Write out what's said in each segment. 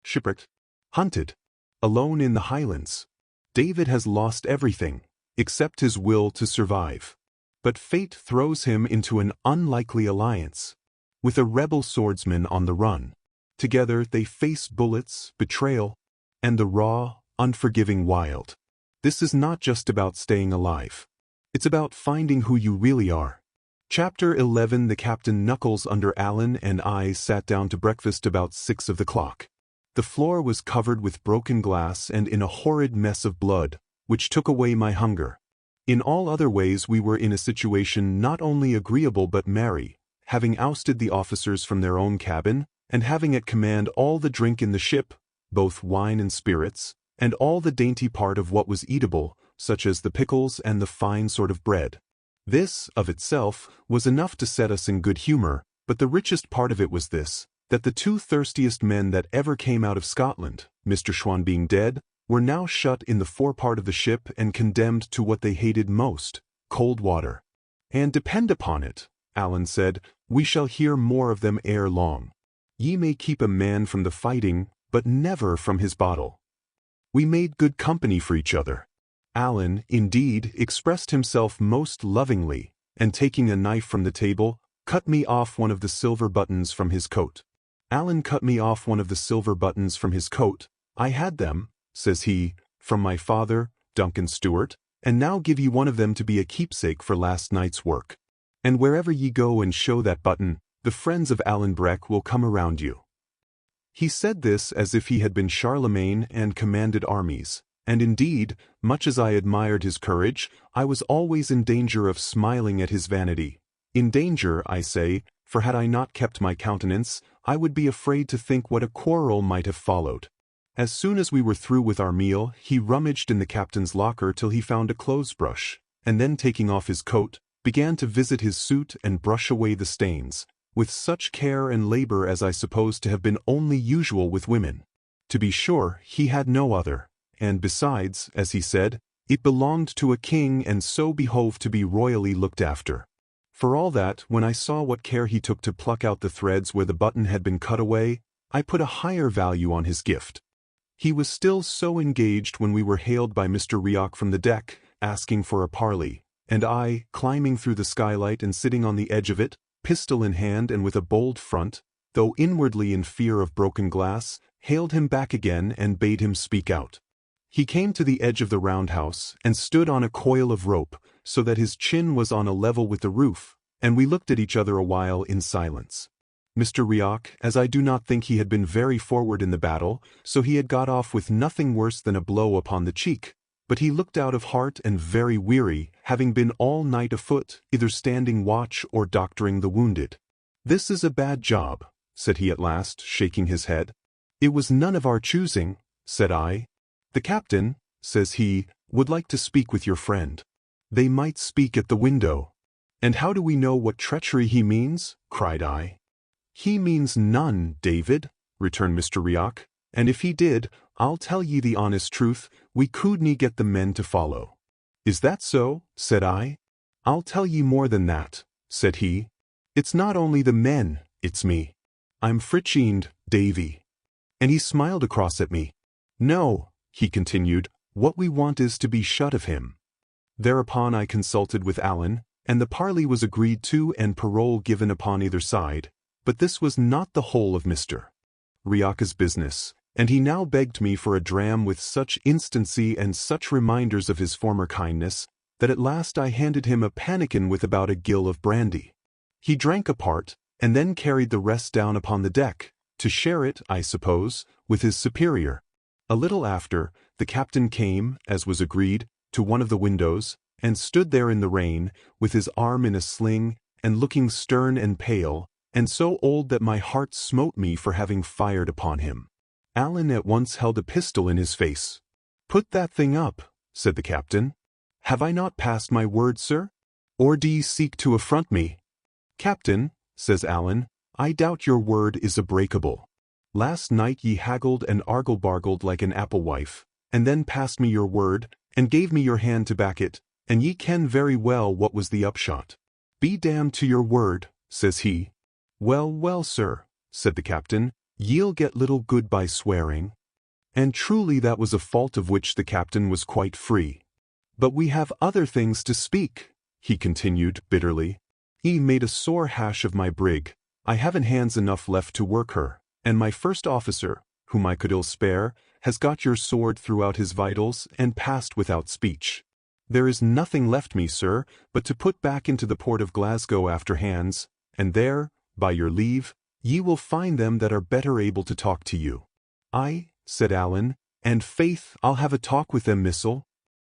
shipwrecked, hunted, alone in the highlands. David has lost everything, except his will to survive. But fate throws him into an unlikely alliance with a rebel swordsman on the run. Together they face bullets, betrayal, and the raw, unforgiving wild. This is not just about staying alive. It's about finding who you really are. Chapter 11. The captain knuckles under. Alan and I sat down to breakfast about 6 of the clock. The floor was covered with broken glass and in a horrid mess of blood, which took away my hunger. In all other ways we were in a situation not only agreeable but merry, having ousted the officers from their own cabin, and having at command all the drink in the ship, both wine and spirits, and all the dainty part of what was eatable, such as the pickles and the fine sort of bread. This, of itself, was enough to set us in good humor, but the richest part of it was this, that the 2 thirstiest men that ever came out of Scotland, Mr. Schwan being dead, were now shut in the forepart of the ship and condemned to what they hated most, cold water. And depend upon it, Alan said, we shall hear more of them ere long. Ye may keep a man from the fighting, but never from his bottle. We made good company for each other. Alan, indeed, expressed himself most lovingly, and taking a knife from the table, cut me off one of the silver buttons from his coat. Alan cut me off one of the silver buttons from his coat. I had them, says he, from my father, Duncan Stewart, and now give ye one of them to be a keepsake for last night's work. And wherever ye go and show that button, the friends of Alan Breck will come around you. He said this as if he had been Charlemagne and commanded armies, and indeed, much as I admired his courage, I was always in danger of smiling at his vanity. In danger, I say, for had I not kept my countenance, I would be afraid to think what a quarrel might have followed. As soon as we were through with our meal, he rummaged in the captain's locker till he found a clothes-brush, and then taking off his coat, began to visit his suit and brush away the stains, with such care and labor as I suppose to have been only usual with women. To be sure, he had no other, and besides, as he said, it belonged to a king and so behoved to be royally looked after. For all that, when I saw what care he took to pluck out the threads where the button had been cut away, I put a higher value on his gift. He was still so engaged when we were hailed by Mr. Rioch from the deck, asking for a parley, and I, climbing through the skylight and sitting on the edge of it, pistol in hand and with a bold front, though inwardly in fear of broken glass, hailed him back again and bade him speak out. He came to the edge of the roundhouse and stood on a coil of rope, so that his chin was on a level with the roof, and we looked at each other a while in silence. Mr. Rioch, as I do not think he had been very forward in the battle, so he had got off with nothing worse than a blow upon the cheek, but he looked out of heart and very weary, having been all night afoot, either standing watch or doctoring the wounded. "This is a bad job," said he at last, shaking his head. "It was none of our choosing," said I. "The captain," says he, "would like to speak with your friend." "They might speak at the window." "And how do we know what treachery he means?" cried I. "He means none, David," returned Mr. Rioch, "and if he did, I'll tell ye the honest truth, we couldn't get the men to follow." "Is that so?" said I. "I'll tell ye more than that," said he. "It's not only the men, it's me. I'm fritcheened, Davy." And he smiled across at me. "No," he continued, "what we want is to be shut of him." Thereupon I consulted with Alan, and the parley was agreed to and parole given upon either side, but this was not the whole of Mr. Rioch's business, and he now begged me for a dram with such instancy and such reminders of his former kindness, that at last I handed him a pannikin with about a gill of brandy. He drank a part, and then carried the rest down upon the deck, to share it, I suppose, with his superior. A little after, the captain came, as was agreed, to one of the windows, and stood there in the rain, with his arm in a sling, and looking stern and pale, and so old that my heart smote me for having fired upon him. Alan at once held a pistol in his face. "Put that thing up," said the captain. "Have I not passed my word, sir? Or do ye seek to affront me?" "Captain," says Alan, "I doubt your word is a-breakable. Last night ye haggled and argle-bargled like an apple-wife, and then passed me your word, and gave me your hand to back it, and ye ken very well what was the upshot. Be damned to your word," says he. "Well, well, sir," said the captain, Ye'll get little good by swearing. And truly that was a fault of which the captain was quite free. But we have other things to speak, he continued bitterly. He made a sore hash of my brig. I haven't hands enough left to work her, and my first officer, whom I could ill spare, has got your sword throughout his vitals and passed without speech. There is nothing left me, sir, but to put back into the port of Glasgow after hands, and there, by your leave, ye will find them that are better able to talk to you. Aye, said Allen, and faith, I'll have a talk with them, missile.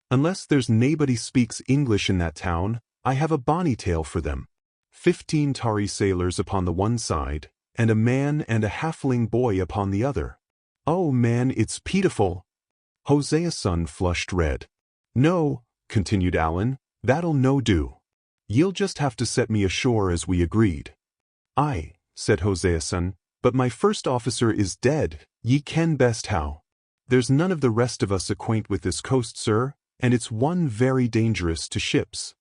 Unless there's naebody speaks English in that town, I have a bonny tale for them. 15 tarry sailors upon the one side, and a man and a halfling boy upon the other. Oh man, it's pitiful. Hosea's son flushed red. No, continued Allen, that'll no do. Ye'll just have to set me ashore as we agreed. Aye, said Hosea's son, but my first officer is dead, ye ken best how. There's none of the rest of us acquaint with this coast, sir, and it's one very dangerous to ships.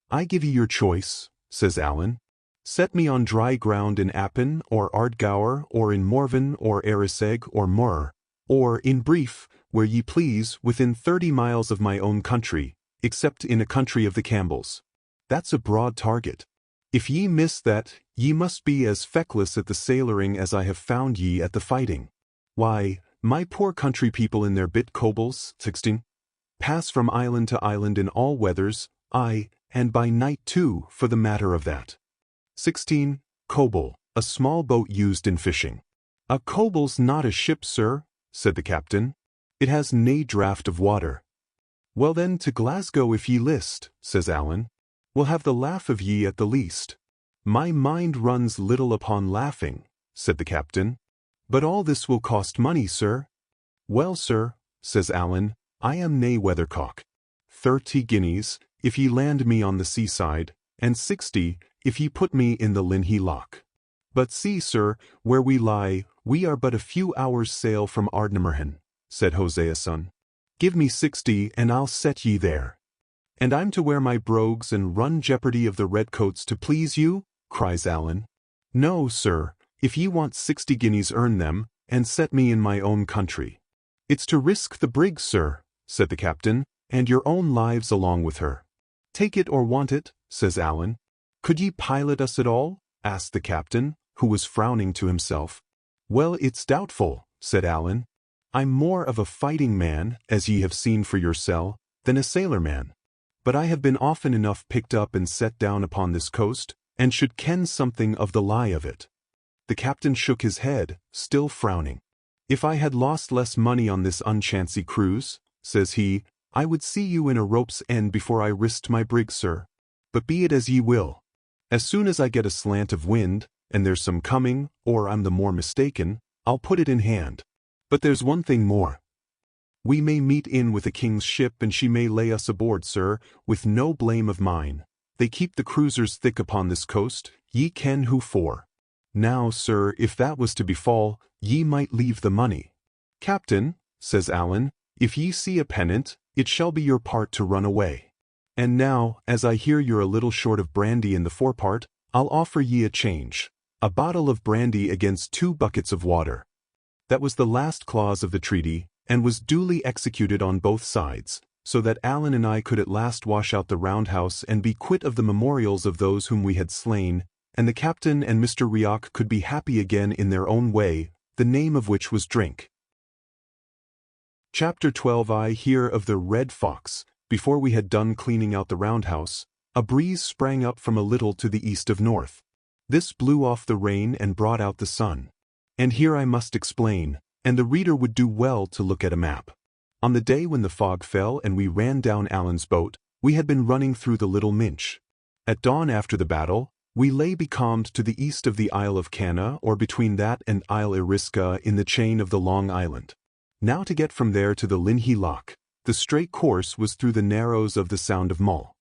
I give ye your choice, says Allen. Set me on dry ground in Appin or Ardgour or in Morven or Eriseg or Mur, or, in brief, where ye please, within 30 miles of my own country, except in a country of the Campbells. That's a broad target. If ye miss that, ye must be as feckless at the sailoring as I have found ye at the fighting. Why, my poor country people in their bit cobles, 16, pass from island to island in all weathers, aye, and by night too, for the matter of that. 16. Coble, a small boat used in fishing. A coble's not a ship, sir, said the captain. It has nae draught of water. Well then, to Glasgow if ye list, says Allen. We'll have the laugh of ye at the least. My mind runs little upon laughing, said the captain. But all this will cost money, sir. Well, sir, says Allen, I am nae weathercock. 30 guineas, if ye land me on the seaside, and 60, if ye put me in the Linhey Loch. But see, sir, where we lie, we are but a few hours' sail from Ardnamurchan, said Hosea's son. Give me 60, and I'll set ye there. And I'm to wear my brogues and run jeopardy of the redcoats to please you? Cries Allen. No, sir, if ye want 60 guineas earn them, and set me in my own country. It's to risk the brig, sir, said the captain, and your own lives along with her. Take it or want it, says Allen. Could ye pilot us at all? Asked the captain, who was frowning to himself. Well, it's doubtful, said Allen. I'm more of a fighting man, as ye have seen for yoursel, than a sailor man. But I have been often enough picked up and set down upon this coast, and should ken something of the lie of it. The captain shook his head, still frowning. If I had lost less money on this unchancy cruise, says he, I would see you in a rope's end before I risked my brig, sir. But be it as ye will. As soon as I get a slant of wind, and there's some coming, or I'm the more mistaken, I'll put it in hand. But there's one thing more. We may meet in with a king's ship and she may lay us aboard, sir, with no blame of mine. They keep the cruisers thick upon this coast, ye ken who for. Now, sir, if that was to befall, ye might leave the money. Captain, says Allen, if ye see a pennant, it shall be your part to run away. And now, as I hear you're a little short of brandy in the forepart, I'll offer ye a change. A bottle of brandy against 2 buckets of water. That was the last clause of the treaty, and was duly executed on both sides, so that Allen and I could at last wash out the roundhouse and be quit of the memorials of those whom we had slain, and the captain and Mr. Rioch could be happy again in their own way, the name of which was drink. Chapter 12. I hear of the Red Fox. Before we had done cleaning out the roundhouse, a breeze sprang up from a little to the east of north. This blew off the rain and brought out the sun. And here I must explain, and the reader would do well to look at a map. On the day when the fog fell and we ran down Allen's boat, we had been running through the Little Minch. At dawn after the battle, we lay becalmed to the east of the Isle of Canna, or between that and Isle Eriska in the chain of the Long Island. Now to get from there to the Linhey Loch, the straight course was through the narrows of the Sound of Mull.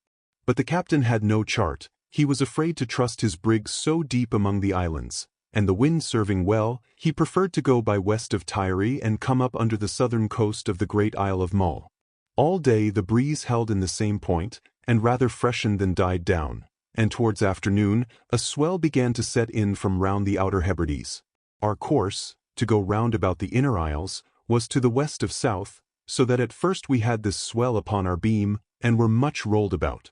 But the captain had no chart. He was afraid to trust his brig so deep among the islands, and the wind serving well, he preferred to go by west of Tiree and come up under the southern coast of the great Isle of Mull. All day the breeze held in the same point, and rather freshened than died down, and towards afternoon a swell began to set in from round the Outer Hebrides. Our course, to go round about the inner aisles, was to the west of south, so that at first we had this swell upon our beam, and were much rolled about.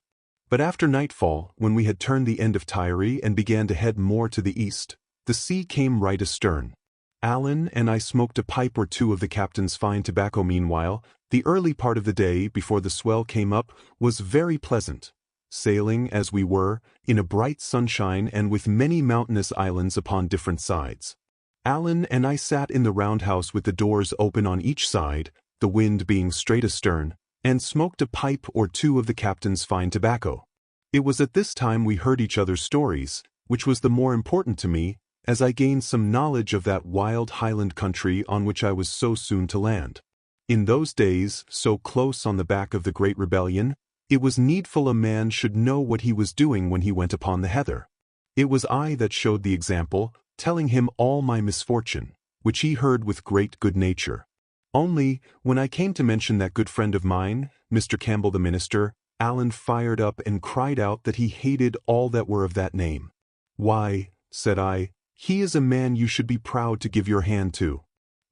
But after nightfall, when we had turned the end of Tyre and began to head more to the east, the sea came right astern. Allen and I smoked a pipe or two of the captain's fine tobacco meanwhile. The early part of the day, before the swell came up, was very pleasant, sailing, as we were, in a bright sunshine and with many mountainous islands upon different sides. Allen and I sat in the roundhouse with the doors open on each side, the wind being straight astern, and smoked a pipe or two of the captain's fine tobacco. It was at this time we heard each other's stories, which was the more important to me, as I gained some knowledge of that wild highland country on which I was so soon to land. In those days, so close on the back of the great rebellion, it was needful a man should know what he was doing when he went upon the heather. It was I that showed the example, telling him all my misfortune, which he heard with great good nature. Only, when I came to mention that good friend of mine, Mr. Campbell the minister, Allen fired up and cried out that he hated all that were of that name. "Why," said I, "he is a man you should be proud to give your hand to."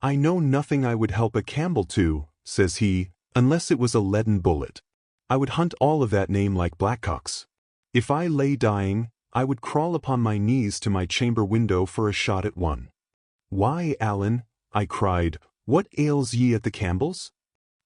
"I know nothing I would help a Campbell to," says he, "unless it was a leaden bullet. I would hunt all of that name like blackcocks. If I lay dying, I would crawl upon my knees to my chamber window for a shot at one." "Why, Allen," I cried, "what ails ye at the Campbells?"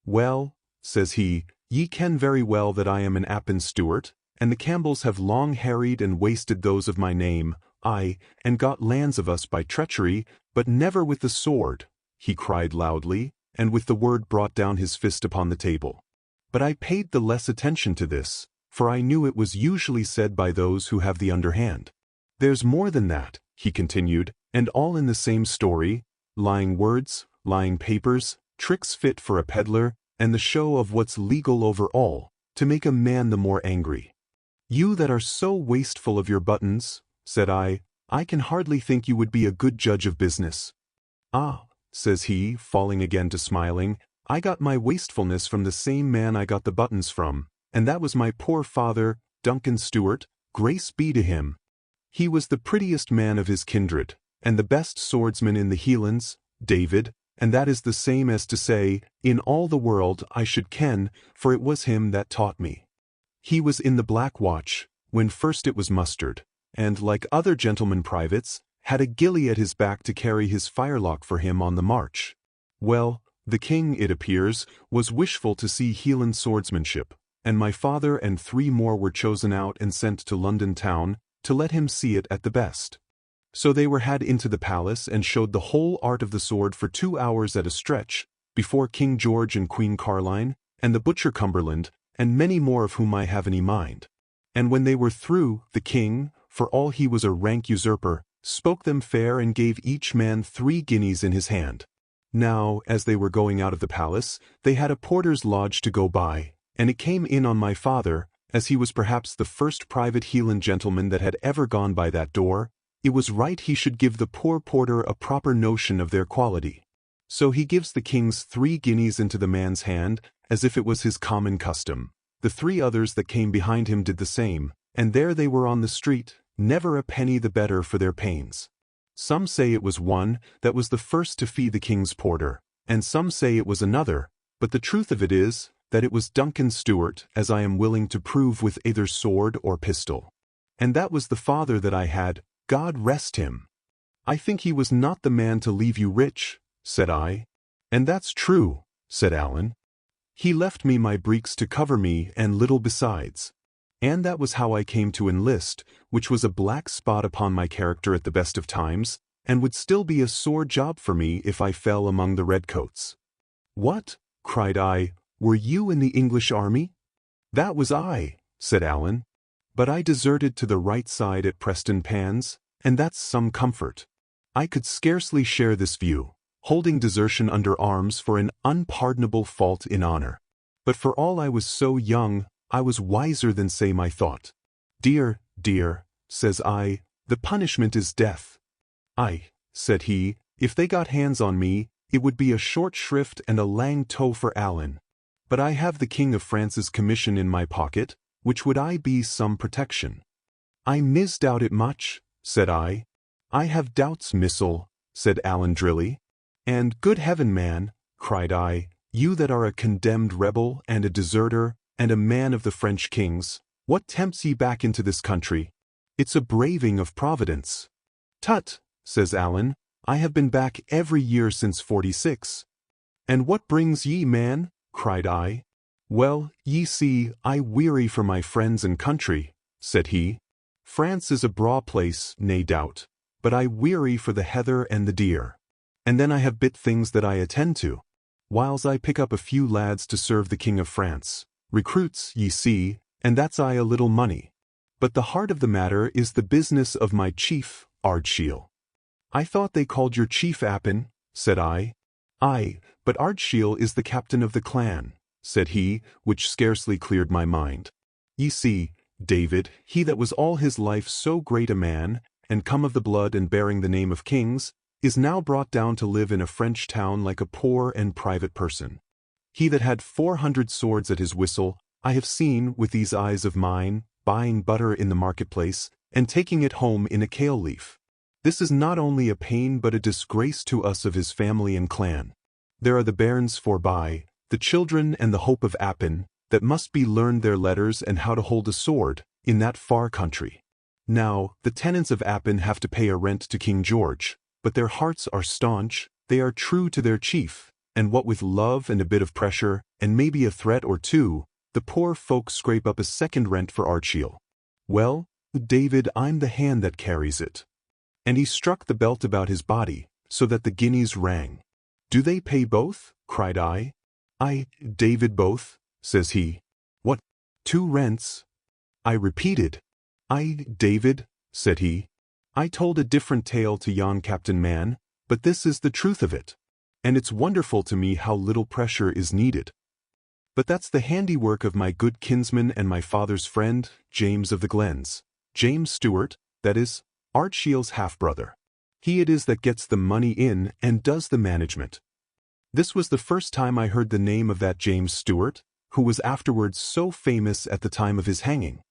"Well," says he, "ye ken very well that I am an Appin Stewart, and the Campbells have long harried and wasted those of my name, aye, and got lands of us by treachery, but never with the sword," he cried loudly, and with the word brought down his fist upon the table. But I paid the less attention to this, for I knew it was usually said by those who have the underhand. "There's more than that," he continued, "and all in the same story, lying words, lying papers, tricks fit for a peddler, and the show of what's legal over all, to make a man the more angry. You that are so wasteful of your buttons," said I can hardly think you would be a good judge of business." "Ah," says he, falling again to smiling, "I got my wastefulness from the same man I got the buttons from, and that was my poor father, Duncan Stewart, grace be to him. He was the prettiest man of his kindred, and the best swordsman in the Hielands, David, and that is the same as to say, in all the world I should ken, for it was him that taught me. He was in the Black Watch, when first it was mustered, and, like other gentlemen privates, had a gillie at his back to carry his firelock for him on the march. Well, the king, it appears, was wishful to see Hieland swordsmanship, and my father and 3 more were chosen out and sent to London town, to let him see it at the best. So they were had into the palace and showed the whole art of the sword for 2 hours at a stretch, before King George and Queen Caroline, and the butcher Cumberland, and many more of whom I have any mind. And when they were through, the king, for all he was a rank usurper, spoke them fair and gave each man 3 guineas in his hand. Now, as they were going out of the palace, they had a porter's lodge to go by, and it came in on my father, as he was perhaps the first private Hieland gentleman that had ever gone by that door, it was right he should give the poor porter a proper notion of their quality. So he gives the king's 3 guineas into the man's hand, as if it was his common custom. The 3 others that came behind him did the same, and there they were on the street, never a penny the better for their pains. Some say it was one that was the first to fee the king's porter, and some say it was another, but the truth of it is, that it was Duncan Stewart, as I am willing to prove with either sword or pistol. And that was the father that I had, God rest him. I think he was not the man to leave you rich, said I. And that's true, said Allen. He left me my breeks to cover me and little besides. And that was how I came to enlist, which was a black spot upon my character at the best of times, and would still be a sore job for me if I fell among the redcoats. What? Cried I, were you in the English army? That was I, said Allen. But I deserted to the right side at Preston Pans, and that's some comfort. I could scarcely share this view, holding desertion under arms for an unpardonable fault in honor. But for all I was so young, I was wiser than say my thought. Dear, dear, says I, the punishment is death. Aye, said he, if they got hands on me, it would be a short shrift and a lang tow for Allen. But I have the King of France's commission in my pocket, which would I be some protection. I misdoubt it much, said I. I have doubts, missile, said Alan drily. And good heaven, man, cried I, you that are a condemned rebel and a deserter and a man of the French kings, what tempts ye back into this country? It's a braving of Providence. Tut, says Alan, I have been back every year since '46. And what brings ye, man? Cried I. Well, ye see, I weary for my friends and country, said he. France is a braw place, nae doubt, but I weary for the heather and the deer. And then I have bit things that I attend to, whiles I pick up a few lads to serve the King of France, recruits, ye see, and that's I a little money. But the heart of the matter is the business of my chief, Ardshiel. I thought they called your chief Appin, said I. Aye, but Ardshiel is the captain of the clan, said he, which scarcely cleared my mind. Ye see, David, he that was all his life so great a man, and come of the blood and bearing the name of kings, is now brought down to live in a French town like a poor and private person. He that had 400 swords at his whistle, I have seen, with these eyes of mine, buying butter in the marketplace, and taking it home in a kale leaf. This is not only a pain but a disgrace to us of his family and clan. There are the bairns forby, the children and the hope of Appin, that must be learned their letters and how to hold a sword, in that far country. Now, the tenants of Appin have to pay a rent to King George, but their hearts are staunch, they are true to their chief, and what with love and a bit of pressure, and maybe a threat or two, the poor folk scrape up a second rent for Ardshiel. Well, David, I'm the hand that carries it. And he struck the belt about his body, so that the guineas rang. Do they pay both? Cried I. Aye, David, both, says he. What, 2 rents? I repeated. Aye, David, said he. I told a different tale to yon Captain Man, but this is the truth of it. And it's wonderful to me how little pressure is needed. But that's the handiwork of my good kinsman and my father's friend, James of the Glens. James Stewart, that is, Ardshiel's half-brother. He it is that gets the money in and does the management. This was the first time I heard the name of that James Stewart, who was afterwards so famous at the time of his hanging.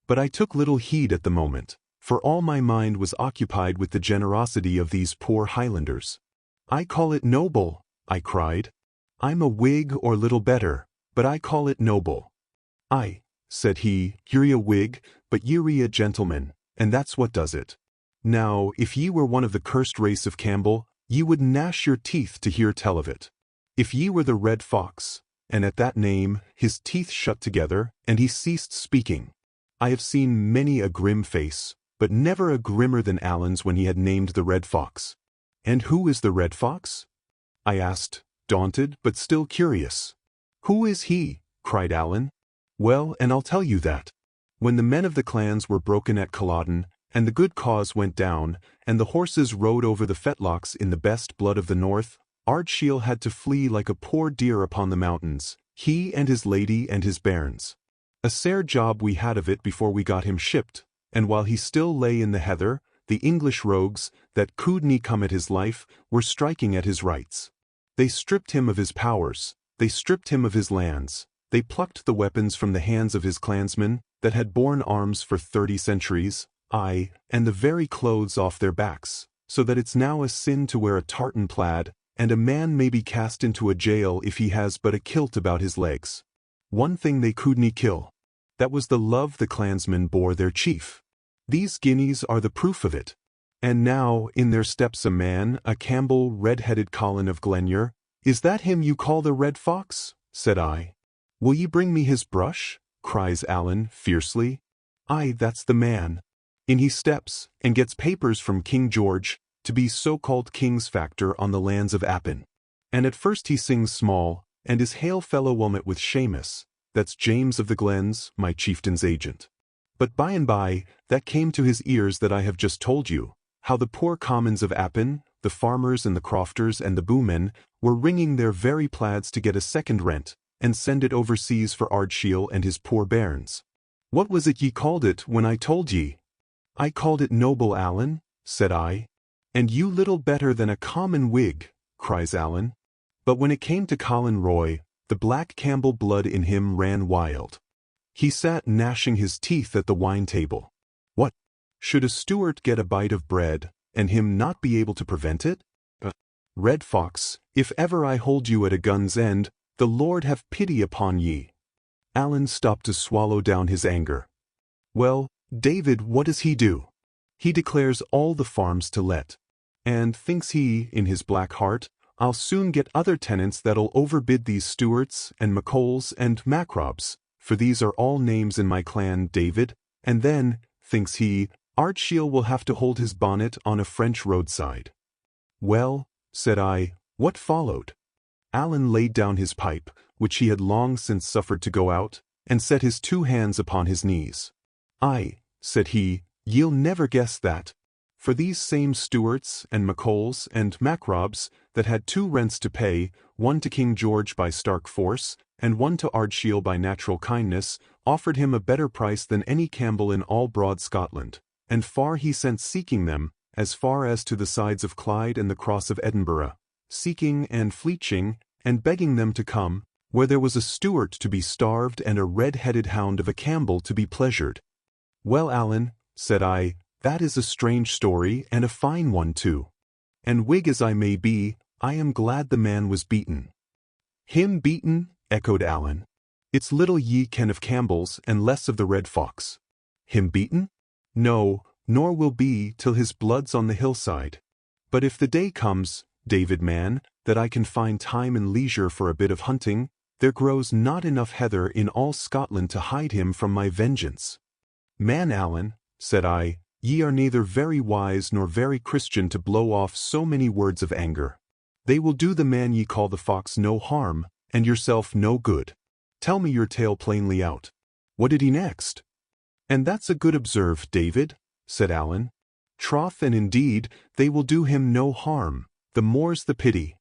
But I took little heed at the moment, for all my mind was occupied with the generosity of these poor Highlanders. I call it noble, I cried. I'm a Whig or little better, but I call it noble. Aye, said he, you're a Whig, but you're a gentleman, and that's what does it. Now, if ye were one of the cursed race of Campbell, ye would gnash your teeth to hear tell of it. If ye were the Red Fox, and at that name his teeth shut together, and he ceased speaking. I have seen many a grim face, but never a grimmer than Alan's when he had named the Red Fox. And who is the Red Fox? I asked, daunted but still curious. Who is he? Cried Alan. Well, and I'll tell you that. When the men of the clans were broken at Culloden, and the good cause went down, and the horses rode over the fetlocks in the best blood of the north, Ardshiel had to flee like a poor deer upon the mountains, he and his lady and his bairns. A sair job we had of it before we got him shipped, and while he still lay in the heather, the English rogues, that couldn't come at his life, were striking at his rights. They stripped him of his powers, they stripped him of his lands, they plucked the weapons from the hands of his clansmen, that had borne arms for 30 centuries, aye, and the very clothes off their backs, so that it's now a sin to wear a tartan plaid, and a man may be cast into a jail if he has but a kilt about his legs. One thing they couldn't kill. That was the love the clansmen bore their chief. These guineas are the proof of it. And now, in there steps a man, a Campbell red-headed Colin of Glenure. Is that him you call the Red Fox? Said I. Will ye bring me his brush? Cries Alan, fiercely. Aye, that's the man. In he steps, and gets papers from King George, to be so-called king's factor on the lands of Appin. And at first he sings small, and is hail-fellow-womit with Seamus, that's James of the Glens, my chieftain's agent. But by and by, that came to his ears that I have just told you, how the poor commons of Appin, the farmers and the crofters and the boomen, were wringing their very plaids to get a second rent, and send it overseas for Ardshiel and his poor bairns. What was it ye called it when I told ye? I called it noble, Alan, said I. And you little better than a common Whig, cries Alan. But when it came to Colin Roy, the black Campbell blood in him ran wild. He sat gnashing his teeth at the wine table. What? Should a Stewart get a bite of bread, and him not be able to prevent it? Red Fox, if ever I hold you at a gun's end, the Lord have pity upon ye." Alan stopped to swallow down his anger. "Well, David, what does he do? He declares all the farms to let. And thinks he, in his black heart, I'll soon get other tenants that'll overbid these Stewarts and McColls and Macrobs, for these are all names in my clan, David, and then, thinks he, Ardshiel will have to hold his bonnet on a French roadside." "Well," said I, "what followed?" Alan laid down his pipe, which he had long since suffered to go out, and set his 2 hands upon his knees. "Aye," said he, "ye'll never guess that. For these same Stewarts and McColls and Macrobs that had 2 rents to pay, one to King George by stark force, and one to Ardshiel by natural kindness, offered him a better price than any Campbell in all broad Scotland, and far he sent seeking them, as far as to the sides of Clyde and the cross of Edinburgh, seeking and fleeching, and begging them to come, where there was a Stewart to be starved and a red-headed hound of a Campbell to be pleasured." "Well, Alan," said I, "that is a strange story, and a fine one too. And Whig as I may be, I am glad the man was beaten." "Him beaten?" echoed Alan. "It's little ye ken of Campbells, and less of the Red Fox. Him beaten? No, nor will be till his blood's on the hillside. But if the day comes, David man, that I can find time and leisure for a bit of hunting, there grows not enough heather in all Scotland to hide him from my vengeance." "Man, Alan," said I, "ye are neither very wise nor very Christian to blow off so many words of anger. They will do the man ye call the fox no harm, and yourself no good. Tell me your tale plainly out. What did he next?" "And that's a good observe, David," said Alan. "Troth and indeed, they will do him no harm, the more's the pity.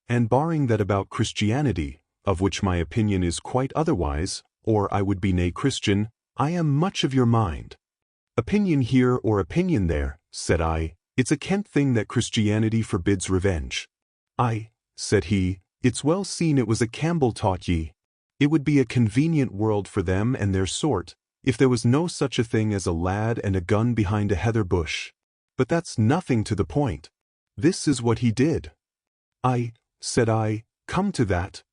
And barring that about Christianity, of which my opinion is quite otherwise, or I would be nae Christian, I am much of your mind." "Opinion here or opinion there," said I, "it's a kent thing that Christianity forbids revenge." "Aye," said he, "it's well seen it was a Campbell taught ye. It would be a convenient world for them and their sort, if there was no such a thing as a lad and a gun behind a heather bush. But that's nothing to the point. This is what he did." "Aye," said I, "come to that."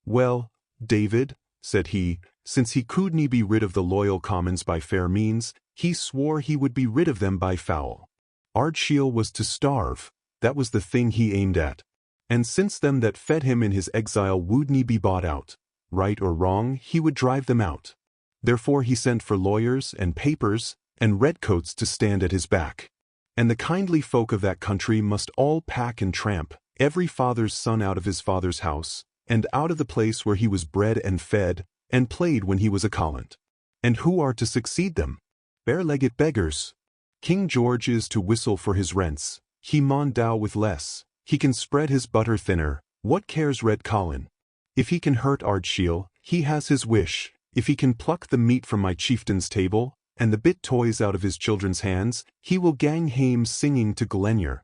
"Well, David," said he, "since he couldn't be rid of the loyal commons by fair means, he swore he would be rid of them by foul. Ardshiel was to starve, that was the thing he aimed at. And since them that fed him in his exile wouldn't be bought out, right or wrong, he would drive them out. Therefore he sent for lawyers and papers and redcoats to stand at his back. And the kindly folk of that country must all pack and tramp, every father's son out of his father's house, and out of the place where he was bred and fed, and played when he was a callant. And who are to succeed them? Bare-legged beggars. King George is to whistle for his rents, he maun dow with less, he can spread his butter thinner, what cares Red Colin? If he can hurt Ardshiel, he has his wish, if he can pluck the meat from my chieftain's table, and the bit toys out of his children's hands, he will gang hame singing to Glenure."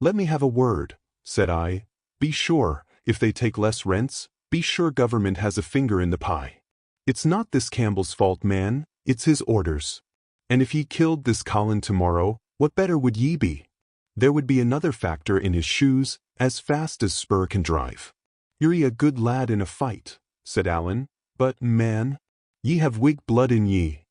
"Let me have a word," said I. "Be sure, if they take less rents, be sure government has a finger in the pie. It's not this Campbell's fault, man, it's his orders. And if ye killed this Colin tomorrow, what better would ye be? There would be another factor in his shoes, as fast as spur can drive." "You're a good lad in a fight," said Alan, "but, man, ye have Whig blood in ye."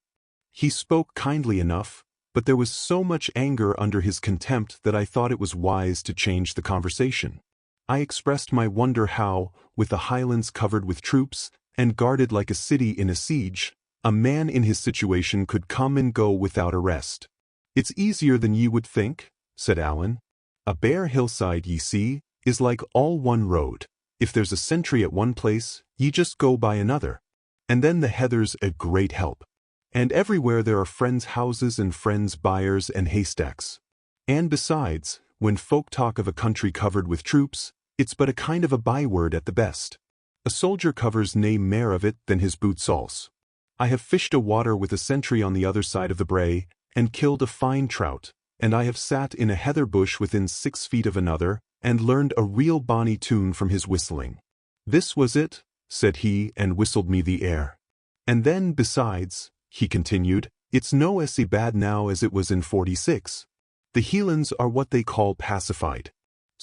He spoke kindly enough, but there was so much anger under his contempt that I thought it was wise to change the conversation. I expressed my wonder how, with the Highlands covered with troops, and guarded like a city in a siege, a man in his situation could come and go without arrest. "It's easier than ye would think," said Alan. "A bare hillside, ye see, is like all one road. If there's a sentry at one place, ye just go by another. And then the heather's a great help. And everywhere there are friends' houses and friends' byres and haystacks. And besides, when folk talk of a country covered with troops, it's but a kind of a byword at the best. A soldier covers nae mair of it than his boot soles. I have fished a water with a sentry on the other side of the brae, and killed a fine trout, and I have sat in a heather bush within 6 feet of another, and learned a real bonny tune from his whistling. This was it, said he, and whistled me the air. And then, besides, he continued, it's no essy bad now as it was in '46. The Hielands are what they call pacified.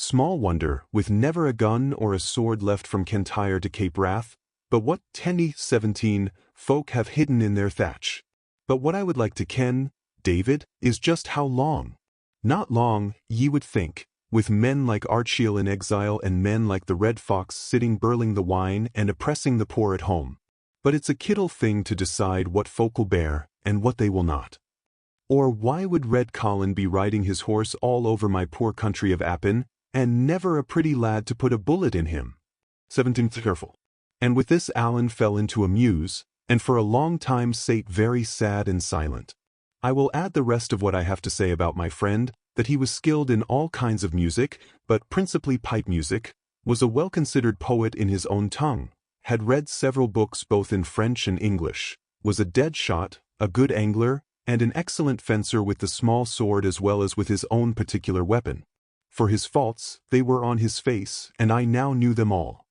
Small wonder, with never a gun or a sword left from Kintyre to Cape Wrath, but what 17 folk have hidden in their thatch. But what I would like to ken, David, is just how long. Not long, ye would think, with men like Ardshiel in exile and men like the Red Fox sitting burling the wine and oppressing the poor at home. But it's a kittle thing to decide what folk will bear, and what they will not. Or why would Red Colin be riding his horse all over my poor country of Appin, and never a pretty lad to put a bullet in him? 17 Careful. And with this Alan fell into a muse, and for a long time sate very sad and silent. I will add the rest of what I have to say about my friend, that he was skilled in all kinds of music, but principally pipe music, was a well-considered poet in his own tongue, had read several books both in French and English, was a dead shot, a good angler, and an excellent fencer with the small sword as well as with his own particular weapon. For his faults, they were on his face, and I now knew them all.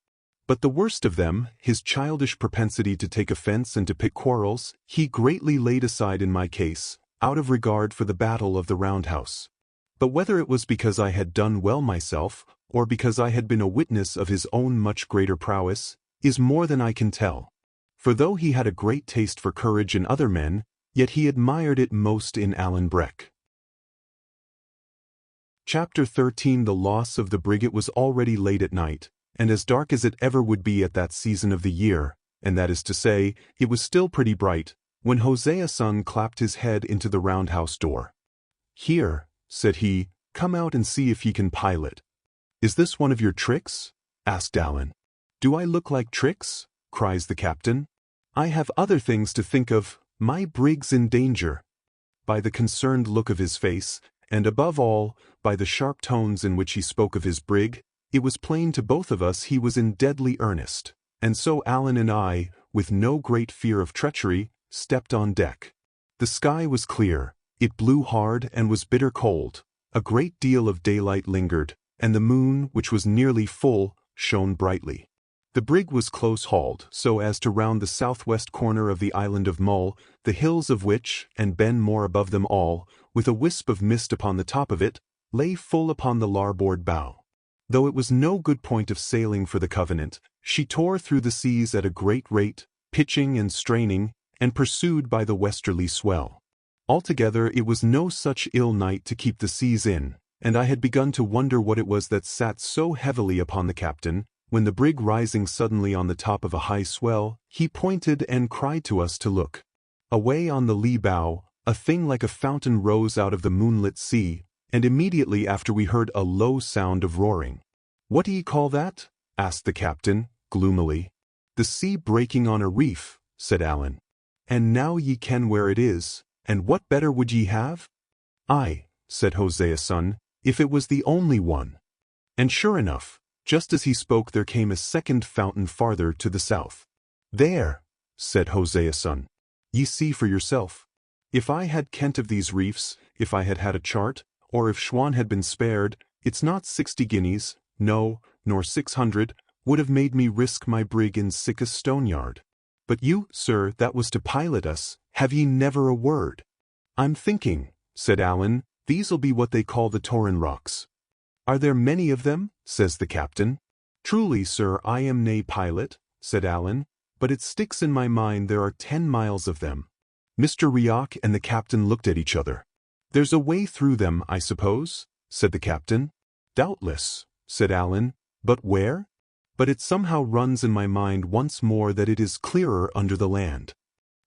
But the worst of them, his childish propensity to take offense and to pick quarrels, he greatly laid aside in my case, out of regard for the battle of the Round House. But whether it was because I had done well myself, or because I had been a witness of his own much greater prowess, is more than I can tell. For though he had a great taste for courage in other men, yet he admired it most in Alan Breck. Chapter 13. The loss of the brig. It was already late at night, and as dark as it ever would be at that season of the year, and that is to say, it was still pretty bright, when Hosea's son clapped his head into the roundhouse door. "Here," said he, "come out and see if ye can pilot." "Is this one of your tricks?" asked Alan. "Do I look like tricks?" cries the captain. "I have other things to think of, my brig's in danger." By the concerned look of his face, and above all, by the sharp tones in which he spoke of his brig, it was plain to both of us he was in deadly earnest, and so Alan and I, with no great fear of treachery, stepped on deck. The sky was clear, it blew hard and was bitter cold, a great deal of daylight lingered, and the moon, which was nearly full, shone brightly. The brig was close-hauled, so as to round the southwest corner of the island of Mull, the hills of which, and Ben More above them all, with a wisp of mist upon the top of it, lay full upon the larboard bow. Though it was no good point of sailing for the Covenant, she tore through the seas at a great rate, pitching and straining, and pursued by the westerly swell. Altogether it was no such ill night to keep the seas in, and I had begun to wonder what it was that sat so heavily upon the captain, when the brig rising suddenly on the top of a high swell, he pointed and cried to us to look. Away on the lee bow, a thing like a fountain rose out of the moonlit sea, and immediately after we heard a low sound of roaring. "What do ye call that?" asked the captain, gloomily. "The sea breaking on a reef," said Alan. "And now ye ken where it is, and what better would ye have?" "Aye," said Hosea's son, "if it was the only one." And sure enough, just as he spoke there came a second fountain farther to the south. "There," said Hosea's son. "Ye see for yourself. If I had kent of these reefs, if I had had a chart, or if Schwan had been spared, it's not 60 guineas, no, nor 600, would have made me risk my brig in sickest stone-yard. But you, sir, that was to pilot us, have ye never a word?" "I'm thinking," said Alan, "these'll be what they call the Torrin Rocks." "Are there many of them?" says the captain. "Truly, sir, I am nae pilot," said Alan, "but it sticks in my mind there are 10 miles of them." Mr. Rioch and the captain looked at each other. "There's a way through them, I suppose?" said the captain. "Doubtless," said Alan, "but where? But it somehow runs in my mind once more that it is clearer under the land."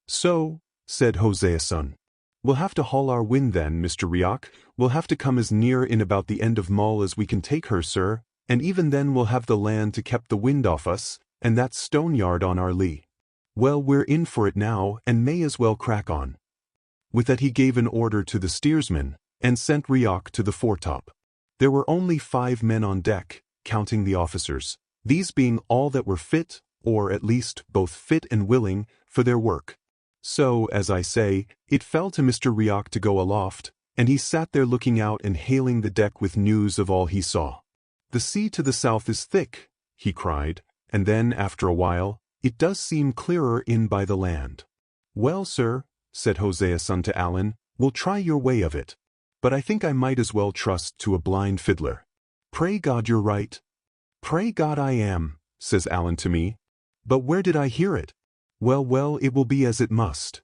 "So," said Hosea's son. "We'll have to haul our wind then, Mr. Rioch. We'll have to come as near in about the end of Mull as we can take her, sir, and even then we'll have the land to keep the wind off us, and that stone-yard on our lee. Well, we're in for it now, and may as well crack on." With that he gave an order to the steersman, and sent Rioch to the foretop. There were only 5 men on deck, counting the officers, these being all that were fit, or at least both fit and willing, for their work. So, as I say, it fell to Mr. Rioch to go aloft, and he sat there looking out and hailing the deck with news of all he saw. "The sea to the south is thick," he cried, and then, after a while, "it does seem clearer in by the land." "Well, sir," said Hosea's son to Alan, "we'll try your way of it. But I think I might as well trust to a blind fiddler." Pray God you're right. Pray God I am, says Alan to me. But where did I hear it? Well, well, it will be as it must.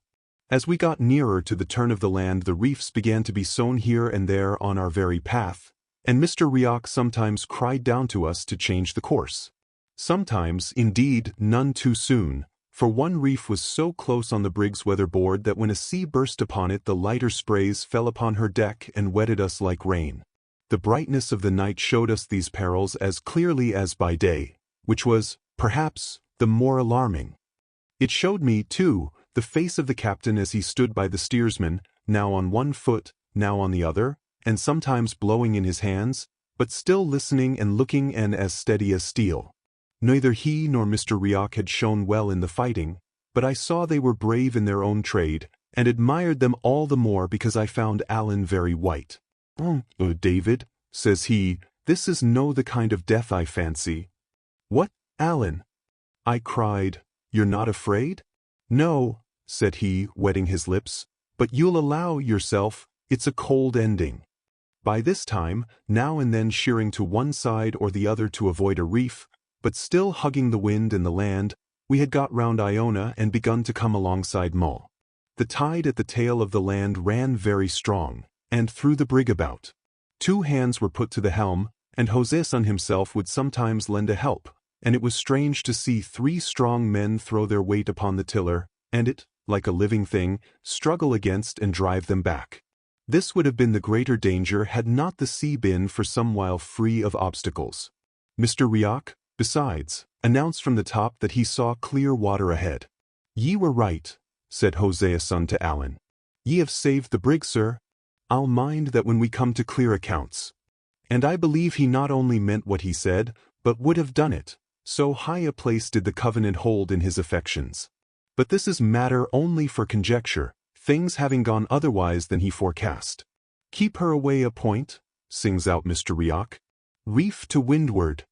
As we got nearer to the turn of the land, the reefs began to be sown here and there on our very path, and Mr. Riok sometimes cried down to us to change the course. Sometimes, indeed, none too soon, for one reef was so close on the brig's weatherboard that when a sea burst upon it the lighter sprays fell upon her deck and wetted us like rain. The brightness of the night showed us these perils as clearly as by day, which was, perhaps, the more alarming. It showed me, too, the face of the captain as he stood by the steersman, now on one foot, now on the other, and sometimes blowing in his hands, but still listening and looking and as steady as steel. Neither he nor Mr. Riok had shown well in the fighting, but I saw they were brave in their own trade, and admired them all the more because I found Alan very white. David, says he, this is no the kind of death I fancy. What, Alan? I cried, you're not afraid? No, said he, wetting his lips, but you'll allow yourself, it's a cold ending. By this time, now and then sheering to one side or the other to avoid a reef, but still hugging the wind and the land, we had got round Iona and begun to come alongside Mull. The tide at the tail of the land ran very strong, and threw the brig about. 2 hands were put to the helm, and Joséson himself would sometimes lend a help, and it was strange to see 3 strong men throw their weight upon the tiller, and it, like a living thing, struggle against and drive them back. This would have been the greater danger had not the sea been for some while free of obstacles. Mr. Riok, besides, announced from the top that he saw clear water ahead. Ye were right, said Joséson to Alan. Ye have saved the brig, sir. I'll mind that when we come to clear accounts. And I believe he not only meant what he said, but would have done it, so high a place did the covenant hold in his affections. But this is matter only for conjecture, things having gone otherwise than he forecast. Keep her away a point, sings out Mr. Riok. Reef to windward.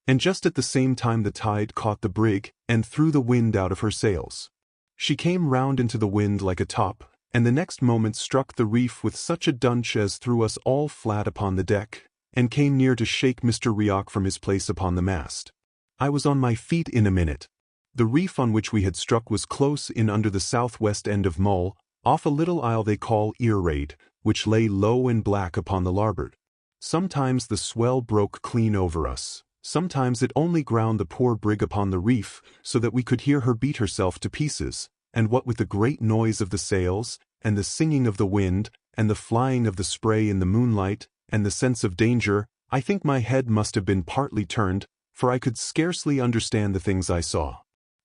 And just at the same time the tide caught the brig, and threw the wind out of her sails. She came round into the wind like a top, and the next moment struck the reef with such a dunch as threw us all flat upon the deck, and came near to shake Mr. Riok from his place upon the mast. I was on my feet in a minute. The reef on which we had struck was close in under the southwest end of Mull, off a little isle they call Earraid, which lay low and black upon the larboard. Sometimes the swell broke clean over us. Sometimes it only ground the poor brig upon the reef, so that we could hear her beat herself to pieces, and what with the great noise of the sails, and the singing of the wind, and the flying of the spray in the moonlight, and the sense of danger, I think my head must have been partly turned, for I could scarcely understand the things I saw.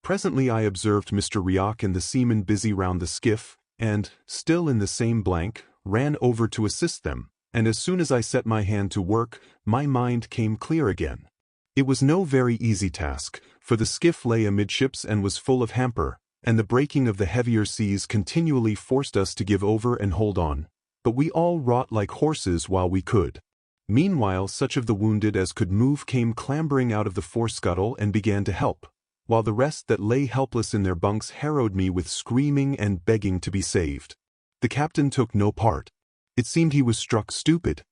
Presently I observed Mr. Riok and the seamen busy round the skiff, and, still in the same blank, ran over to assist them, and as soon as I set my hand to work, my mind came clear again. It was no very easy task, for the skiff lay amidships and was full of hamper, and the breaking of the heavier seas continually forced us to give over and hold on, but we all wrought like horses while we could. Meanwhile such of the wounded as could move came clambering out of the forescuttle and began to help, while the rest that lay helpless in their bunks harrowed me with screaming and begging to be saved. The captain took no part. It seemed he was struck stupid.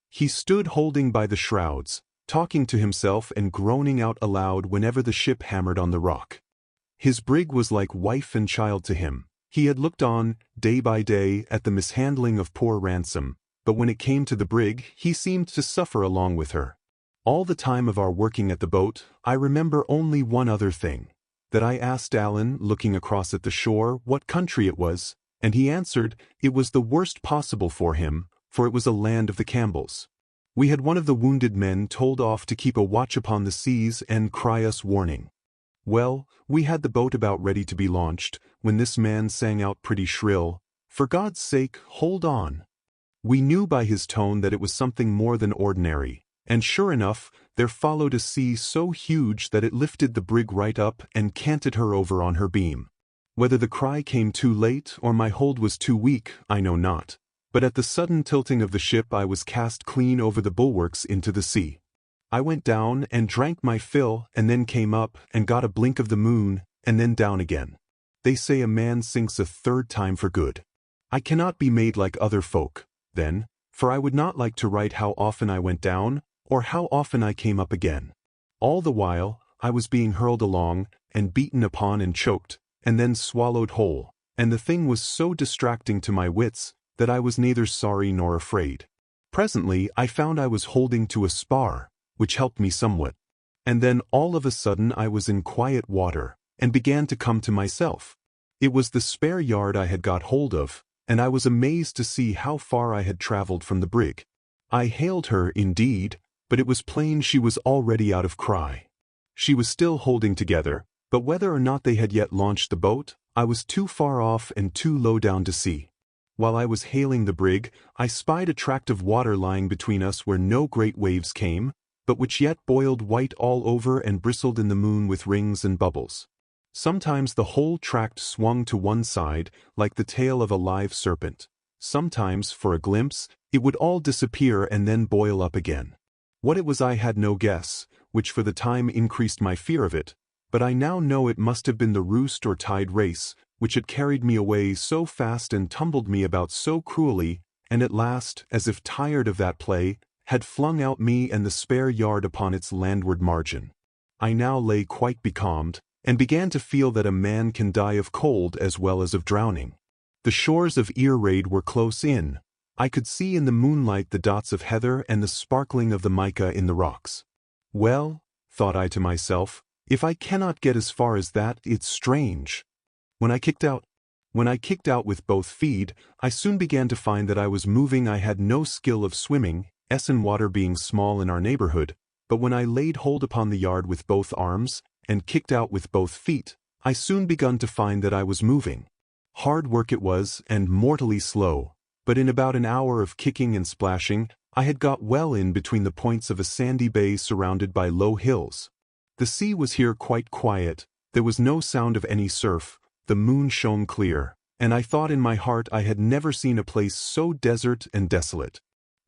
He stood holding by the shrouds, talking to himself and groaning out aloud whenever the ship hammered on the rock. His brig was like wife and child to him. He had looked on, day by day, at the mishandling of poor Ransom, but when it came to the brig, he seemed to suffer along with her. All the time of our working at the boat, I remember only one other thing, that I asked Alan, looking across at the shore, what country it was, and he answered, it was the worst possible for him, for it was a land of the Campbells. We had one of the wounded men told off to keep a watch upon the seas and cry us warning. Well, we had the boat about ready to be launched, when this man sang out pretty shrill, "For God's sake, hold on." We knew by his tone that it was something more than ordinary, and sure enough, there followed a sea so huge that it lifted the brig right up and canted her over on her beam. Whether the cry came too late or my hold was too weak, I know not, but at the sudden tilting of the ship I was cast clean over the bulwarks into the sea. I went down and drank my fill and then came up and got a blink of the moon and then down again. They say a man sinks a 3rd time for good. I cannot be made like other folk, then, for I would not like to write how often I went down, or how often I came up again. All the while, I was being hurled along, and beaten upon and choked, and then swallowed whole, and the thing was so distracting to my wits that I was neither sorry nor afraid. Presently I found I was holding to a spar, which helped me somewhat. And then all of a sudden I was in quiet water, and began to come to myself. It was the spare yard I had got hold of, and I was amazed to see how far I had traveled from the brig. I hailed her, indeed, but it was plain she was already out of cry. She was still holding together, but whether or not they had yet launched the boat, I was too far off and too low down to see. While I was hailing the brig, I spied a tract of water lying between us where no great waves came, but which yet boiled white all over and bristled in the moon with rings and bubbles. Sometimes the whole tract swung to one side, like the tail of a live serpent. Sometimes, for a glimpse, it would all disappear and then boil up again. What it was I had no guess, which for the time increased my fear of it, but I now know it must have been the roost or tide race, which had carried me away so fast and tumbled me about so cruelly, and at last, as if tired of that play, had flung out me and the spare yard upon its landward margin. I now lay quite becalmed, and began to feel that a man can die of cold as well as of drowning. The shores of Earraid were close in. I could see in the moonlight the dots of heather and the sparkling of the mica in the rocks. Well, thought I to myself, if I cannot get as far as that, it's strange. When I kicked out with both feet, I soon began to find that I was moving. I had no skill of swimming, Essen water being small in our neighborhood, but when I laid hold upon the yard with both arms, and kicked out with both feet, I soon begun to find that I was moving. Hard work it was, and mortally slow, but in about an hour of kicking and splashing, I had got well in between the points of a sandy bay surrounded by low hills. The sea was here quite quiet, there was no sound of any surf, the moon shone clear, and I thought in my heart I had never seen a place so desert and desolate.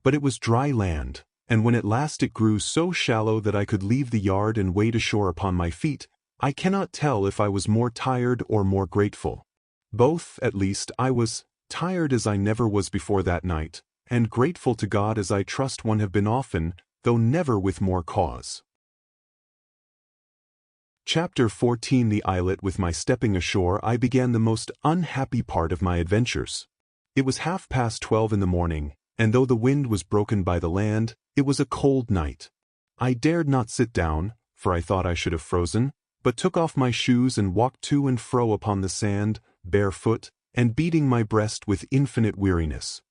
But it was dry land, and when at last it grew so shallow that I could leave the yard and wade ashore upon my feet, I cannot tell if I was more tired or more grateful. Both, at least. I was tired as I never was before that night, and grateful to God as I trust one have been often, though never with more cause. Chapter 14. The islet. With my stepping ashore I began the most unhappy part of my adventures. It was 12:30 in the morning, and though the wind was broken by the land, it was a cold night. I dared not sit down, for I thought I should have frozen, but took off my shoes and walked to and fro upon the sand, barefoot, and beating my breast with infinite weariness.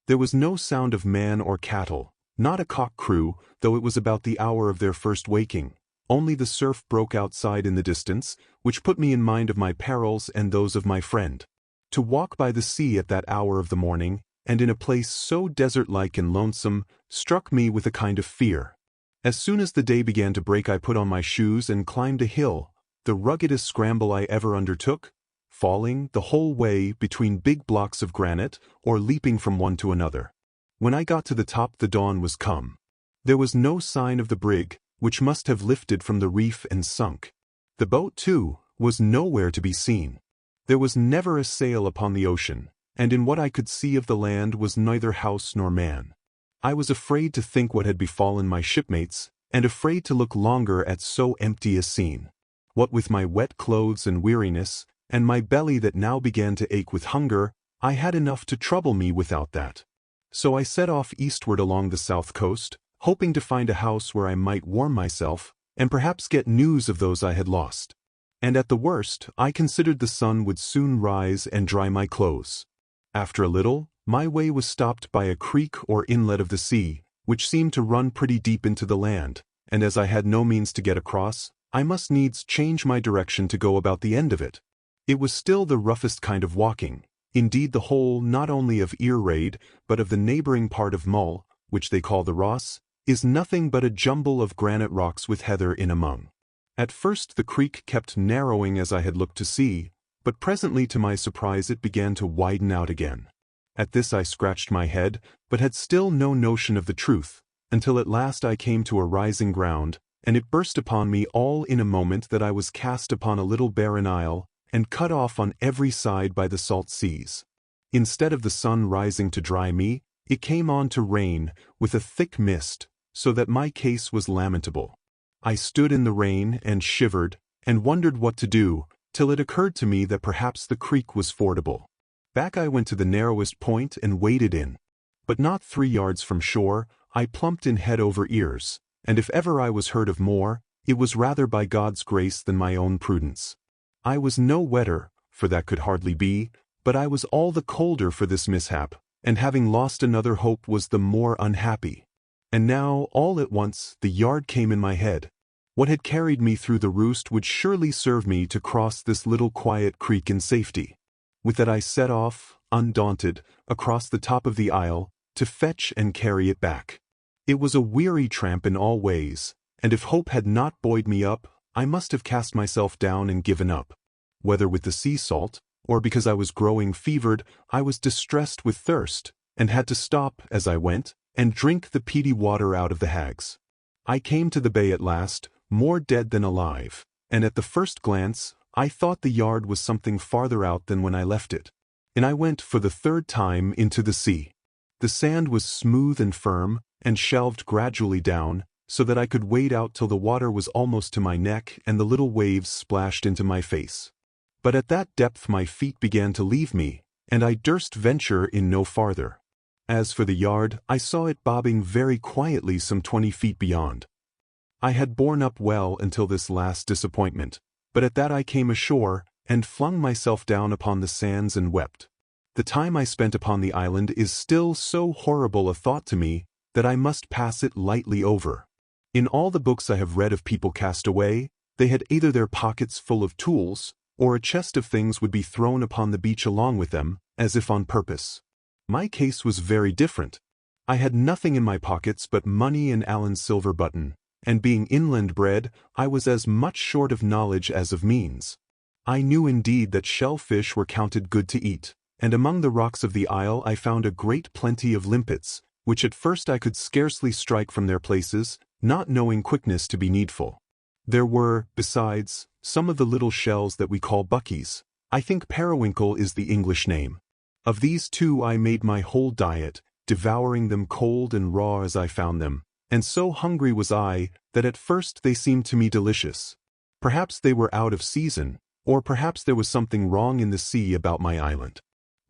There was no sound of man or cattle, not a cock crew, though it was about the hour of their first waking. Only the surf broke outside in the distance, which put me in mind of my perils and those of my friend. To walk by the sea at that hour of the morning, and in a place so desert-like and lonesome, struck me with a kind of fear. As soon as the day began to break I put on my shoes and climbed a hill, the ruggedest scramble I ever undertook, falling the whole way between big blocks of granite, or leaping from one to another. When I got to the top the dawn was come. There was no sign of the brig, which must have lifted from the reef and sunk. The boat, too, was nowhere to be seen. There was never a sail upon the ocean, and in what I could see of the land was neither house nor man. I was afraid to think what had befallen my shipmates, and afraid to look longer at so empty a scene. What with my wet clothes and weariness, and my belly that now began to ache with hunger, I had enough to trouble me without that. So I set off eastward along the south coast, hoping to find a house where I might warm myself, and perhaps get news of those I had lost. And at the worst, I considered the sun would soon rise and dry my clothes. After a little, my way was stopped by a creek or inlet of the sea, which seemed to run pretty deep into the land, and as I had no means to get across, I must needs change my direction to go about the end of it. It was still the roughest kind of walking. Indeed, the whole not only of Earraid, but of the neighboring part of Mull, which they call the Ross, is nothing but a jumble of granite rocks with heather in among. At first the creek kept narrowing as I had looked to see, but presently to my surprise it began to widen out again. At this I scratched my head, but had still no notion of the truth, until at last I came to a rising ground, and it burst upon me all in a moment that I was cast upon a little barren isle, and cut off on every side by the salt seas. Instead of the sun rising to dry me, it came on to rain, with a thick mist, so that my case was lamentable. I stood in the rain and shivered, and wondered what to do, till it occurred to me that perhaps the creek was fordable. Back I went to the narrowest point and waded in. But not 3 yards from shore, I plumped in head over ears, and if ever I was heard of more, it was rather by God's grace than my own prudence. I was no wetter, for that could hardly be, but I was all the colder for this mishap, and having lost another hope was the more unhappy. And now, all at once, the yard came in my head. What had carried me through the roost would surely serve me to cross this little quiet creek in safety. With that I set off, undaunted, across the top of the isle, to fetch and carry it back. It was a weary tramp in all ways, and if hope had not buoyed me up, I must have cast myself down and given up. Whether with the sea salt, or because I was growing fevered, I was distressed with thirst, and had to stop, as I went, and drink the peaty water out of the hags. I came to the bay at last, more dead than alive, and at the first glance, I thought the yard was something farther out than when I left it. And I went for the 3rd time into the sea. The sand was smooth and firm, and shelved gradually down, so that I could wade out till the water was almost to my neck and the little waves splashed into my face. But at that depth my feet began to leave me, and I durst venture in no farther. As for the yard, I saw it bobbing very quietly some 20 feet beyond. I had borne up well until this last disappointment, but at that I came ashore, and flung myself down upon the sands and wept. The time I spent upon the island is still so horrible a thought to me, that I must pass it lightly over. In all the books I have read of people cast away, they had either their pockets full of tools, or a chest of things would be thrown upon the beach along with them, as if on purpose. My case was very different. I had nothing in my pockets but money and Allen's silver button, and being inland bred, I was as much short of knowledge as of means. I knew indeed that shellfish were counted good to eat, and among the rocks of the isle I found a great plenty of limpets, which at first I could scarcely strike from their places, not knowing quickness to be needful. There were, besides, some of the little shells that we call buckies. I think periwinkle is the English name. Of these too I made my whole diet, devouring them cold and raw as I found them, and so hungry was I, that at first they seemed to me delicious. Perhaps they were out of season, or perhaps there was something wrong in the sea about my island.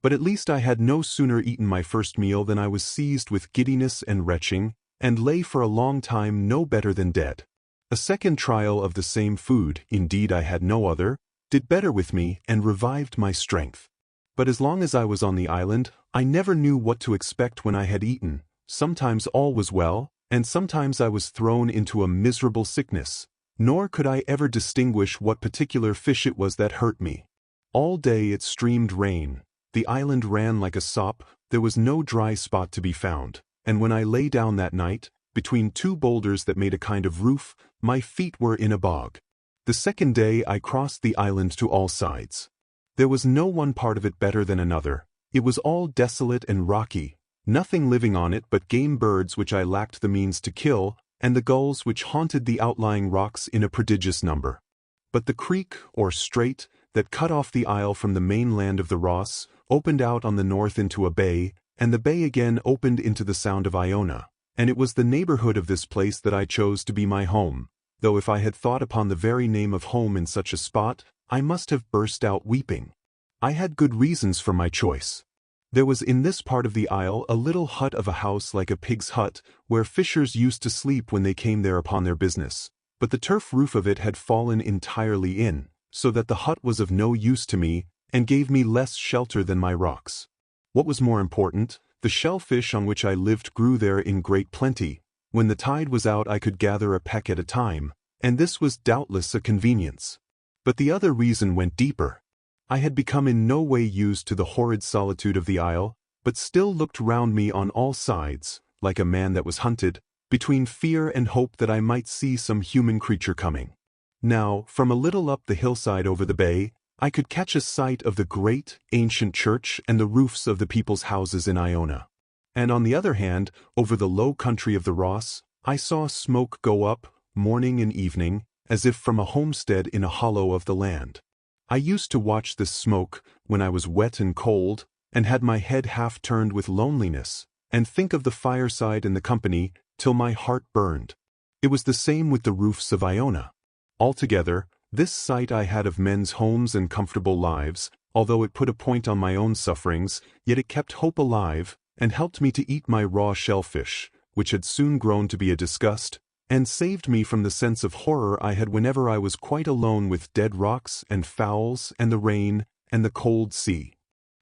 But at least I had no sooner eaten my first meal than I was seized with giddiness and retching, and lay for a long time no better than dead. A second trial of the same food, indeed I had no other, did better with me and revived my strength. But as long as I was on the island, I never knew what to expect when I had eaten. Sometimes all was well, and sometimes I was thrown into a miserable sickness, nor could I ever distinguish what particular fish it was that hurt me. All day it streamed rain. The island ran like a sop, there was no dry spot to be found, and when I lay down that night, between 2 boulders that made a kind of roof, my feet were in a bog. The second day I crossed the island to all sides. There was no one part of it better than another. It was all desolate and rocky, nothing living on it but game birds which I lacked the means to kill, and the gulls which haunted the outlying rocks in a prodigious number. But the creek, or strait, that cut off the isle from the mainland of the Ross, opened out on the north into a bay, and the bay again opened into the Sound of Iona, and it was the neighborhood of this place that I chose to be my home, though if I had thought upon the very name of home in such a spot, I must have burst out weeping. I had good reasons for my choice. There was in this part of the isle a little hut of a house like a pig's hut, where fishers used to sleep when they came there upon their business, but the turf roof of it had fallen entirely in, so that the hut was of no use to me, and gave me less shelter than my rocks. What was more important, the shellfish on which I lived grew there in great plenty. When the tide was out I could gather a peck at a time, and this was doubtless a convenience. But the other reason went deeper. I had become in no way used to the horrid solitude of the isle, but still looked round me on all sides, like a man that was hunted, between fear and hope that I might see some human creature coming. Now, from a little up the hillside over the bay, I could catch a sight of the great, ancient church and the roofs of the people's houses in Iona. And on the other hand, over the low country of the Ross, I saw smoke go up, morning and evening, as if from a homestead in a hollow of the land. I used to watch this smoke, when I was wet and cold, and had my head half turned with loneliness, and think of the fireside and the company, till my heart burned. It was the same with the roofs of Iona. Altogether, this sight I had of men's homes and comfortable lives, although it put a point on my own sufferings, yet it kept hope alive, and helped me to eat my raw shellfish, which had soon grown to be a disgust, and saved me from the sense of horror I had whenever I was quite alone with dead rocks and fowls and the rain and the cold sea.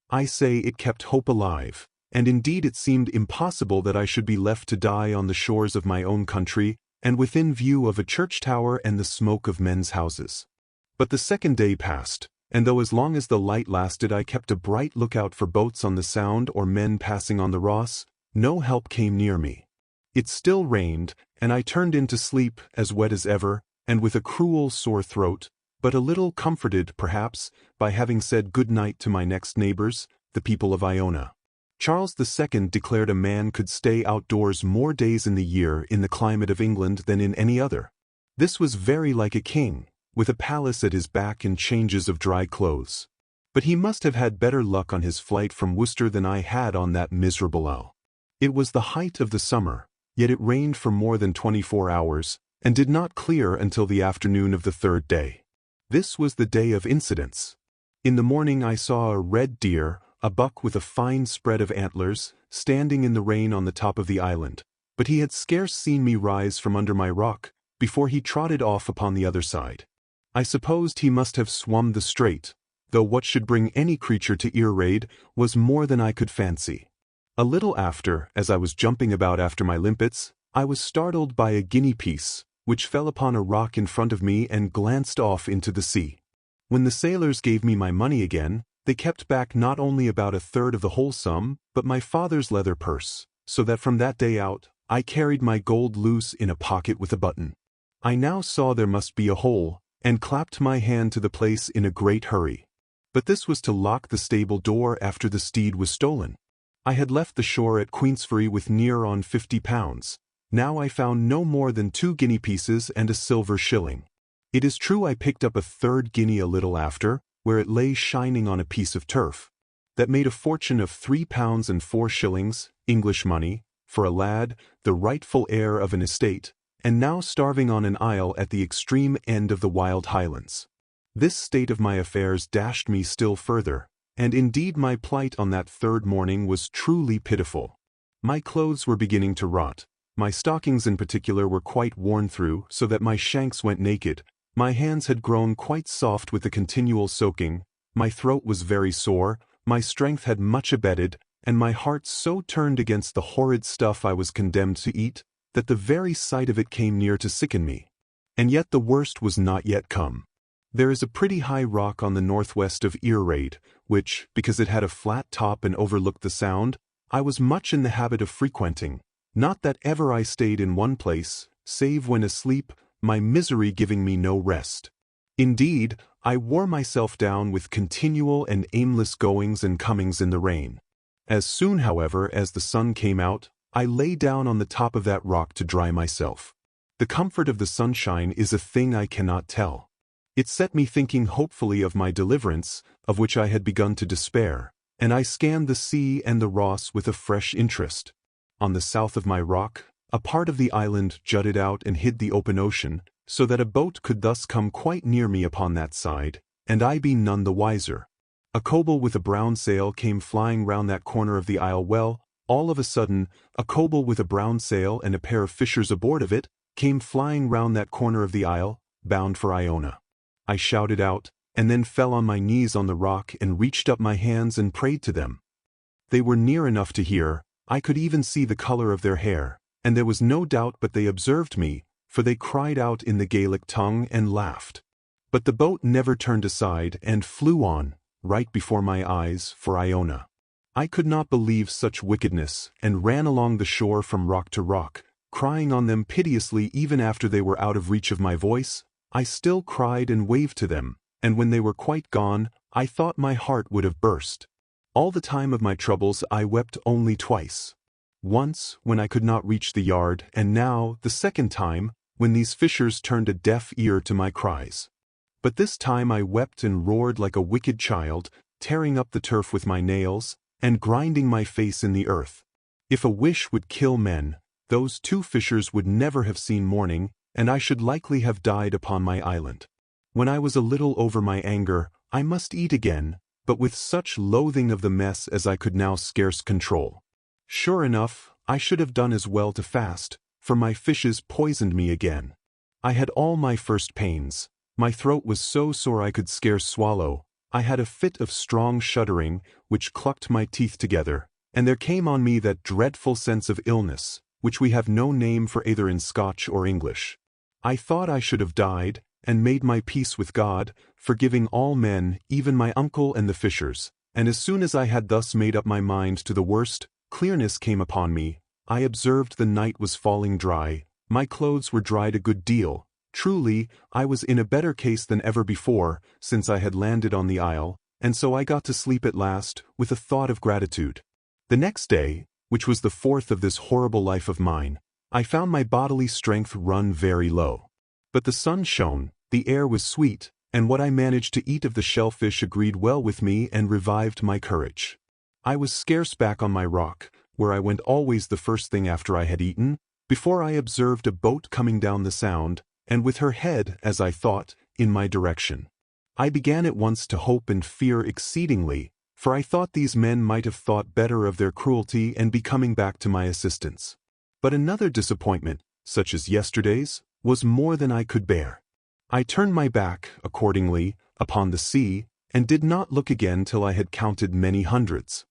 I say it kept hope alive, and indeed it seemed impossible that I should be left to die on the shores of my own country, and within view of a church tower and the smoke of men's houses. But the second day passed, and though as long as the light lasted I kept a bright lookout for boats on the Sound or men passing on the Ross, no help came near me. It still rained, and I turned in to sleep as wet as ever, and with a cruel sore throat, but a little comforted, perhaps, by having said good night to my next neighbors, the people of Iona. Charles II declared a man could stay outdoors more days in the year in the climate of England than in any other. This was very like a king, with a palace at his back and changes of dry clothes. But he must have had better luck on his flight from Worcester than I had on that miserable isle. It was the height of the summer, yet it rained for more than 24 hours, and did not clear until the afternoon of the third day. This was the day of incidents. In the morning I saw a red deer, a buck with a fine spread of antlers, standing in the rain on the top of the island, but he had scarce seen me rise from under my rock, before he trotted off upon the other side. I supposed he must have swum the strait, though what should bring any creature to ear raid was more than I could fancy. A little after, as I was jumping about after my limpets, I was startled by a guinea piece, which fell upon a rock in front of me and glanced off into the sea. When the sailors gave me my money again, they kept back not only about a third of the whole sum, but my father's leather purse, so that from that day out, I carried my gold loose in a pocket with a button. I now saw there must be a hole, and clapped my hand to the place in a great hurry. But this was to lock the stable door after the steed was stolen. I had left the shore at Queensferry with near on £50. Now I found no more than 2 guinea pieces and a silver shilling. It is true I picked up a third guinea a little after, where it lay shining on a piece of turf. That made a fortune of £3 and 4 shillings, English money, for a lad, the rightful heir of an estate, and now starving on an isle at the extreme end of the wild Highlands. This state of my affairs dashed me still further, and indeed my plight on that third morning was truly pitiful. My clothes were beginning to rot. My stockings in particular were quite worn through, so that my shanks went naked. My hands had grown quite soft with the continual soaking, my throat was very sore, my strength had much abated, and my heart so turned against the horrid stuff I was condemned to eat, that the very sight of it came near to sicken me. And yet the worst was not yet come. There is a pretty high rock on the northwest of Earaid, which, because it had a flat top and overlooked the Sound, I was much in the habit of frequenting. Not that ever I stayed in one place, save when asleep, my misery giving me no rest. Indeed, I wore myself down with continual and aimless goings and comings in the rain. As soon, however, as the sun came out, I lay down on the top of that rock to dry myself. The comfort of the sunshine is a thing I cannot tell. It set me thinking hopefully of my deliverance, of which I had begun to despair, and I scanned the sea and the Ross with a fresh interest. On the south of my rock, a part of the island jutted out and hid the open ocean, so that a boat could thus come quite near me upon that side, and I be none the wiser. A coble with a brown sail came flying round that corner of the isle. Well, all of a sudden, a coble with a brown sail and a pair of fishers aboard of it came flying round that corner of the isle, bound for Iona. I shouted out, and then fell on my knees on the rock and reached up my hands and prayed to them. They were near enough to hear, I could even see the color of their hair, and there was no doubt but they observed me, for they cried out in the Gaelic tongue and laughed. But the boat never turned aside and flew on, right before my eyes, for Iona. I could not believe such wickedness, and ran along the shore from rock to rock, crying on them piteously. Even after they were out of reach of my voice, I still cried and waved to them, and when they were quite gone, I thought my heart would have burst. All the time of my troubles I wept only twice. Once, when I could not reach the yard, and now, the second time, when these fishers turned a deaf ear to my cries. But this time I wept and roared like a wicked child, tearing up the turf with my nails, and grinding my face in the earth. If a wish would kill men, Those 2 fishers would never have seen morning, and I should likely have died upon my island. When I was a little over my anger, I must eat again, but with such loathing of the mess as I could now scarce control. Sure enough, I should have done as well to fast, for my fishes poisoned me again. I had all my first pains. My throat was so sore I could scarce swallow. I had a fit of strong shuddering, which clucked my teeth together, and there came on me that dreadful sense of illness, which we have no name for either in Scotch or English. I thought I should have died, and made my peace with God, forgiving all men, even my uncle and the fishers, and as soon as I had thus made up my mind to the worst, clearness came upon me. I observed the night was falling dry, my clothes were dried a good deal. Truly, I was in a better case than ever before, since I had landed on the isle, and so I got to sleep at last, with a thought of gratitude. The next day, which was the 4th of this horrible life of mine, I found my bodily strength run very low. But the sun shone, the air was sweet, and what I managed to eat of the shellfish agreed well with me and revived my courage. I was scarce back on my rock, where I went always the first thing after I had eaten, before I observed a boat coming down the sound, and with her head, as I thought, in my direction. I began at once to hope and fear exceedingly, for I thought these men might have thought better of their cruelty and be coming back to my assistance. But another disappointment, such as yesterday's, was more than I could bear. I turned my back, accordingly, upon the sea, and did not look again till I had counted many hundreds.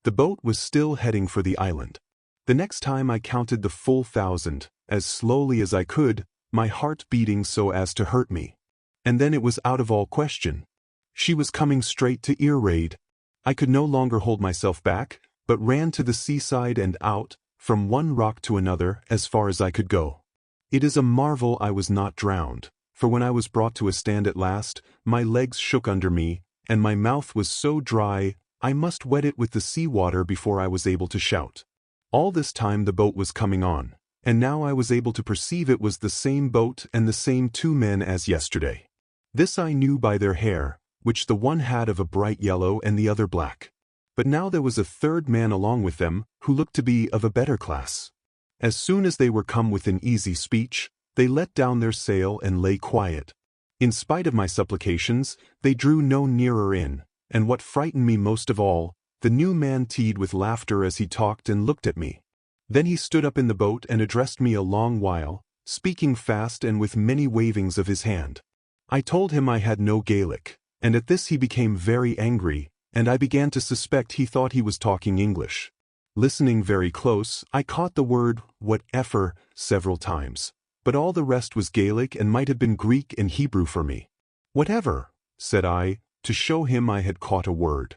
The boat was still heading for the island. The next time I counted the full 1,000, as slowly as I could, my heart beating so as to hurt me. And then it was out of all question. She was coming straight to Earraid. I could no longer hold myself back, but ran to the seaside and out, from one rock to another, as far as I could go. It is a marvel I was not drowned, for when I was brought to a stand at last, my legs shook under me, and my mouth was so dry, I must wet it with the sea water before I was able to shout. All this time the boat was coming on, and now I was able to perceive it was the same boat and the same 2 men as yesterday. This I knew by their hair, which the one had of a bright yellow and the other black. But now there was a 3rd man along with them, who looked to be of a better class. As soon as they were come within easy speech, they let down their sail and lay quiet. In spite of my supplications, they drew no nearer in, and what frightened me most of all, the new man teed with laughter as he talked and looked at me. Then he stood up in the boat and addressed me a long while, speaking fast and with many wavings of his hand. I told him I had no Gaelic, and at this he became very angry, and I began to suspect he thought he was talking English. Listening very close, I caught the word whatever several times, but all the rest was Gaelic and might have been Greek and Hebrew for me. Whatever, said I, to show him I had caught a word.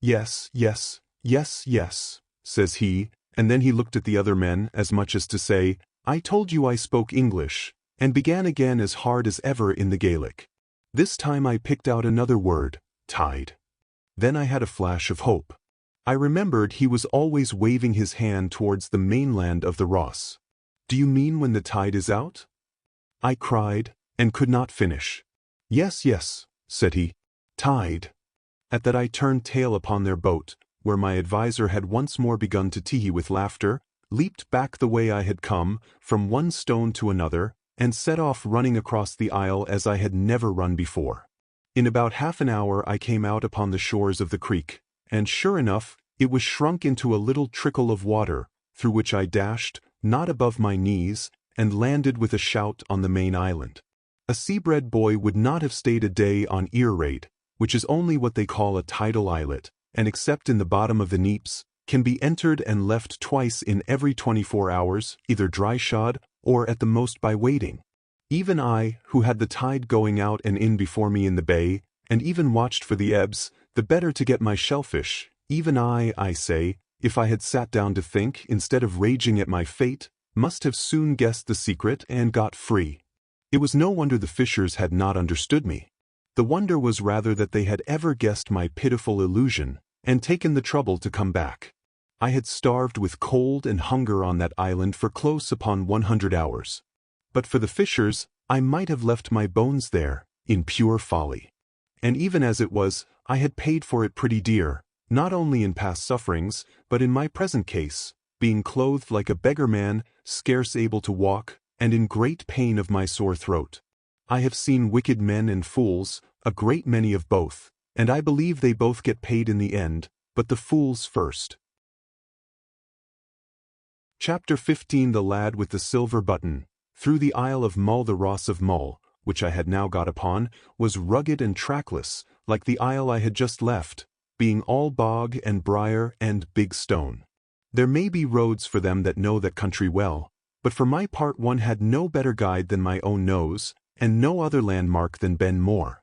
Yes, yes, yes, yes, says he, and then he looked at the other men as much as to say, I told you I spoke English, and began again as hard as ever in the Gaelic. This time I picked out another word, tide. Then I had a flash of hope. I remembered he was always waving his hand towards the mainland of the Ross. Do you mean when the tide is out? I cried, and could not finish. Yes, yes, said he. Tide. At that I turned tail upon their boat, where my adviser had once more begun to tee with laughter, leaped back the way I had come, from one stone to another, and set off running across the isle as I had never run before. In about half an hour I came out upon the shores of the creek, and sure enough, it was shrunk into a little trickle of water, through which I dashed, not above my knees, and landed with a shout on the main island. A sea-bred boy would not have stayed a day on Earraid, which is only what they call a tidal islet, and except in the bottom of the neaps, can be entered and left twice in every 24 hours, either dry-shod, or at the most by wading. Even I, who had the tide going out and in before me in the bay, and even watched for the ebbs, the better to get my shellfish, even I say, if I had sat down to think, instead of raging at my fate, must have soon guessed the secret and got free. It was no wonder the fishers had not understood me. The wonder was rather that they had ever guessed my pitiful illusion, and taken the trouble to come back. I had starved with cold and hunger on that island for close upon 100 hours. But for the fishers, I might have left my bones there, in pure folly. And even as it was, I had paid for it pretty dear, not only in past sufferings, but in my present case, being clothed like a beggar man, scarce able to walk, and in great pain of my sore throat. I have seen wicked men and fools, a great many of both, and I believe they both get paid in the end, but the fools first. Chapter 15. The Lad with the Silver Button. Through the Isle of Mull. The Ross of Mull, which I had now got upon, was rugged and trackless, like the isle I had just left, being all bog and briar and big stone. There may be roads for them that know that country well, but for my part one had no better guide than my own nose, and no other landmark than Ben More.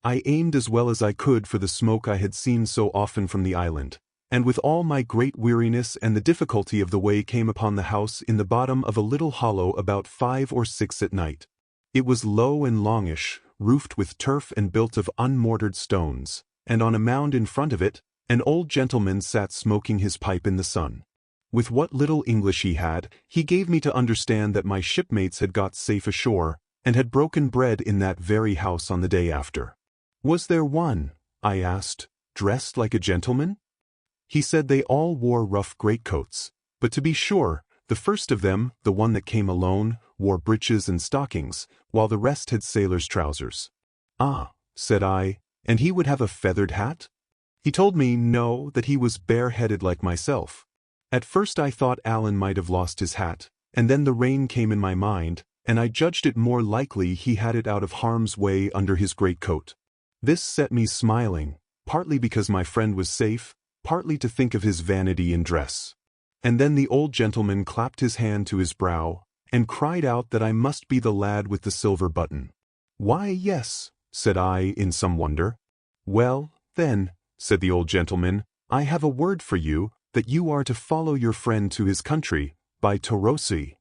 I aimed as well as I could for the smoke I had seen so often from the island, and with all my great weariness and the difficulty of the way came upon the house in the bottom of a little hollow about 5 or 6 at night. It was low and longish, roofed with turf and built of unmortared stones, and on a mound in front of it, an old gentleman sat smoking his pipe in the sun. With what little English he had, he gave me to understand that my shipmates had got safe ashore, and had broken bread in that very house on the day after. Was there one, I asked, dressed like a gentleman? He said they all wore rough greatcoats, but to be sure, the first of them, the one that came alone, wore breeches and stockings, while the rest had sailor's trousers. Ah, said I, and he would have a feathered hat? He told me no, that he was bare-headed like myself. At first I thought Alan might have lost his hat, and then the rain came in my mind, and I judged it more likely he had it out of harm's way under his greatcoat. This set me smiling, partly because my friend was safe, partly to think of his vanity in dress. And then the old gentleman clapped his hand to his brow, and cried out that I must be the lad with the silver button. Why, yes, said I in some wonder. Well, then, said the old gentleman, I have a word for you, that you are to follow your friend to his country, by Torosi.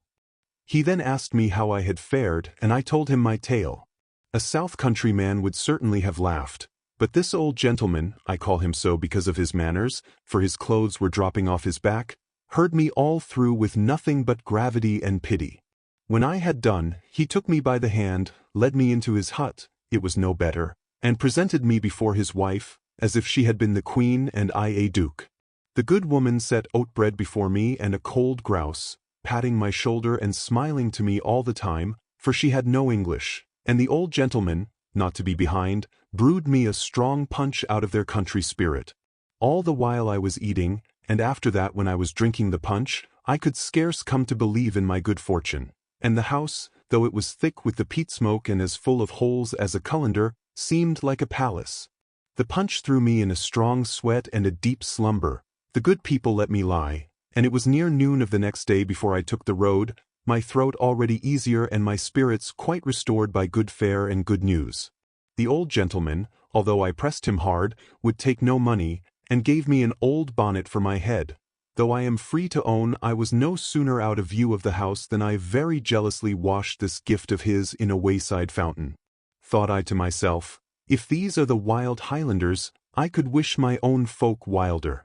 He then asked me how I had fared, and I told him my tale. A south country man would certainly have laughed, but this old gentleman, I call him so because of his manners, for his clothes were dropping off his back, heard me all through with nothing but gravity and pity. When I had done, he took me by the hand, led me into his hut, it was no better, and presented me before his wife, as if she had been the queen and I a duke. The good woman set oat bread before me and a cold grouse, patting my shoulder and smiling to me all the time, for she had no English, and the old gentleman, not to be behind, brewed me a strong punch out of their country spirit. All the while I was eating, and after that when I was drinking the punch, I could scarce come to believe in my good fortune, and the house, though it was thick with the peat smoke and as full of holes as a cullender, seemed like a palace. The punch threw me in a strong sweat and a deep slumber. The good people let me lie, and it was near noon of the next day before I took the road, my throat already easier and my spirits quite restored by good fare and good news. The old gentleman, although I pressed him hard, would take no money, and gave me an old bonnet for my head, though I am free to own I was no sooner out of view of the house than I very jealously washed this gift of his in a wayside fountain. Thought I to myself, if these are the wild Highlanders, I could wish my own folk wilder.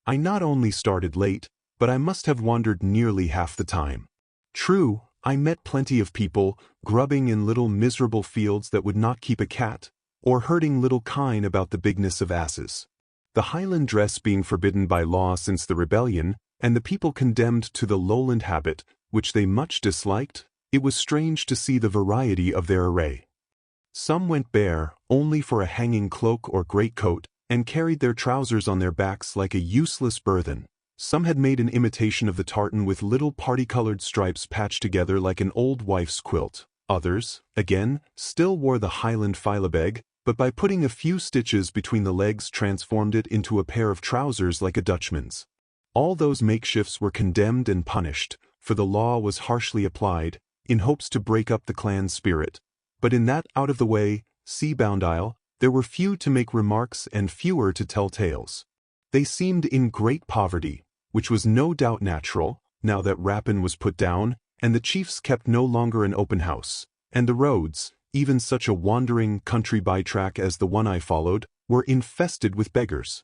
I not only started late, but I must have wandered nearly half the time. True, I met plenty of people, grubbing in little miserable fields that would not keep a cat, or herding little kine about the bigness of asses. The Highland dress being forbidden by law since the rebellion, and the people condemned to the lowland habit, which they much disliked, it was strange to see the variety of their array. Some went bare, only for a hanging cloak or greatcoat, and carried their trousers on their backs like a useless burthen. Some had made an imitation of the tartan with little party-colored stripes patched together like an old wife's quilt. Others, again, still wore the Highland filabeg, but by putting a few stitches between the legs transformed it into a pair of trousers like a Dutchman's. All those makeshifts were condemned and punished, for the law was harshly applied, in hopes to break up the clan spirit. But in that out-of-the-way, sea-bound isle, there were few to make remarks and fewer to tell tales. They seemed in great poverty, which was no doubt natural, now that rapine was put down, and the chiefs kept no longer an open house, and the roads, even such a wandering country by-track as the one I followed, were infested with beggars.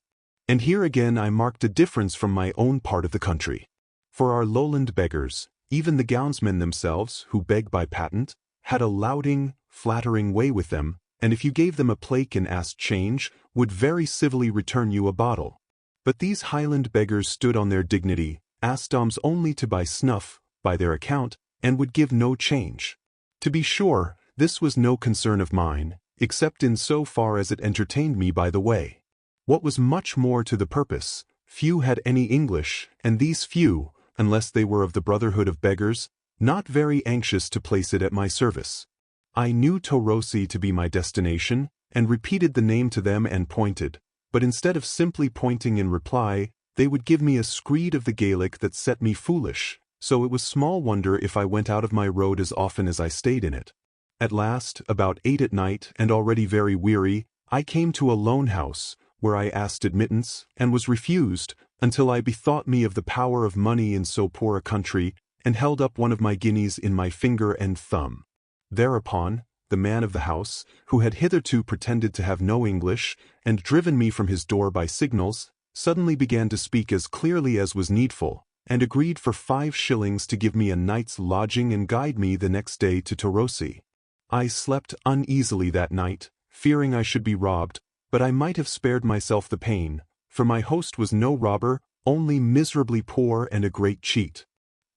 And here again I marked a difference from my own part of the country. For our lowland beggars, even the gownsmen themselves, who beg by patent, had a louting, flattering way with them, and if you gave them a plake and asked change, would very civilly return you a bottle. But these Highland beggars stood on their dignity, asked alms only to buy snuff, by their account, and would give no change. To be sure, this was no concern of mine, except in so far as it entertained me by the way. What was much more to the purpose, few had any English, and these few, unless they were of the brotherhood of beggars, not very anxious to place it at my service. I knew Torosi to be my destination, and repeated the name to them and pointed, but instead of simply pointing in reply, they would give me a screed of the Gaelic that set me foolish, so it was small wonder if I went out of my road as often as I stayed in it. At last, about 8 at night, and already very weary, I came to a lone house, where I asked admittance, and was refused, until I bethought me of the power of money in so poor a country, and held up one of my guineas in my finger and thumb. Thereupon, the man of the house, who had hitherto pretended to have no English, and driven me from his door by signals, suddenly began to speak as clearly as was needful, and agreed for 5 shillings to give me a night's lodging and guide me the next day to Torosi. I slept uneasily that night, fearing I should be robbed, but I might have spared myself the pain, for my host was no robber, only miserably poor and a great cheat.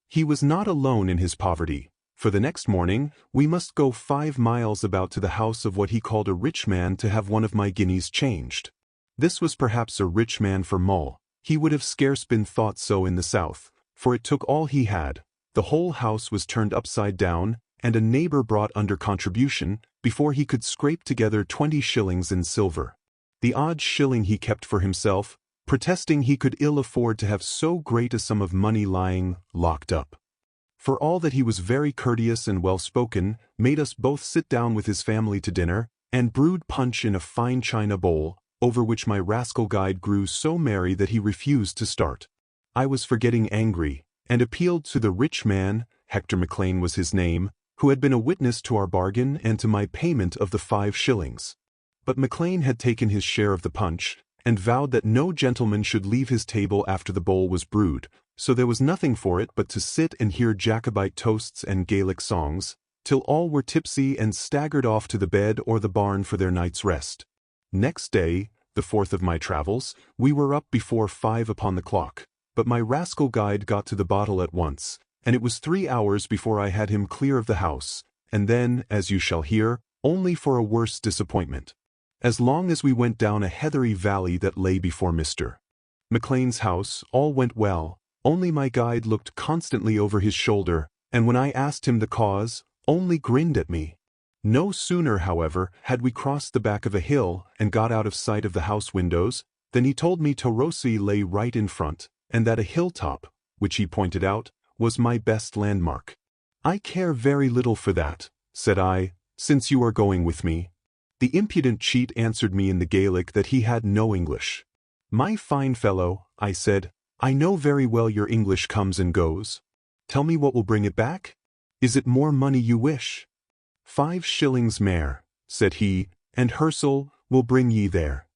He was not alone in his poverty, for the next morning we must go 5 miles about to the house of what he called a rich man to have one of my guineas changed. This was perhaps a rich man for Mull. He would have scarce been thought so in the south, for it took all he had. The whole house was turned upside down, and a neighbor brought under contribution, before he could scrape together 20 shillings in silver. The odd shilling he kept for himself, protesting he could ill afford to have so great a sum of money lying locked up. For all that he was very courteous and well-spoken, made us both sit down with his family to dinner, and brewed punch in a fine china bowl, over which my rascal guide grew so merry that he refused to start. I was for getting angry, and appealed to the rich man, Hector Maclean was his name, who had been a witness to our bargain and to my payment of the 5 shillings. But Maclean had taken his share of the punch, and vowed that no gentleman should leave his table after the bowl was brewed, so there was nothing for it but to sit and hear Jacobite toasts and Gaelic songs, till all were tipsy and staggered off to the bed or the barn for their night's rest. Next day, the 4th of my travels, we were up before 5 upon the clock, but my rascal guide got to the bottle at once, and it was 3 hours before I had him clear of the house, and then, as you shall hear, only for a worse disappointment. As long as we went down a heathery valley that lay before Mr. Maclean's house, all went well, only my guide looked constantly over his shoulder, and when I asked him the cause, only grinned at me. No sooner, however, had we crossed the back of a hill and got out of sight of the house windows, than he told me Torosi lay right in front, and that a hilltop, which he pointed out, was my best landmark. "I care very little for that," said I, "since you are going with me." The impudent cheat answered me in the Gaelic that he had no English. "My fine fellow," I said, "I know very well your English comes and goes. Tell me what will bring it back? Is it more money you wish?" "5 shillings mair," said he, "and Hersel will bring ye there."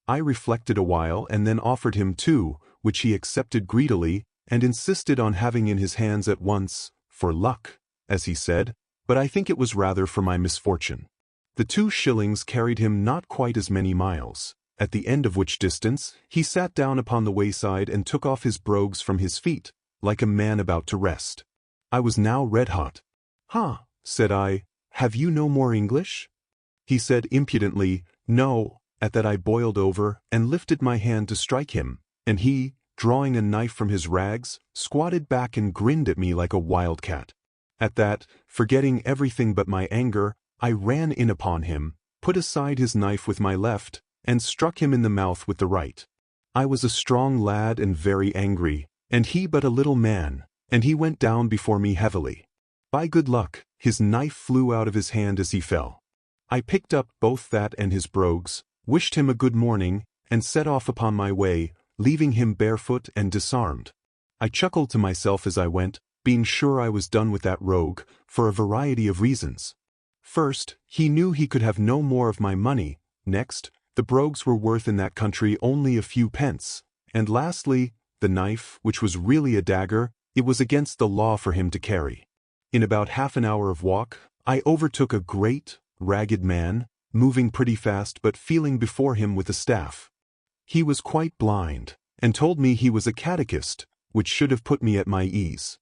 I reflected a while and then offered him 2, which he accepted greedily, and insisted on having in his hands at once, for luck, as he said, but I think it was rather for my misfortune. The 2 shillings carried him not quite as many miles, at the end of which distance he sat down upon the wayside and took off his brogues from his feet, like a man about to rest. I was now red-hot. "Ha," said I, "have you no more English?" He said impudently, "No." At that I boiled over, and lifted my hand to strike him, and he, drawing a knife from his rags, squatted back and grinned at me like a wildcat. At that, forgetting everything but my anger, I ran in upon him, put aside his knife with my left, and struck him in the mouth with the right. I was a strong lad and very angry, and he but a little man, and he went down before me heavily. By good luck, his knife flew out of his hand as he fell. I picked up both that and his brogues, wished him a good morning, and set off upon my way, leaving him barefoot and disarmed. I chuckled to myself as I went, being sure I was done with that rogue, for a variety of reasons. First, he knew he could have no more of my money. Next, the brogues were worth in that country only a few pence. And lastly, the knife, which was really a dagger, it was against the law for him to carry. In about half an hour of walk, I overtook a great, ragged man, moving pretty fast but feeling before him with a staff. He was quite blind, and told me he was a catechist, which should have put me at my ease.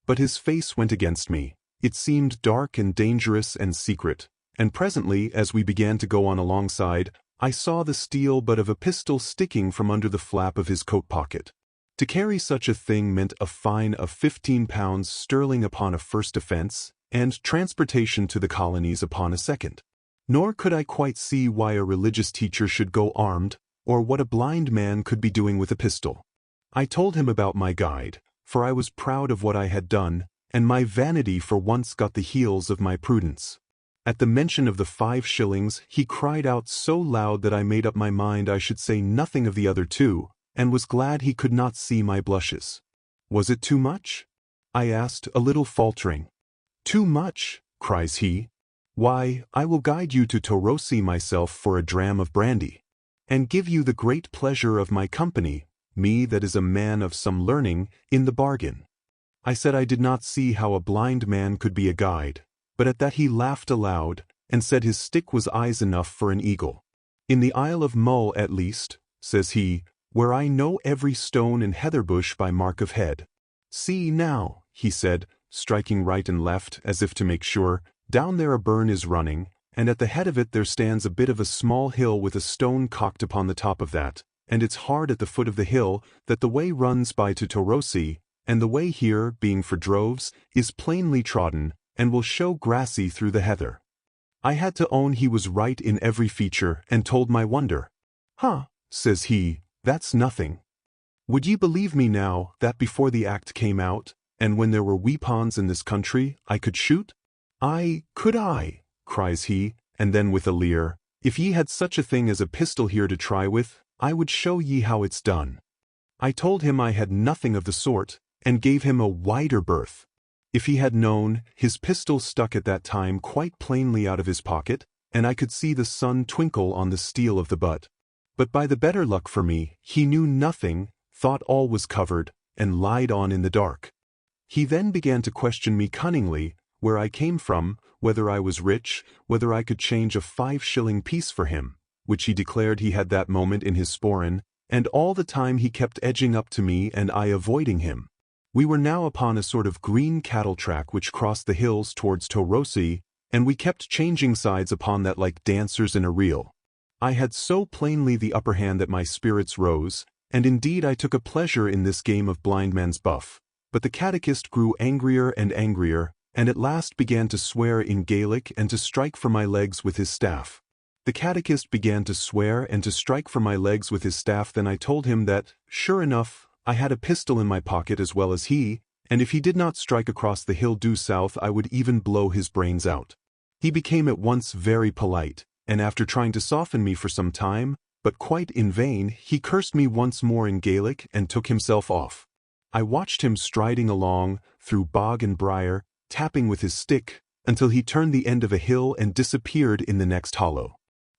But his face went against me. It seemed dark and dangerous and secret, and presently, as we began to go on alongside, I saw the steel butt of a pistol sticking from under the flap of his coat pocket. To carry such a thing meant a fine of 15 pounds sterling upon a first offense, and transportation to the colonies upon a second. Nor could I quite see why a religious teacher should go armed, or what a blind man could be doing with a pistol. I told him about my guide, for I was proud of what I had done, and my vanity for once got the heels of my prudence. At the mention of the 5 shillings, he cried out so loud that I made up my mind I should say nothing of the other 2, and was glad he could not see my blushes. Was it too much? I asked, a little faltering. Too much, cries he. Why, I will guide you to Torosi myself for a dram of brandy, and give you the great pleasure of my company, me that is a man of some learning, in the bargain. I said I did not see how a blind man could be a guide, but at that he laughed aloud, and said his stick was eyes enough for an eagle. In the Isle of Mull at least, says he, where I know every stone and heather bush by mark of head. See now, he said, striking right and left as if to make sure, down there a burn is running, and at the head of it there stands a bit of a small hill with a stone cocked upon the top of that, and it's hard at the foot of the hill that the way runs by to Torosi, and the way here, being for droves, is plainly trodden, and will show grassy through the heather. I had to own he was right in every feature, and told my wonder. Huh, says he, that's nothing. Would ye believe me now, that before the act came out, and when there were weapons in this country, I could shoot? Could I, cries he, and then with a leer, if ye had such a thing as a pistol here to try with, I would show ye how it's done. I told him I had nothing of the sort, and gave him a wider berth. If he had known, his pistol stuck at that time quite plainly out of his pocket, and I could see the sun twinkle on the steel of the butt. But by the better luck for me, he knew nothing, thought all was covered, and lied on in the dark. He then began to question me cunningly, where I came from, whether I was rich, whether I could change a 5-shilling piece for him, which he declared he had that moment in his sporran, and all the time he kept edging up to me and I avoiding him. We were now upon a sort of green cattle track which crossed the hills towards Torosi, and we kept changing sides upon that like dancers in a reel. I had so plainly the upper hand that my spirits rose, and indeed I took a pleasure in this game of blindman's buff. But the catechist grew angrier and angrier, and at last began to swear in Gaelic and to strike for my legs with his staff. The catechist began to swear and to strike for my legs with his staff. Then I told him that, sure enough, I had a pistol in my pocket as well as he, and if he did not strike across the hill due south I would even blow his brains out. He became at once very polite, and after trying to soften me for some time, but quite in vain, he cursed me once more in Gaelic and took himself off. I watched him striding along, through bog and briar, tapping with his stick, until he turned the end of a hill and disappeared in the next hollow.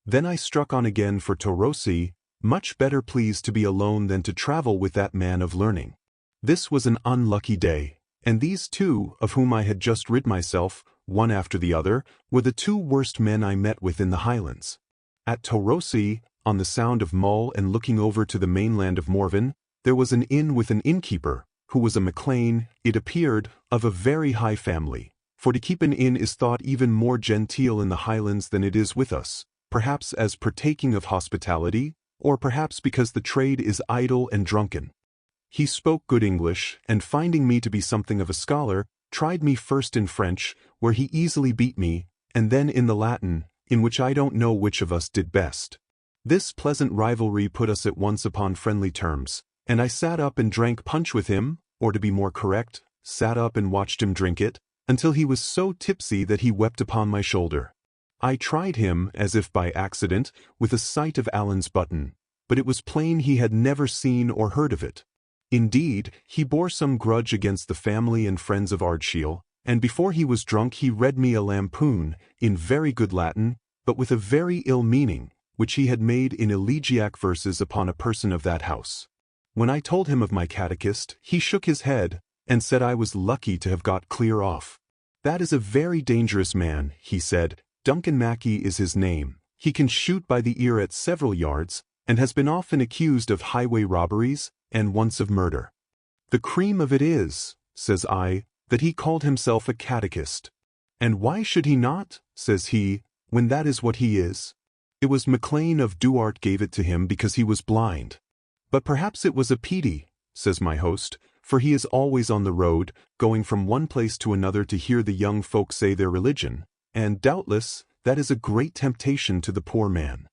Then I struck on again for Torosi, much better pleased to be alone than to travel with that man of learning. This was an unlucky day, and these 2, of whom I had just rid myself, one after the other, were the 2 worst men I met with in the Highlands. At Torosi, on the Sound of Mull and looking over to the mainland of Morven, there was an inn with an innkeeper, who was a MacLean, it appeared, of a very high family, for to keep an inn is thought even more genteel in the Highlands than it is with us, perhaps as partaking of hospitality, or perhaps because the trade is idle and drunken. He spoke good English, and finding me to be something of a scholar, tried me first in French, where he easily beat me, and then in the Latin, in which I don't know which of us did best. This pleasant rivalry put us at once upon friendly terms, and I sat up and drank punch with him, or to be more correct, sat up and watched him drink it, until he was so tipsy that he wept upon my shoulder. I tried him, as if by accident, with a sight of Allen's button, but it was plain he had never seen or heard of it. Indeed, he bore some grudge against the family and friends of Ardshiel, and before he was drunk he read me a lampoon, in very good Latin, but with a very ill meaning, which he had made in elegiac verses upon a person of that house. When I told him of my catechist, he shook his head, and said I was lucky to have got clear off. That is a very dangerous man, he said. Duncan Mackey is his name. He can shoot by the ear at several yards, and has been often accused of highway robberies, and once of murder. The cream of it is, says I, that he called himself a catechist. And why should he not, says he, when that is what he is? It was MacLean of Duart gave it to him because he was blind. But perhaps it was a pity, says my host, for he is always on the road, going from one place to another to hear the young folk say their religion, and doubtless that is a great temptation to the poor man.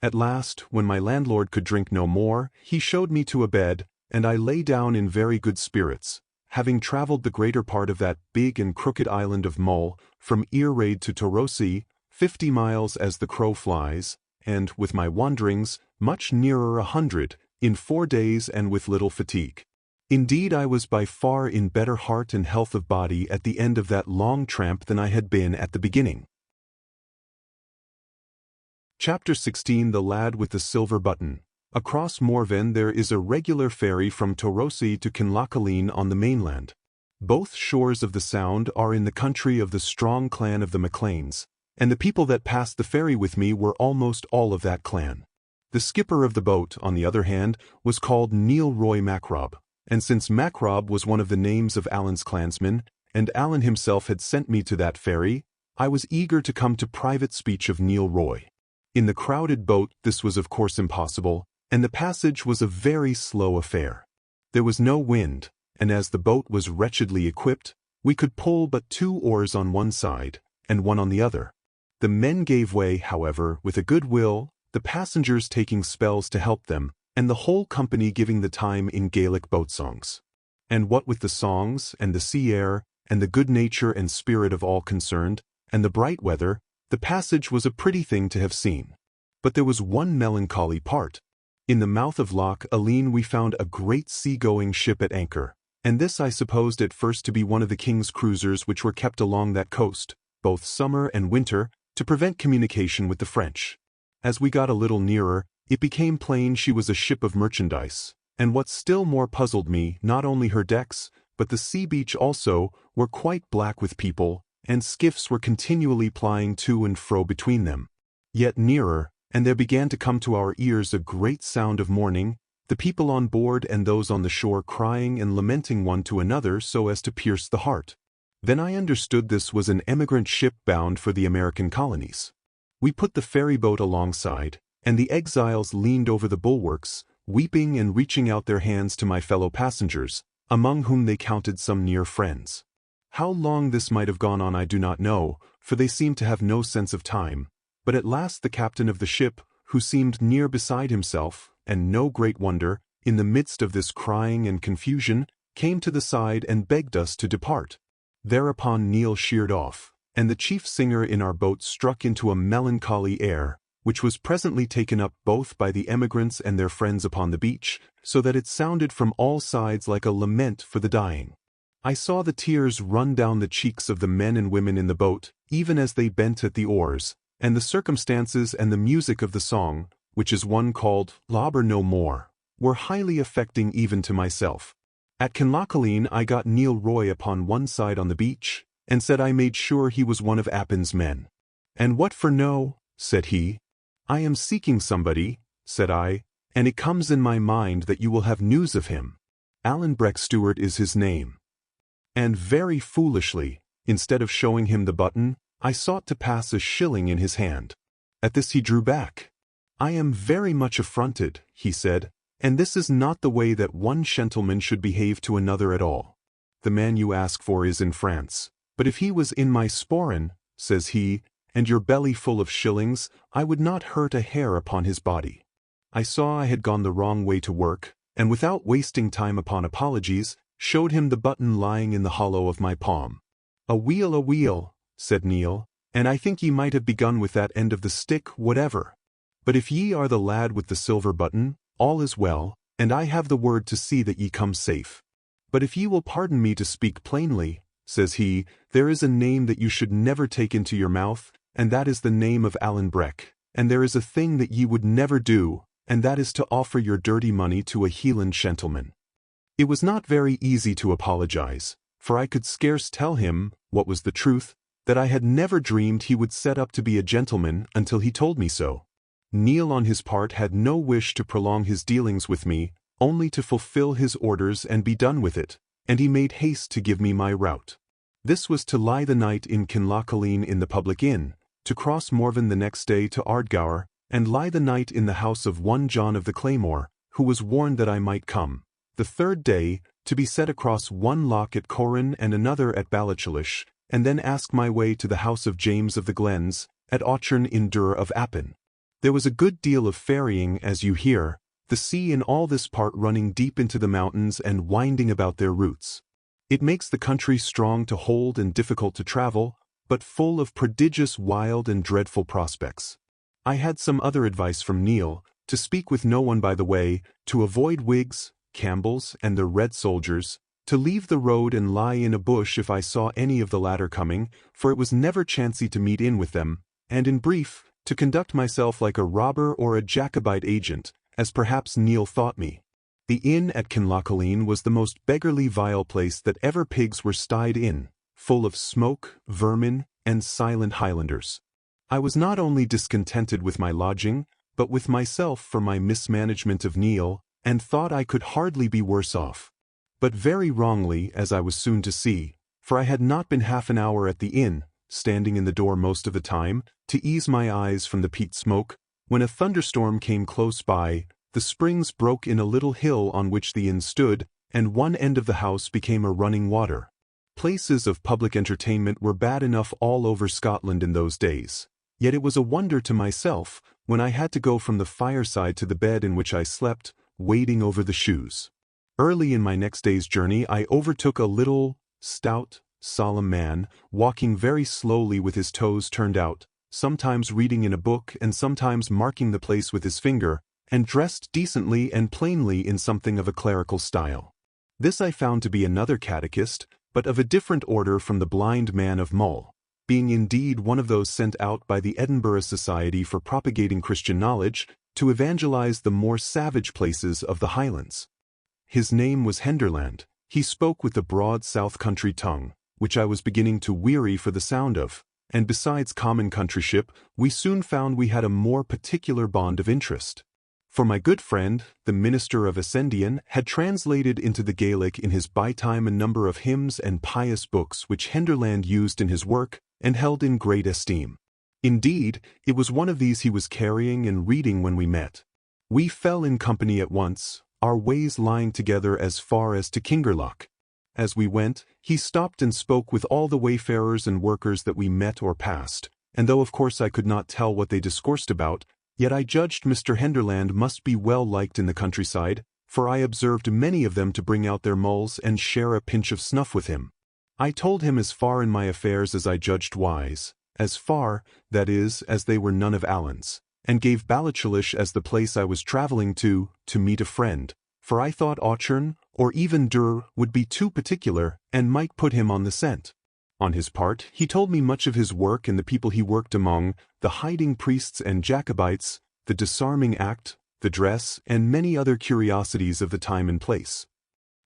At last, when my landlord could drink no more, he showed me to a bed, and I lay down in very good spirits, having travelled the greater part of that big and crooked island of Mull, from Earaid to Torosi, 50 miles as the crow flies, and, with my wanderings, much nearer 100, in 4 days and with little fatigue. Indeed, I was by far in better heart and health of body at the end of that long tramp than I had been at the beginning. Chapter 16 The Lad with the Silver Button. Across Morven there is a regular ferry from Torosi to Kinlochaline on the mainland. Both shores of the sound are in the country of the strong clan of the MacLeans, and the people that passed the ferry with me were almost all of that clan. The skipper of the boat, on the other hand, was called Neil Roy Macrob, and since Macrob was one of the names of Alan's clansmen, and Alan himself had sent me to that ferry, I was eager to come to private speech of Neil Roy. In the crowded boat this was of course impossible, and the passage was a very slow affair. There was no wind, and as the boat was wretchedly equipped, we could pull but 2 oars on one side, and 1 on the other. The men gave way, however, with a good will, the passengers taking spells to help them, and the whole company giving the time in Gaelic boat songs. And what with the songs, and the sea air, and the good nature and spirit of all concerned, and the bright weather, the passage was a pretty thing to have seen. But there was one melancholy part. In the mouth of Loch Aline we found a great sea-going ship at anchor, and this I supposed at first to be one of the king's cruisers which were kept along that coast, both summer and winter, to prevent communication with the French. As we got a little nearer, it became plain she was a ship of merchandise, and what still more puzzled me, not only her decks, but the sea beach also, were quite black with people, and skiffs were continually plying to and fro between them. Yet nearer, and there began to come to our ears a great sound of mourning, the people on board and those on the shore crying and lamenting one to another so as to pierce the heart. Then I understood this was an emigrant ship bound for the American colonies. We put the ferry boat alongside, and the exiles leaned over the bulwarks, weeping and reaching out their hands to my fellow passengers, among whom they counted some near friends. How long this might have gone on I do not know, for they seemed to have no sense of time, but at last the captain of the ship, who seemed near beside himself, and no great wonder, in the midst of this crying and confusion, came to the side and begged us to depart. Thereupon Neil sheered off, and the chief singer in our boat struck into a melancholy air, which was presently taken up both by the emigrants and their friends upon the beach, so that it sounded from all sides like a lament for the dying. I saw the tears run down the cheeks of the men and women in the boat, even as they bent at the oars, and the circumstances and the music of the song, which is one called Lauber No More, were highly affecting even to myself. At Kinlochaline I got Neil Roy upon one side on the beach, and said I made sure he was one of Appin's men. And what for no, said he. I am seeking somebody, said I, and it comes in my mind that you will have news of him. Alan Breck Stewart is his name. And very foolishly, instead of showing him the button, I sought to pass a shilling in his hand. At this he drew back. I am very much affronted, he said, and this is not the way that one gentleman should behave to another at all. The man you ask for is in France, but if he was in my sporran, says he, and your belly full of shillings, I would not hurt a hair upon his body. I saw I had gone the wrong way to work, and without wasting time upon apologies, showed him the button lying in the hollow of my palm. A wheel, said Neil, and I think ye might have begun with that end of the stick, whatever. But if ye are the lad with the silver button, all is well, and I have the word to see that ye come safe. But if ye will pardon me to speak plainly, says he, there is a name that you should never take into your mouth, and that is the name of Alan Breck, and there is a thing that ye would never do, and that is to offer your dirty money to a Hieland gentleman. It was not very easy to apologize, for I could scarce tell him, what was the truth, that I had never dreamed he would set up to be a gentleman until he told me so. Neil on his part had no wish to prolong his dealings with me, only to fulfill his orders and be done with it, and he made haste to give me my route. This was to lie the night in Kinlochaline in the public inn, to cross Morven the next day to Ardgour, and lie the night in the house of one John of the Claymore, who was warned that I might come. The third day, to be set across one loch at Corin and another at Ballichalish, and then ask my way to the house of James of the Glens, at Auchern in Dur of Appin. There was a good deal of ferrying, as you hear, the sea in all this part running deep into the mountains and winding about their roots. It makes the country strong to hold and difficult to travel, but full of prodigious wild and dreadful prospects. I had some other advice from Neil, to speak with no one by the way, to avoid Whigs, Campbells, and the Red soldiers, to leave the road and lie in a bush if I saw any of the latter coming, for it was never chancy to meet in with them, and in brief, to conduct myself like a robber or a Jacobite agent, as perhaps Neil thought me. The inn at Kinlochaline was the most beggarly vile place that ever pigs were stayed in, full of smoke, vermin, and silent Highlanders. I was not only discontented with my lodging, but with myself for my mismanagement of Neil, and thought I could hardly be worse off. But very wrongly, as I was soon to see, for I had not been half an hour at the inn, standing in the door most of the time, to ease my eyes from the peat smoke, when a thunderstorm came close by. The springs broke in a little hill on which the inn stood, and one end of the house became a running water. Places of public entertainment were bad enough all over Scotland in those days, yet it was a wonder to myself, when I had to go from the fireside to the bed in which I slept, wading over the shoes. Early in my next day's journey I overtook a little, stout, solemn man, walking very slowly with his toes turned out, sometimes reading in a book and sometimes marking the place with his finger, and dressed decently and plainly in something of a clerical style. This I found to be another catechist, but of a different order from the blind man of Mull, being indeed one of those sent out by the Edinburgh Society for propagating Christian knowledge, to evangelize the more savage places of the Highlands. His name was Henderland. He spoke with the broad south country tongue, which I was beginning to weary for the sound of, and besides common countryship, we soon found we had a more particular bond of interest. For my good friend, the minister of Ascendian, had translated into the Gaelic in his by-time a number of hymns and pious books which Henderland used in his work and held in great esteem. Indeed, it was one of these he was carrying and reading when we met. We fell in company at once, our ways lying together as far as to Kingerloch. As we went, he stopped and spoke with all the wayfarers and workers that we met or passed, and though of course I could not tell what they discoursed about, yet I judged Mr. Henderland must be well liked in the countryside, for I observed many of them to bring out their mulls and share a pinch of snuff with him. I told him as far in my affairs as I judged wise, as far, that is, as they were none of Allen's, and gave Ballichalish as the place I was travelling to meet a friend, for I thought Auchern, or even Dur, would be too particular, and might put him on the scent. On his part, he told me much of his work and the people he worked among, the hiding priests and Jacobites, the disarming act, the dress, and many other curiosities of the time and place.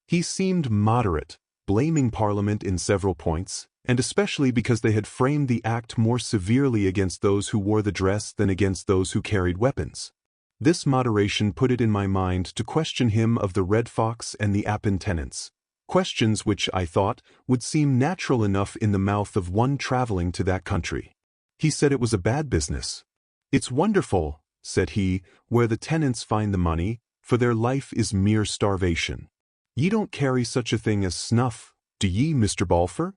He seemed moderate, blaming Parliament in several points, and especially because they had framed the act more severely against those who wore the dress than against those who carried weapons. This moderation put it in my mind to question him of the Red Fox and the Appin tenants. Questions which, I thought, would seem natural enough in the mouth of one traveling to that country. He said it was a bad business. "It's wonderful," said he, "where the tenants find the money, for their life is mere starvation. Ye don't carry such a thing as snuff, do ye, Mr. Balfour?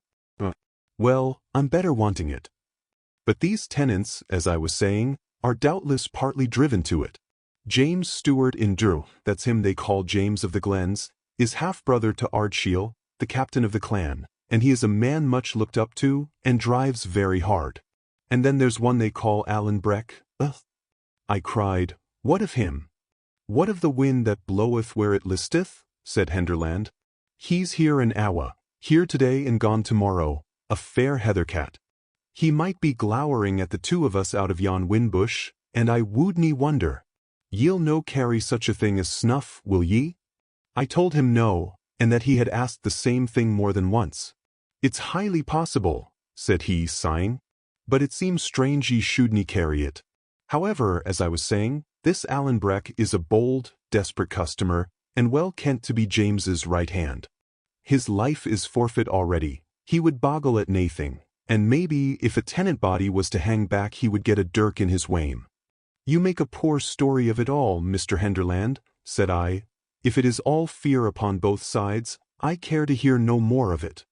Well, I'm better wanting it. But these tenants, as I was saying, are doubtless partly driven to it. James Stewart in Dur, that's him they call James of the Glens, is half-brother to Ardshiel, the captain of the clan, and he is a man much looked up to, and drives very hard. And then there's one they call Alan Breck." I cried, "What of him?" "What of the wind that bloweth where it listeth?" said Henderland. "He's here an hour, here today and gone tomorrow, a fair heathercat. He might be glowering at the two of us out of yon windbush, and I would ne wonder. Ye'll no carry such a thing as snuff, will ye?" I told him no, and that he had asked the same thing more than once. "It's highly possible," said he, sighing, "but it seems strange ye shouldn't carry it. However, as I was saying, this Alan Breck is a bold, desperate customer, and well kent to be James's right hand. his life is forfeit already. He would boggle at naething, and maybe if a tenant body was to hang back he would get a dirk in his wame. You make a poor story of it all, Mr. Henderland, said I. If it is all fear upon both sides, I care to hear no more of it.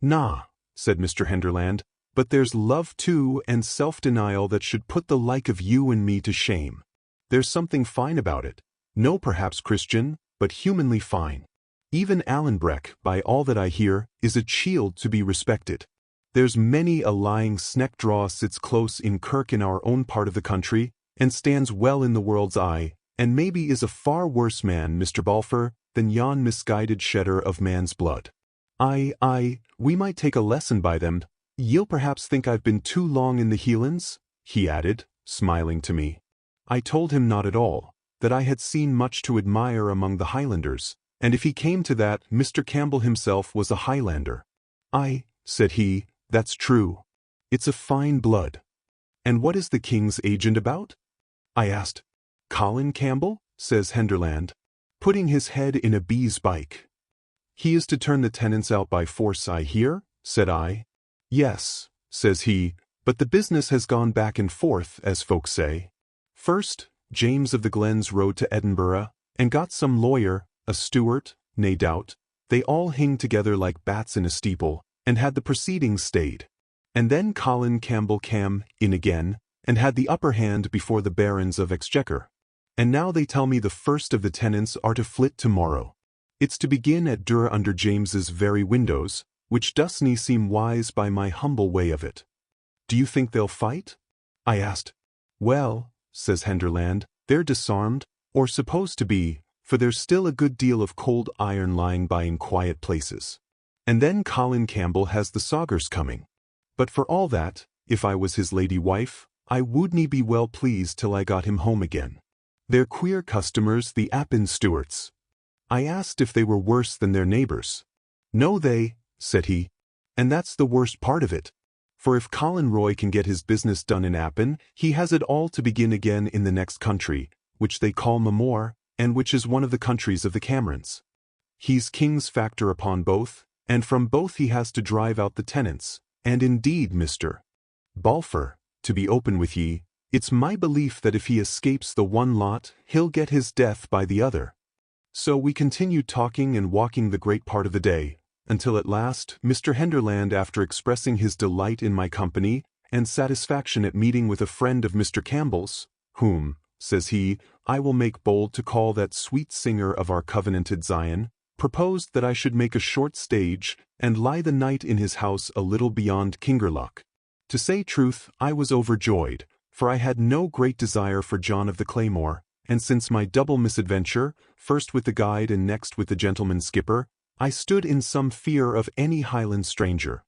Nah, said Mr. Henderland, but there's love too and self-denial that should put the like of you and me to shame. There's something fine about it. No perhaps Christian, but humanly fine. Even Allenbreck, by all that I hear, is a chield to be respected. There's many a lying sneck-draw sits close in kirk in our own part of the country, and stands well in the world's eye, and maybe is a far worse man, Mr. Balfour, than yon misguided shedder of man's blood. Aye, we might take a lesson by them. Ye'll perhaps think I've been too long in the Hielands, he added, smiling to me. I told him not at all, that I had seen much to admire among the Highlanders, and if he came to that, Mr. Campbell himself was a Highlander. Aye, said he, that's true. It's a fine blood. And what is the king's agent about? I asked. Colin Campbell, says Henderland, putting his head in a bee's bike. He is to turn the tenants out by force, I hear, said I. Yes, says he, but the business has gone back and forth, as folks say. First, James of the Glens rode to Edinburgh, and got some lawyer, a Stewart, nae doubt. They all hing together like bats in a steeple, and had the proceedings stayed. And then Colin Campbell cam in again, and had the upper hand before the barons of Exchequer. And now they tell me the first of the tenants are to flit tomorrow. It's to begin at Dur under James's very windows, which doesn't seem wise by my humble way of it. Do you think they'll fight? I asked. Well, says Henderland, they're disarmed, or supposed to be, for there's still a good deal of cold iron lying by in quiet places. And then Colin Campbell has the sogers coming. But for all that, if I was his lady wife, I wouldn't be well pleased till I got him home again. They're queer customers, the Appin Stewarts. I asked if they were worse than their neighbors. No they, said he, and that's the worst part of it. For if Colin Roy can get his business done in Appin, he has it all to begin again in the next country, which they call Mamore, and which is one of the countries of the Camerons. He's king's factor upon both, and from both he has to drive out the tenants, and indeed, Mr. Balfour, to be open with ye, it's my belief that if he escapes the one lot, he'll get his death by the other. So we continued talking and walking the great part of the day, until at last Mr. Henderland, after expressing his delight in my company, and satisfaction at meeting with a friend of Mr. Campbell's, whom, says he, I will make bold to call that sweet singer of our covenanted Zion, proposed that I should make a short stage, and lie the night in his house a little beyond Kingerloch. To say truth, I was overjoyed, for I had no great desire for John of the Claymore, and since my double misadventure, first with the guide and next with the gentleman skipper, I stood in some fear of any Highland stranger.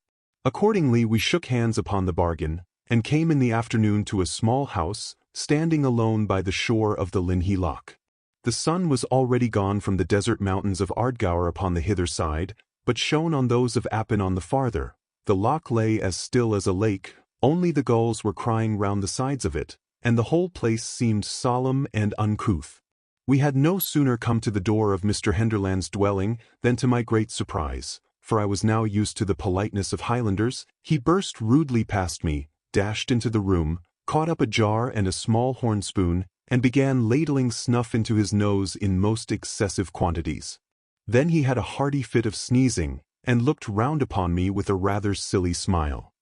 Accordingly we shook hands upon the bargain, and came in the afternoon to a small house, standing alone by the shore of the Linhay Loch. The sun was already gone from the desert mountains of Ardgour upon the hither side, but shone on those of Appin on the farther. The loch lay as still as a lake, only the gulls were crying round the sides of it, and the whole place seemed solemn and uncouth. We had no sooner come to the door of Mr. Henderland's dwelling than, to my great surprise, for I was now used to the politeness of Highlanders, he burst rudely past me, dashed into the room, caught up a jar and a small horn spoon, and began ladling snuff into his nose in most excessive quantities. Then he had a hearty fit of sneezing, and looked round upon me with a rather silly smile.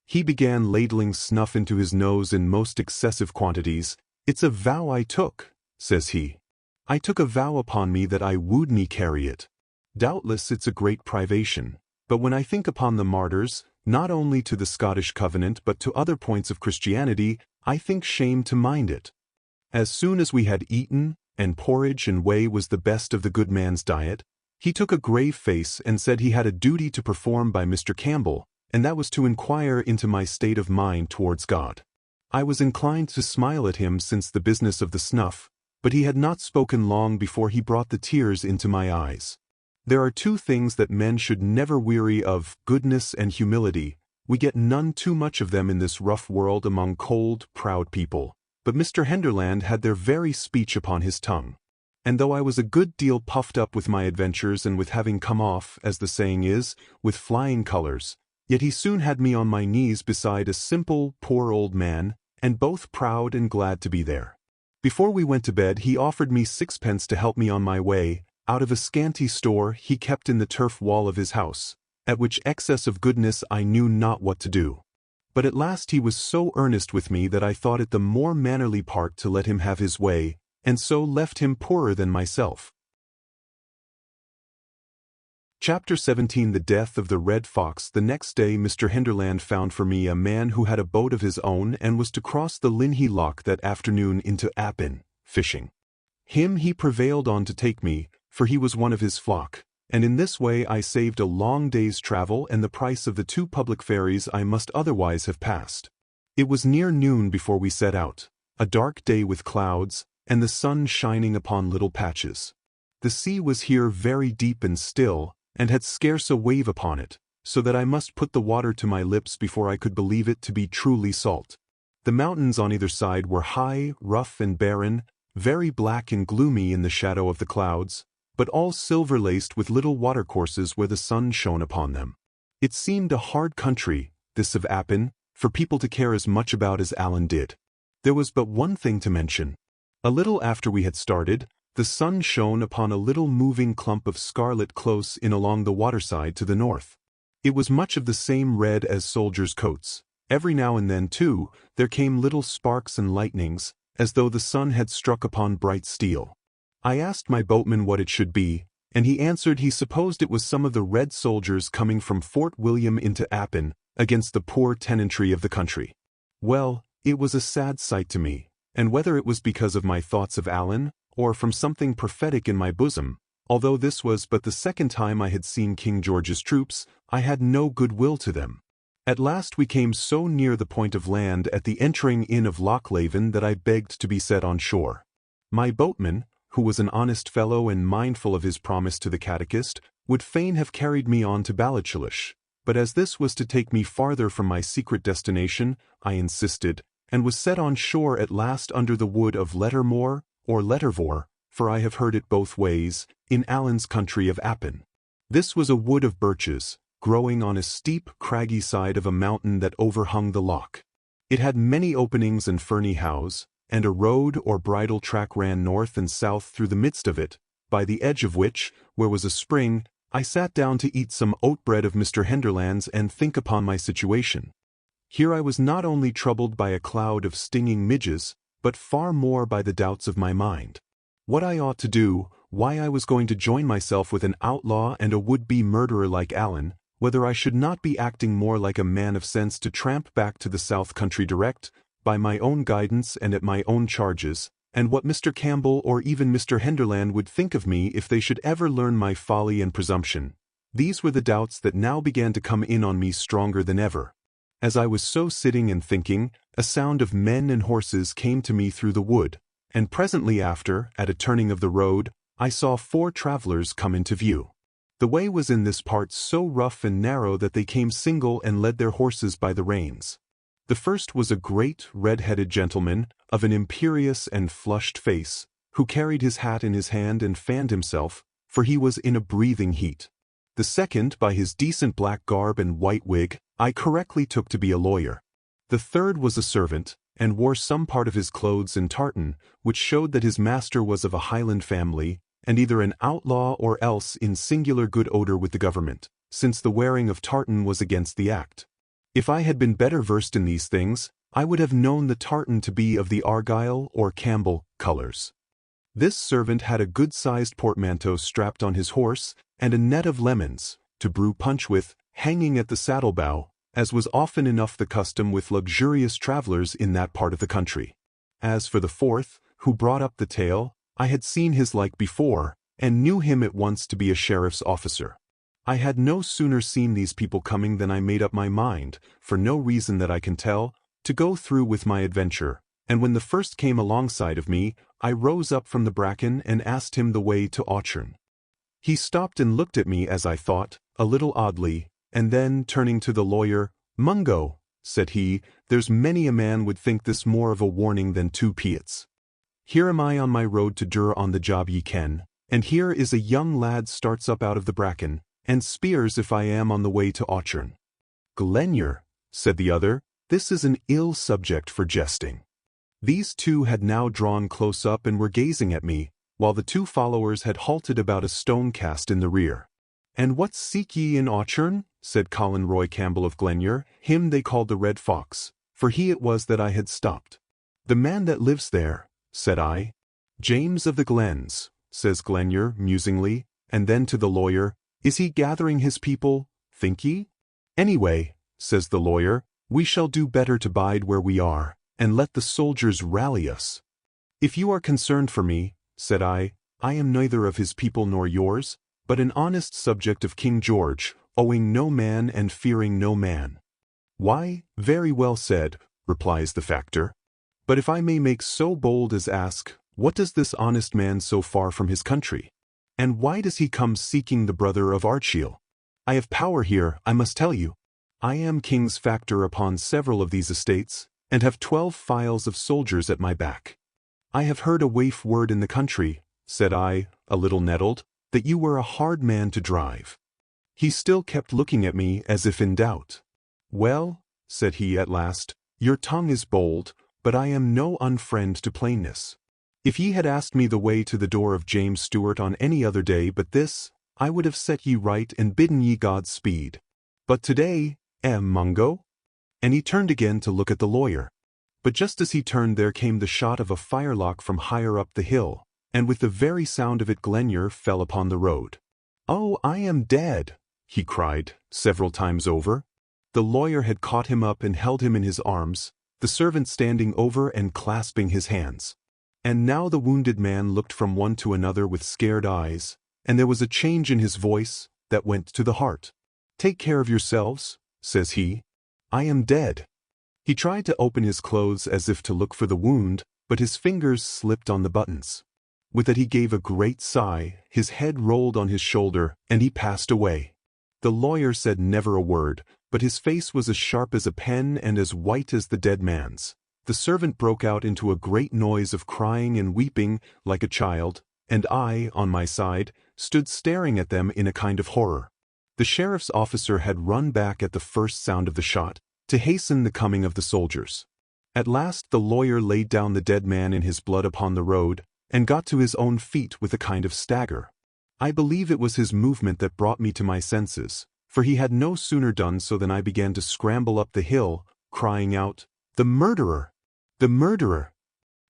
He began ladling snuff into his nose in most excessive quantities. It's a vow I took, says he. I took a vow upon me that I wouldn't carry it. Doubtless it's a great privation, but when I think upon the martyrs, not only to the Scottish covenant but to other points of Christianity, I think shame to mind it. As soon as we had eaten, and porridge and whey was the best of the good man's diet, he took a grave face and said he had a duty to perform by Mr. Campbell, and that was to inquire into my state of mind towards God. I was inclined to smile at him since the business of the snuff, but he had not spoken long before he brought the tears into my eyes. There are two things that men should never weary of, goodness and humility. We get none too much of them in this rough world among cold, proud people, but Mr. Henderland had their very speech upon his tongue. and though I was a good deal puffed up with my adventures and with having come off, as the saying is, with flying colors, yet he soon had me on my knees beside a simple, poor old man, and both proud and glad to be there. Before we went to bed he offered me 6 pence to help me on my way, out of a scanty store he kept in the turf wall of his house, at which excess of goodness I knew not what to do. But at last he was so earnest with me that I thought it the more mannerly part to let him have his way, and so left him poorer than myself. Chapter 17 The Death of the Red Fox. The next day Mr. Henderland found for me a man who had a boat of his own and was to cross the Linhey Loch that afternoon into Appin, fishing. Him he prevailed on to take me, for he was one of his flock, and in this way I saved a long day's travel and the price of the 2 public ferries I must otherwise have passed. It was near noon before we set out, a dark day with clouds, and the sun shining upon little patches. The sea was here very deep and still, and had scarce a wave upon it, so that I must put the water to my lips before I could believe it to be truly salt. The mountains on either side were high, rough and barren, very black and gloomy in the shadow of the clouds, but all silver-laced with little watercourses where the sun shone upon them. It seemed a hard country, this of Appin, for people to care as much about as Alan did. There was but one thing to mention. A little after we had started, the sun shone upon a little moving clump of scarlet close in along the waterside to the north. It was much of the same red as soldiers' coats. Every now and then, too, there came little sparks and lightnings, as though the sun had struck upon bright steel. I asked my boatman what it should be, and he answered he supposed it was some of the red soldiers coming from Fort William into Appin, against the poor tenantry of the country. Well, it was a sad sight to me, and whether it was because of my thoughts of Alan, or from something prophetic in my bosom, although this was but the 2nd time I had seen King George's troops, I had no good will to them. At last we came so near the point of land at the entering in of Loch Laven that I begged to be set on shore. My boatman, who was an honest fellow and mindful of his promise to the catechist, would fain have carried me on to Ballichalish, but as this was to take me farther from my secret destination, I insisted, and was set on shore at last under the wood of Lettermore, or Lettervore, for I have heard it both ways, in Alan's country of Appin. This was a wood of birches, growing on a steep, craggy side of a mountain that overhung the loch. It had many openings and ferny houghs, and a road or bridle track ran north and south through the midst of it, by the edge of which, where was a spring, I sat down to eat some oat bread of Mr. Henderland's and think upon my situation. Here I was not only troubled by a cloud of stinging midges, but far more by the doubts of my mind. What I ought to do, why I was going to join myself with an outlaw and a would-be murderer like Alan, whether I should not be acting more like a man of sense to tramp back to the south country direct, by my own guidance and at my own charges, and what Mr. Campbell or even Mr. Henderland would think of me if they should ever learn my folly and presumption. These were the doubts that now began to come in on me stronger than ever. As I was so sitting and thinking, a sound of men and horses came to me through the wood, and presently after, at a turning of the road, I saw 4 travelers come into view. The way was in this part so rough and narrow that they came single and led their horses by the reins. The first was a great, red-headed gentleman, of an imperious and flushed face, who carried his hat in his hand and fanned himself, for he was in a breathing heat. The second, by his decent black garb and white wig, I correctly took to be a lawyer. The third was a servant, and wore some part of his clothes in tartan, which showed that his master was of a Highland family, and either an outlaw or else in singular good odor with the government, since the wearing of tartan was against the act. If I had been better versed in these things, I would have known the tartan to be of the Argyle or Campbell colors. This servant had a good-sized portmanteau strapped on his horse, and a net of lemons, to brew punch with, hanging at the saddle-bow, as was often enough the custom with luxurious travelers in that part of the country. As for the fourth, who brought up the tale, I had seen his like before, and knew him at once to be a sheriff's officer. I had no sooner seen these people coming than I made up my mind, for no reason that I can tell, to go through with my adventure, and when the first came alongside of me, I rose up from the bracken and asked him the way to Auchern. He stopped and looked at me as I thought, a little oddly, and then, turning to the lawyer, "Mungo," said he, "there's many a man would think this more of a warning than 2 peats." Here am I on my road to Dur on the job ye ken, and here is a young lad starts up out of the bracken, and speers if I am on the way to Auchern. Glenure, said the other, this is an ill subject for jesting. These two had now drawn close up and were gazing at me, while the two followers had halted about a stone cast in the rear. And what seek ye in Auchern? Said Colin Roy Campbell of Glenure, him they called the Red Fox, for he it was that I had stopped. The man that lives there, said I. James of the Glens, says Glenure musingly, and then to the lawyer, is he gathering his people, think ye? Anyway, says the lawyer, we shall do better to bide where we are, and let the soldiers rally us. If you are concerned for me, said I am neither of his people nor yours, but an honest subject of King George, owing no man and fearing no man. Why, very well said, replies the factor. But if I may make so bold as ask, what does this honest man so far from his country? And why does he come seeking the brother of Archil? I have power here, I must tell you. I am king's factor upon several of these estates, and have 12 files of soldiers at my back. I have heard a waif word in the country, said I, a little nettled, that you were a hard man to drive. He still kept looking at me as if in doubt. Well, said he at last, your tongue is bold, but I am no unfriend to plainness. If ye had asked me the way to the door of James Stewart on any other day but this, I would have set ye right and bidden ye Godspeed. But today, Mungo? And he turned again to look at the lawyer. But just as he turned there came the shot of a firelock from higher up the hill, and with the very sound of it Glenure fell upon the road. Oh, I am dead, he cried, several times over. The lawyer had caught him up and held him in his arms, the servant standing over and clasping his hands. And now the wounded man looked from one to another with scared eyes, and there was a change in his voice that went to the heart. Take care of yourselves, says he. I am dead. He tried to open his clothes as if to look for the wound, but his fingers slipped on the buttons. With it he gave a great sigh, his head rolled on his shoulder, and he passed away. The lawyer said never a word, but his face was as sharp as a pen and as white as the dead man's. The servant broke out into a great noise of crying and weeping like a child, and I, on my side, stood staring at them in a kind of horror. The sheriff's officer had run back at the first sound of the shot, to hasten the coming of the soldiers. At last the lawyer laid down the dead man in his blood upon the road, and got to his own feet with a kind of stagger. I believe it was his movement that brought me to my senses, for he had no sooner done so than I began to scramble up the hill, crying out, "The murderer! The murderer!"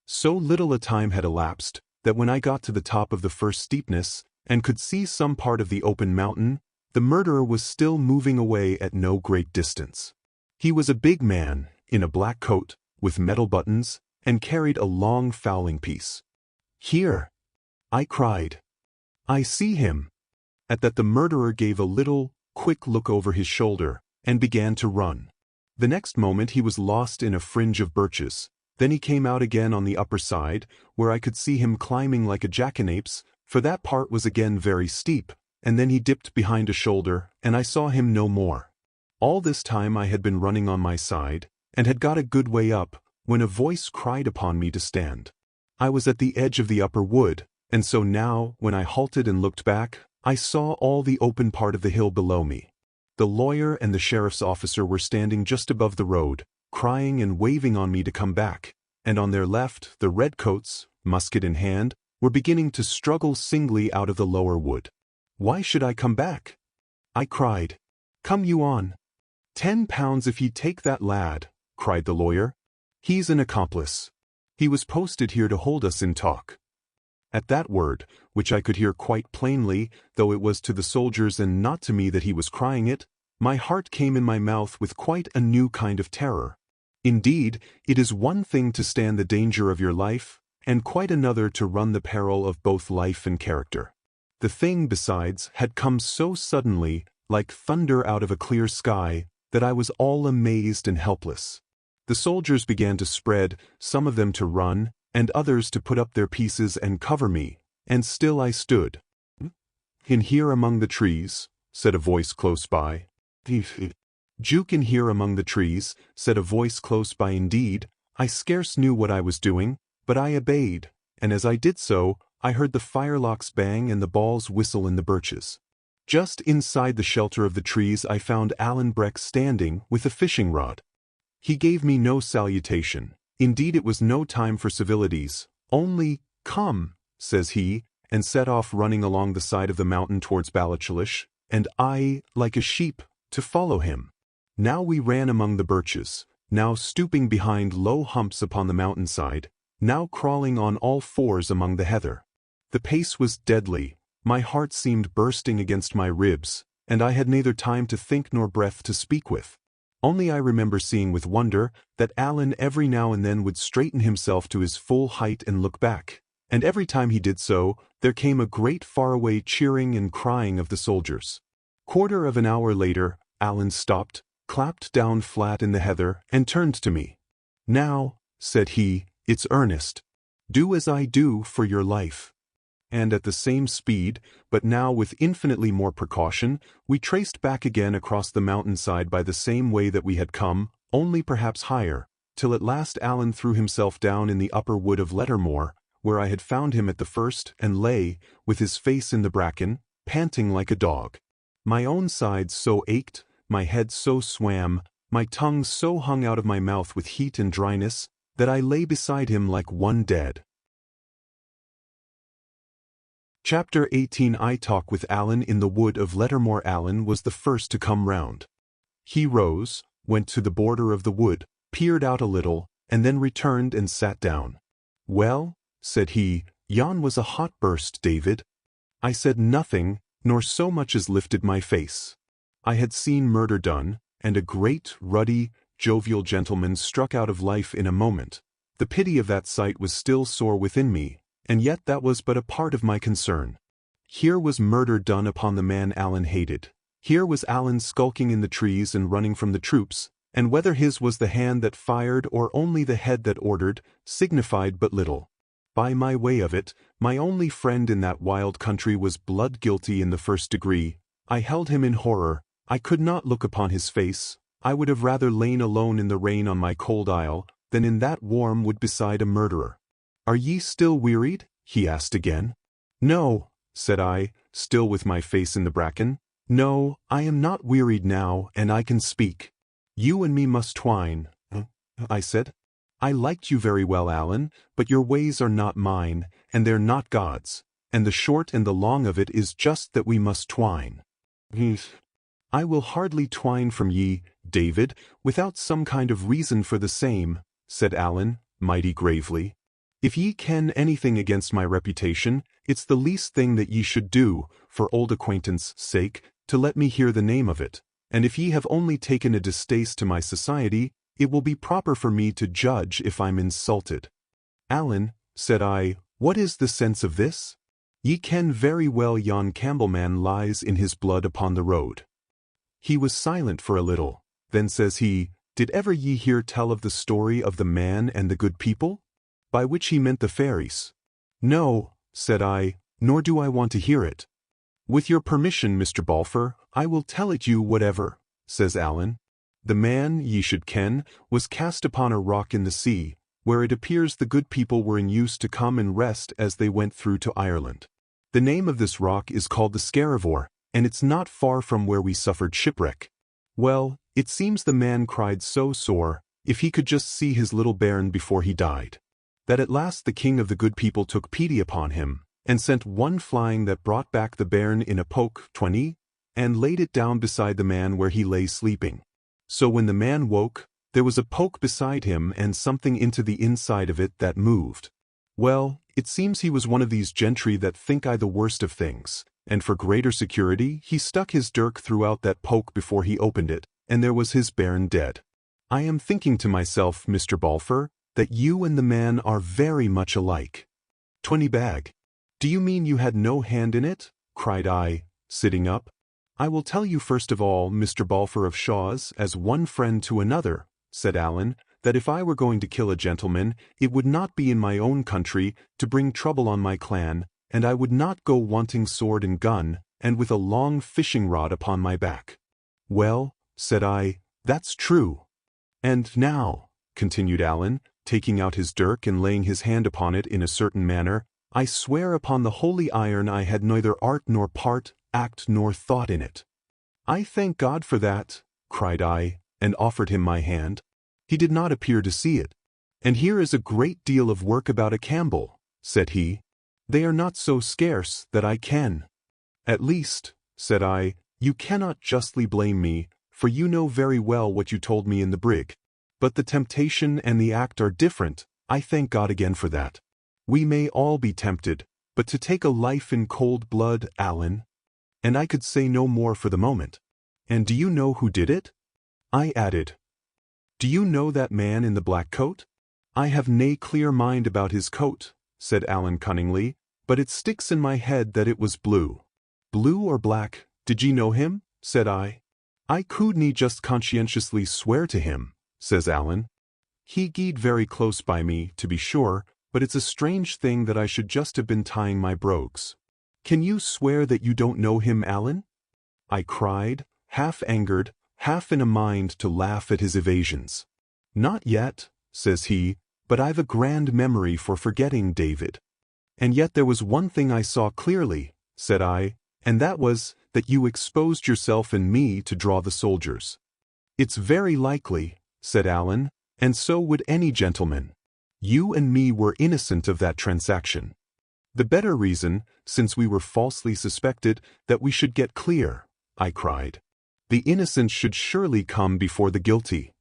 So little a time had elapsed, that when I got to the top of the first steepness, and could see some part of the open mountain, the murderer was still moving away at no great distance. He was a big man, in a black coat, with metal buttons, and carried a long fowling piece. "Here!" I cried. "I see him!" At that the murderer gave a little, quick look over his shoulder, and began to run. The next moment he was lost in a fringe of birches. Then he came out again on the upper side, where I could see him climbing like a jackanapes, for that part was again very steep, and then he dipped behind a shoulder, and I saw him no more. All this time I had been running on my side, and had got a good way up, when a voice cried upon me to stand. I was at the edge of the upper wood, and so now, when I halted and looked back, I saw all the open part of the hill below me. The lawyer and the sheriff's officer were standing just above the road, crying and waving on me to come back, and on their left the redcoats, musket in hand, were beginning to struggle singly out of the lower wood. Why should I come back? I cried. "Come you on." £10 if ye take that lad," cried the lawyer. "He's an accomplice. He was posted here to hold us in talk." At that word, which I could hear quite plainly, though it was to the soldiers and not to me that he was crying it, my heart came in my mouth with quite a new kind of terror. Indeed, it is one thing to stand the danger of your life, and quite another to run the peril of both life and character. The thing, besides, had come so suddenly, like thunder out of a clear sky, that I was all amazed and helpless. The soldiers began to spread, some of them to run, and others to put up their pieces and cover me, and still I stood. "In here among the trees," said a voice close by. "Juke in here among the trees," said a voice close by indeed. I scarce knew what I was doing, but I obeyed, and as I did so, I heard the firelocks bang and the balls whistle in the birches. Just inside the shelter of the trees I found Alan Breck standing with a fishing rod. He gave me no salutation. Indeed, it was no time for civilities. Only, "Come," says he, and set off running along the side of the mountain towards Balachalish, and I, like a sheep, to follow him. Now we ran among the birches, now stooping behind low humps upon the mountainside, now crawling on all fours among the heather. The pace was deadly, my heart seemed bursting against my ribs, and I had neither time to think nor breath to speak with. Only I remember seeing with wonder that Alan every now and then would straighten himself to his full height and look back, and every time he did so, there came a great faraway cheering and crying of the soldiers. Quarter of an hour later, Alan stopped, clapped down flat in the heather, and turned to me. "Now," said he, "it's earnest. Do as I do for your life." And at the same speed, but now with infinitely more precaution, we traced back again across the mountainside by the same way that we had come, only perhaps higher, till at last Alan threw himself down in the upper wood of Lettermore, where I had found him at the first, and lay, with his face in the bracken, panting like a dog. My own sides so ached, my head so swam, my tongue so hung out of my mouth with heat and dryness, that I lay beside him like one dead. Chapter 18. I talk with Alan in the wood of Lettermore. Alan was the first to come round. He rose, went to the border of the wood, peered out a little, and then returned and sat down. "Well," said he, "yon was a hot burst, David." I said nothing, nor so much as lifted my face. I had seen murder done, and a great, ruddy, jovial gentleman struck out of life in a moment. The pity of that sight was still sore within me, and yet that was but a part of my concern. Here was murder done upon the man Alan hated. Here was Alan skulking in the trees and running from the troops, and whether his was the hand that fired or only the head that ordered, signified but little. By my way of it, my only friend in that wild country was blood guilty in the first degree. I held him in horror. I could not look upon his face. I would have rather lain alone in the rain on my cold isle, than in that warm wood beside a murderer. "Are ye still wearied?" he asked again. "No," said I, still with my face in the bracken. "No, I am not wearied now, and I can speak. You and me must twine," I said. "I liked you very well, Alan, but your ways are not mine, and they're not God's, and the short and the long of it is just that we must twine." "I will hardly twine from ye, David, without some kind of reason for the same," said Alan, mighty gravely. "If ye ken anything against my reputation, it's the least thing that ye should do, for old acquaintance' sake, to let me hear the name of it, and if ye have only taken a distaste to my society, it will be proper for me to judge if I'm insulted." "Alan," said I, "what is the sense of this? Ye ken very well yon Campbell man lies in his blood upon the road." He was silent for a little, then says he, "Did ever ye hear tell of the story of the man and the good people?" By which he meant the fairies. "No," said I, "nor do I want to hear it." "With your permission, Mr. Balfour, I will tell it you whatever," says Alan. "The man, ye should ken, was cast upon a rock in the sea, where it appears the good people were in use to come and rest as they went through to Ireland. The name of this rock is called the Scaravore, and it's not far from where we suffered shipwreck. Well, it seems the man cried so sore, if he could just see his little bairn before he died, that at last the king of the good people took pity upon him, and sent one flying that brought back the bairn in a poke 20, and laid it down beside the man where he lay sleeping. So when the man woke, there was a poke beside him and something into the inside of it that moved. Well, it seems he was one of these gentry that think I the worst of things, and for greater security he stuck his dirk throughout that poke before he opened it, and there was his bairn dead. I am thinking to myself, Mr. Balfour, that you and the man are very much alike." 20 bag. "Do you mean you had no hand in it?" cried I, sitting up. "I will tell you first of all, Mr. Balfour of Shaw's, as one friend to another," said Alan, "that if I were going to kill a gentleman, it would not be in my own country, to bring trouble on my clan, and I would not go wanting sword and gun, and with a long fishing rod upon my back." "Well," said I, "that's true." "And now," continued Alan, taking out his dirk and laying his hand upon it in a certain manner, "I swear upon the holy iron I had neither art nor part, act nor thought in it." "I thank God for that," cried I, and offered him my hand. He did not appear to see it. "And here is a great deal of work about a Campbell," said he. "They are not so scarce that I can." "At least," said I, "you cannot justly blame me, for you know very well what you told me in the brig. But the temptation and the act are different. I thank God again for that. We may all be tempted, but to take a life in cold blood, Alan—" And I could say no more for the moment. "And do you know who did it?" I added. "Do you know that man in the black coat?" "I have nae clear mind about his coat," said Alan cunningly, "but it sticks in my head that it was blue." "Blue or black, did ye know him?" said I. "I couldn't just conscientiously swear to him," says Alan. "He gied very close by me, to be sure, but it's a strange thing that I should just have been tying my brogues." "Can you swear that you don't know him, Alan?" I cried, half angered, half in a mind to laugh at his evasions. "Not yet," says he, "but I've a grand memory for forgetting, David." "And yet there was one thing I saw clearly," said I, "and that was, that you exposed yourself and me to draw the soldiers." "It's very likely," said Alan, "and so would any gentleman. You and me were innocent of that transaction. The better reason, since we were falsely suspected, that we should get clear," I cried. "The innocent should surely come before the guilty."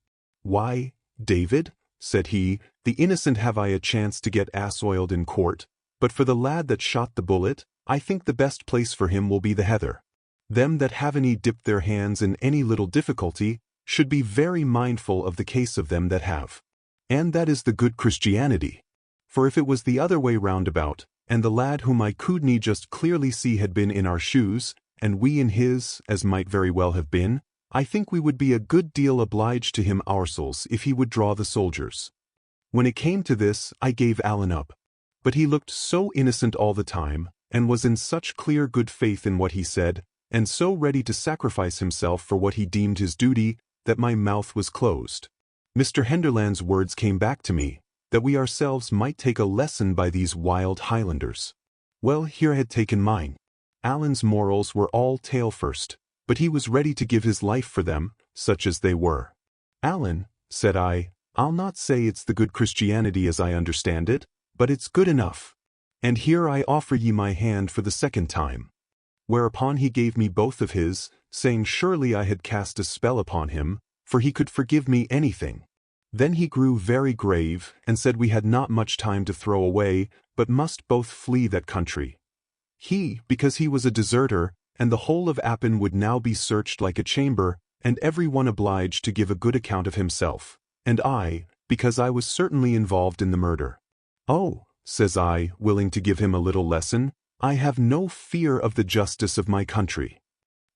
"Why, David," said he, "the innocent have I a chance to get ass-oiled in court, but for the lad that shot the bullet, I think the best place for him will be the heather. Them that haven't dipped their hands in any little difficulty should be very mindful of the case of them that have. And that is the good Christianity. For if it was the other way round about, and the lad whom I couldn't just clearly see had been in our shoes, and we in his, as might very well have been, I think we would be a good deal obliged to him oursels if he would draw the soldiers." When it came to this, I gave Alan up. But he looked so innocent all the time, and was in such clear good faith in what he said, and so ready to sacrifice himself for what he deemed his duty, that my mouth was closed. Mr. Henderland's words came back to me, that we ourselves might take a lesson by these wild Highlanders. Well, here I had taken mine. Alan's morals were all tail first, but he was ready to give his life for them, such as they were. "Alan," said I, "I'll not say it's the good Christianity as I understand it, but it's good enough. And here I offer ye my hand for the second time." Whereupon he gave me both of his, saying surely I had cast a spell upon him, for he could forgive me anything. Then he grew very grave, and said we had not much time to throw away, but must both flee that country. He, because he was a deserter, and the whole of Appin would now be searched like a chamber, and every one obliged to give a good account of himself, and I, because I was certainly involved in the murder. "Oh," says I, willing to give him a little lesson, "I have no fear of the justice of my country."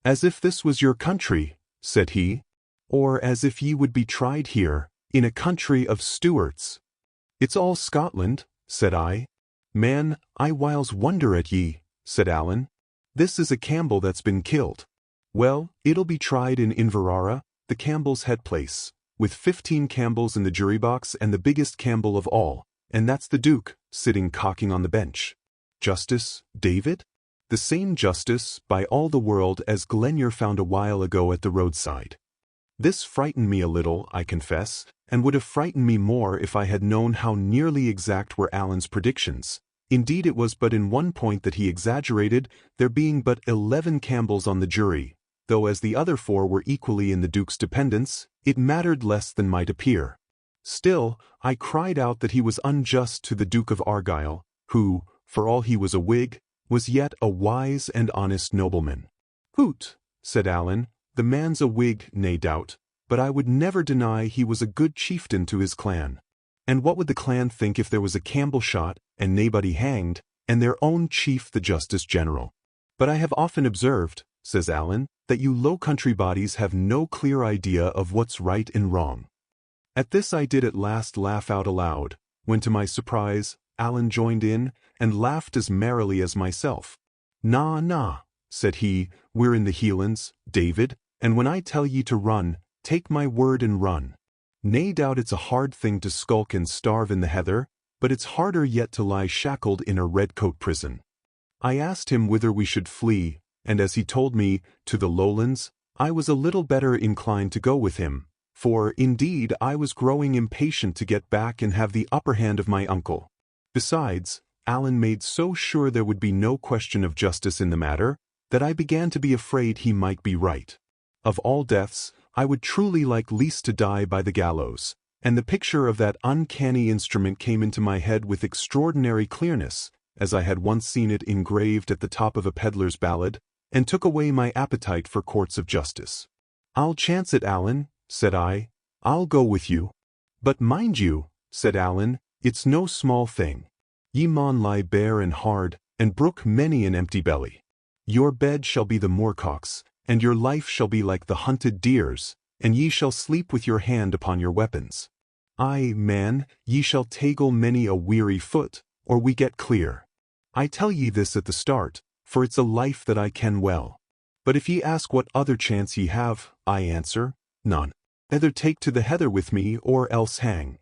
"As if this was your country," said he, "or as if ye would be tried here, in a country of Stuarts." "It's all Scotland," said I. "Man, I whiles wonder at ye," said Alan. "This is a Campbell that's been killed. Well, it'll be tried in Inverara, the Campbell's head place, with 15 Campbells in the jury box and the biggest Campbell of all, and that's the Duke, sitting cocking on the bench. Justice, David? The same justice, by all the world, as Glenure found a while ago at the roadside." This frightened me a little, I confess, and would have frightened me more if I had known how nearly exact were Alan's predictions. Indeed, it was but in one point that he exaggerated, there being but 11 Campbells on the jury, though as the other 4 were equally in the Duke's dependence, it mattered less than might appear. Still, I cried out that he was unjust to the Duke of Argyll, who, for all he was a Whig, was yet a wise and honest nobleman. "Hoot," said Alan, "the man's a Whig, nae doubt, but I would never deny he was a good chieftain to his clan. And what would the clan think if there was a Campbell shot, and naebody hanged, and their own chief the Justice General? But I have often observed," says Alan, "that you low country bodies have no clear idea of what's right and wrong." At this I did at last laugh out aloud, when to my surprise, Alan joined in, and laughed as merrily as myself. "Na, na," said he, "we're in the Hielands, David, and when I tell ye to run, take my word and run. "Nae doubt it's a hard thing to skulk and starve in the heather, but it's harder yet to lie shackled in a red-coat prison." I asked him whither we should flee, and as he told me, to the lowlands, I was a little better inclined to go with him, for, indeed, I was growing impatient to get back and have the upper hand of my uncle. Besides, Alan made so sure there would be no question of justice in the matter, that I began to be afraid he might be right. Of all deaths, I would truly like least to die by the gallows, and the picture of that uncanny instrument came into my head with extraordinary clearness, as I had once seen it engraved at the top of a peddler's ballad, and took away my appetite for courts of justice. "I'll chance it, Alan," said I. "I'll go with you." "But mind you," said Alan, "it's no small thing. Ye maun lie bare and hard, and brook many an empty belly. Your bed shall be the moorcock's, and your life shall be like the hunted deer's, and ye shall sleep with your hand upon your weapons. Aye, man, ye shall tagle many a weary foot, or we get clear. I tell ye this at the start, for it's a life that I ken well. But if ye ask what other chance ye have, I answer, none. Either take to the heather with me or else hang."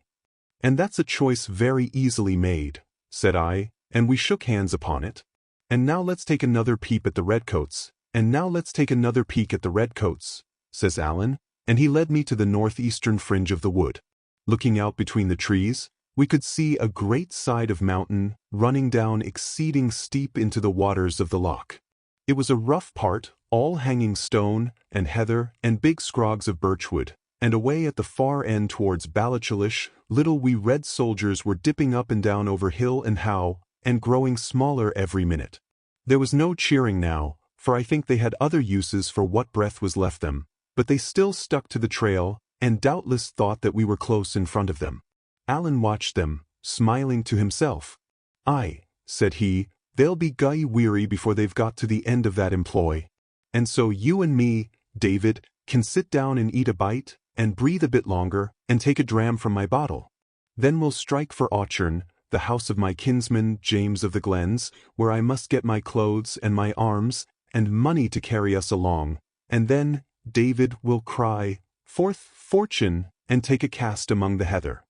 "And that's a choice very easily made," said I, and we shook hands upon it. "And now let's take another peep at the redcoats, and now let's take another peek at the redcoats," says Alan, and he led me to the northeastern fringe of the wood. Looking out between the trees, we could see a great side of mountain running down exceeding steep into the waters of the loch. It was a rough part, all hanging stone, and heather, and big scrogs of birchwood, and away at the far end towards Balachalish, little wee red soldiers were dipping up and down over hill and howe, and growing smaller every minute. There was no cheering now, for I think they had other uses for what breath was left them, but they still stuck to the trail, and doubtless thought that we were close in front of them. Alan watched them, smiling to himself. "Aye," said he, "they'll be gey weary before they've got to the end of that employ. And so you and me, David, can sit down and eat a bite, and breathe a bit longer, and take a dram from my bottle. Then we'll strike for Auchern, the house of my kinsman James of the Glens, where I must get my clothes and my arms, and money to carry us along, and then, David will cry, 'Forth, fortune,' and take a cast among the heather."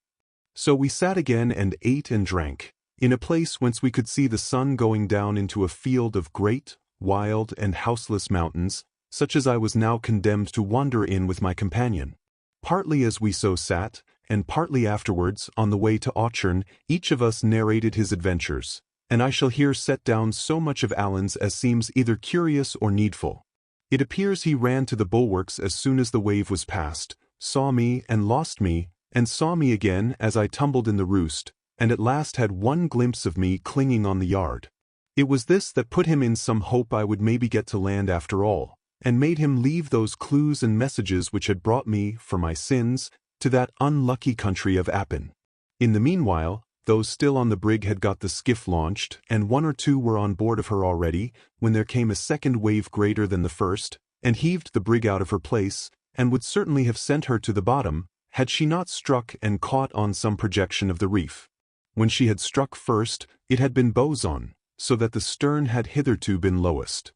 So we sat again and ate and drank, in a place whence we could see the sun going down into a field of great, wild, and houseless mountains, such as I was now condemned to wander in with my companion. Partly as we so sat, and partly afterwards, on the way to Auchern, each of us narrated his adventures, and I shall here set down so much of Alan's as seems either curious or needful. It appears he ran to the bulwarks as soon as the wave was past, saw me and lost me, and saw me again as I tumbled in the roost, and at last had one glimpse of me clinging on the yard. It was this that put him in some hope I would maybe get to land after all, and made him leave those clues and messages which had brought me, for my sins, to that unlucky country of Appin. In the meanwhile, those still on the brig had got the skiff launched, and one or two were on board of her already, when there came a second wave greater than the first, and heaved the brig out of her place, and would certainly have sent her to the bottom, had she not struck and caught on some projection of the reef. When she had struck first, it had been bows on, so that the stern had hitherto been lowest.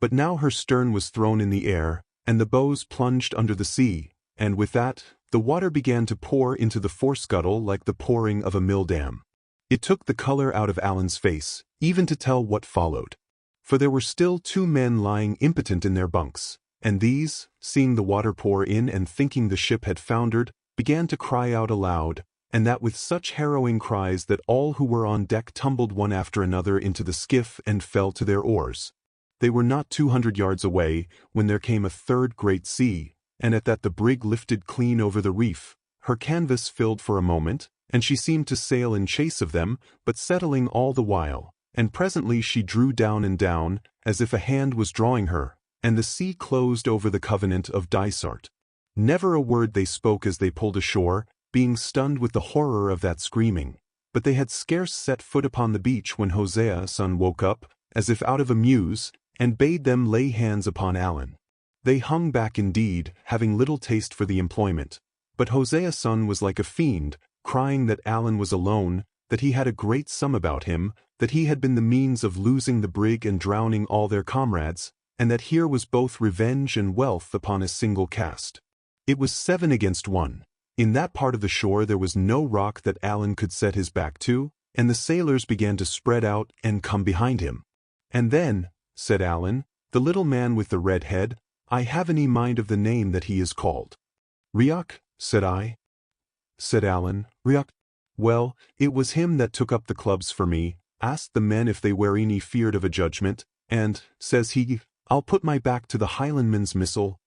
But now her stern was thrown in the air, and the bows plunged under the sea, and with that, the water began to pour into the forescuttle like the pouring of a mill dam. It took the color out of Alan's face, even to tell what followed. For there were still 2 men lying impotent in their bunks, and these, seeing the water pour in and thinking the ship had foundered, began to cry out aloud, and that with such harrowing cries that all who were on deck tumbled one after another into the skiff and fell to their oars. They were not 200 yards away, when there came a third great sea, and at that the brig lifted clean over the reef, her canvas filled for a moment, and she seemed to sail in chase of them, but settling all the while, and presently she drew down and down, as if a hand was drawing her, and the sea closed over the Covenant of Dysart. Never a word they spoke as they pulled ashore, being stunned with the horror of that screaming, but they had scarce set foot upon the beach when Hosea's son woke up, as if out of a muse, and bade them lay hands upon Alan. They hung back indeed, having little taste for the employment, but Hosea's son was like a fiend, crying that Alan was alone, that he had a great sum about him, that he had been the means of losing the brig and drowning all their comrades, and that here was both revenge and wealth upon a single cast. It was 7 against 1, In that part of the shore there was no rock that Alan could set his back to, and the sailors began to spread out and come behind him. And then, said Alan, the little man with the red head, I haven't any mind of the name that he is called. Ryuk, said I. Said Alan, Ryuk. Well, it was him that took up the clubs for me, asked the men if they were any feared of a judgment, and, says he, I'll put my back to the Highlandman's missile.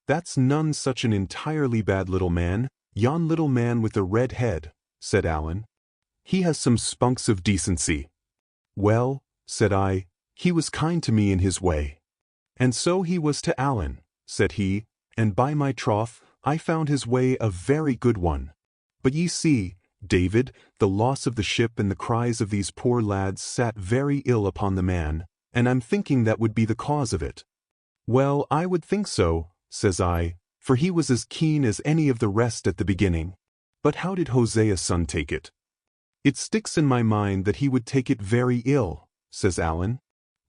That's none such an entirely bad little man, yon little man with the red head, said Alan. He has some spunks of decency. Well, said I, he was kind to me in his way. And so he was to Alan, said he, and by my troth, I found his way a very good one. But ye see, David, the loss of the ship and the cries of these poor lads sat very ill upon the man, and I'm thinking that would be the cause of it. Well, I would think so, says I, for he was as keen as any of the rest at the beginning. But how did Hosea's son take it? It sticks in my mind that he would take it very ill, says Alan.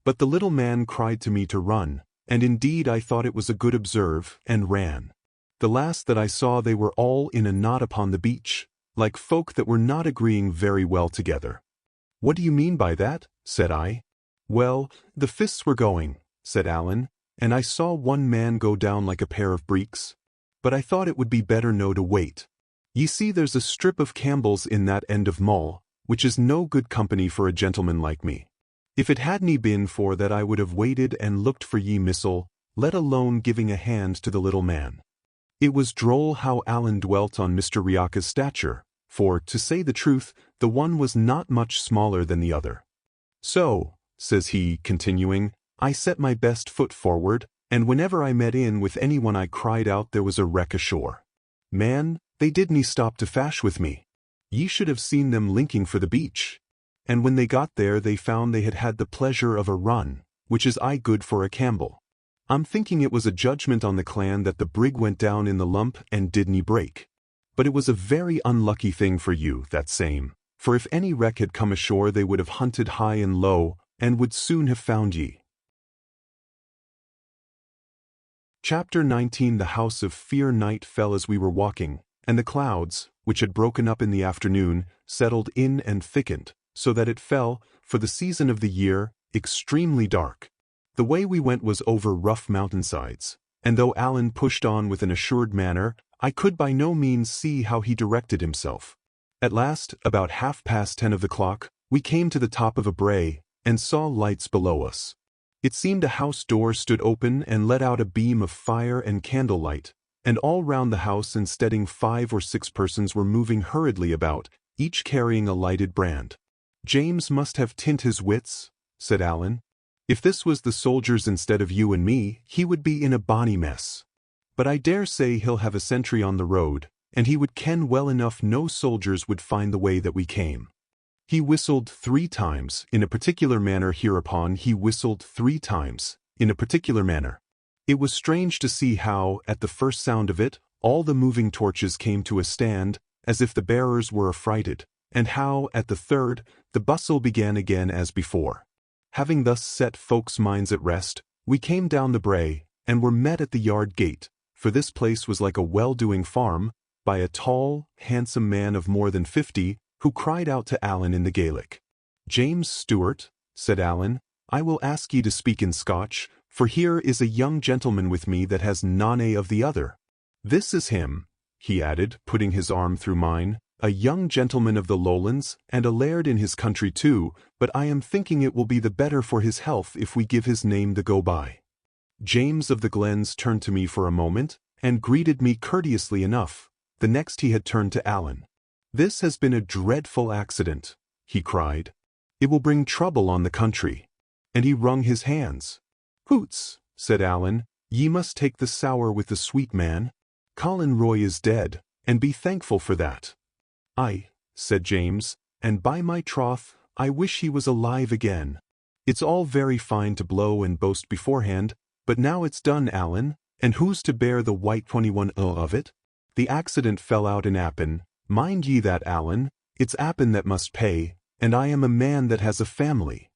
But the little man cried to me to run, and indeed I thought it was a good observe, and ran. The last that I saw they were all in a knot upon the beach, like folk that were not agreeing very well together. What do you mean by that? Said I. Well, the fists were going, said Alan, and I saw one man go down like a pair of breeks. But I thought it would be better no to wait. Ye see there's a strip of Campbell's in that end of Mull, which is no good company for a gentleman like me. If it hadn't been for that I would have waited and looked for ye missile, let alone giving a hand to the little man. It was droll how Alan dwelt on Mr. Ryaka's stature, for, to say the truth, the one was not much smaller than the other. So, says he, continuing, I set my best foot forward, and whenever I met in with anyone I cried out there was a wreck ashore. Man, they didn't stop to fash with me. Ye should have seen them linking for the beach. And when they got there they found they had had the pleasure of a run, which is aye good for a Campbell. I'm thinking it was a judgment on the clan that the brig went down in the lump and didn't break. But it was a very unlucky thing for you, that same, for if any wreck had come ashore they would have hunted high and low, and would soon have found ye. Chapter 19. The house of fear. Night fell as we were walking, and the clouds, which had broken up in the afternoon, settled in and thickened, so that it fell, for the season of the year, extremely dark. The way we went was over rough mountainsides, and though Alan pushed on with an assured manner, I could by no means see how he directed himself. At last, about 10:30 of the clock, we came to the top of a brae, and saw lights below us. It seemed a house door stood open and let out a beam of fire and candlelight, and all round the house and steading 5 or 6 persons were moving hurriedly about, each carrying a lighted brand. James must have tint his wits, said Alan. If this was the soldiers instead of you and me, he would be in a bonny mess. But I dare say he'll have a sentry on the road, and he would ken well enough no soldiers would find the way that we came. He whistled 3 times, in a particular manner. Hereupon he whistled 3 times, in a particular manner. It was strange to see how, at the first sound of it, all the moving torches came to a stand, as if the bearers were affrighted, and how, at the third, the bustle began again as before. Having thus set folks' minds at rest, we came down the brae, and were met at the yard gate, for this place was like a well-doing farm, by a tall, handsome man of more than 50, who cried out to Alan in the Gaelic. James Stewart, said Alan, I will ask ye to speak in Scotch, for here is a young gentleman with me that has none of the other. This is him, he added, putting his arm through mine, a young gentleman of the Lowlands, and a laird in his country too, but I am thinking it will be the better for his health if we give his name the go-by. James of the Glens turned to me for a moment, and greeted me courteously enough. The next he had turned to Alan. This has been a dreadful accident, he cried. It will bring trouble on the country. And he wrung his hands. Hoots, said Alan, ye must take the sour with the sweet, man. Colin Roy is dead, and be thankful for that. Aye, said James, and by my troth, I wish he was alive again. It's all very fine to blow and boast beforehand, but now it's done, Alan, and who's to bear the white 21 of it? The accident fell out in Appin. Mind ye that, Alan, it's Appin that must pay, and I am a man that has a family.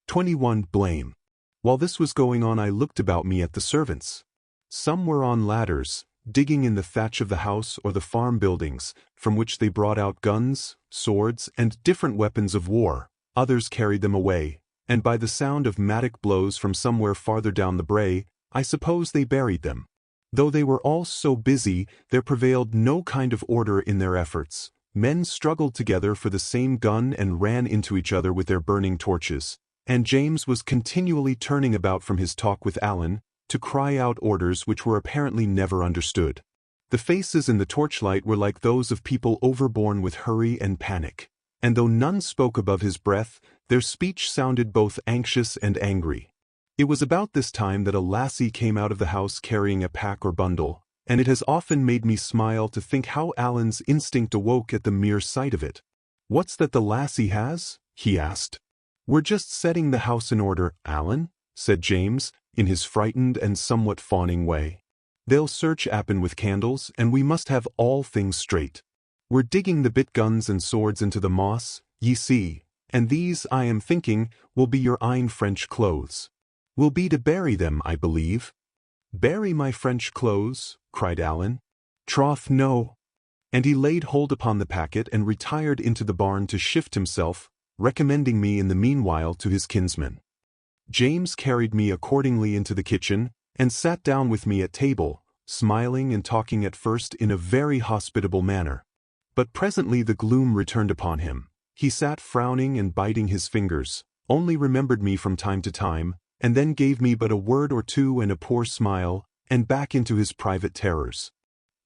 21 blame. While this was going on I looked about me at the servants. Some were on ladders, digging in the thatch of the house or the farm buildings, from which they brought out guns, swords, and different weapons of war. Others carried them away, and by the sound of mattock blows from somewhere farther down the brae, I suppose they buried them. Though they were all so busy, there prevailed no kind of order in their efforts. Men struggled together for the same gun and ran into each other with their burning torches, and James was continually turning about from his talk with Alan, to cry out orders which were apparently never understood. The faces in the torchlight were like those of people overborne with hurry and panic, and though none spoke above his breath, their speech sounded both anxious and angry. It was about this time that a lassie came out of the house carrying a pack or bundle, and it has often made me smile to think how Alan's instinct awoke at the mere sight of it. "What's that the lassie has?" he asked. "We're just setting the house in order, Alan," said James, in his frightened and somewhat fawning way. "They'll search Appin with candles, and we must have all things straight. We're digging the bit guns and swords into the moss, ye see, and these, I am thinking, will be your ain French clothes. Will be to bury them, I believe." "Bury my French clothes?" cried Alan. "Troth, no." And he laid hold upon the packet and retired into the barn to shift himself, recommending me in the meanwhile to his kinsman. James carried me accordingly into the kitchen, and sat down with me at table, smiling and talking at first in a very hospitable manner. But presently the gloom returned upon him. He sat frowning and biting his fingers, only remembered me from time to time, and then gave me but a word or two and a poor smile, and back into his private terrors.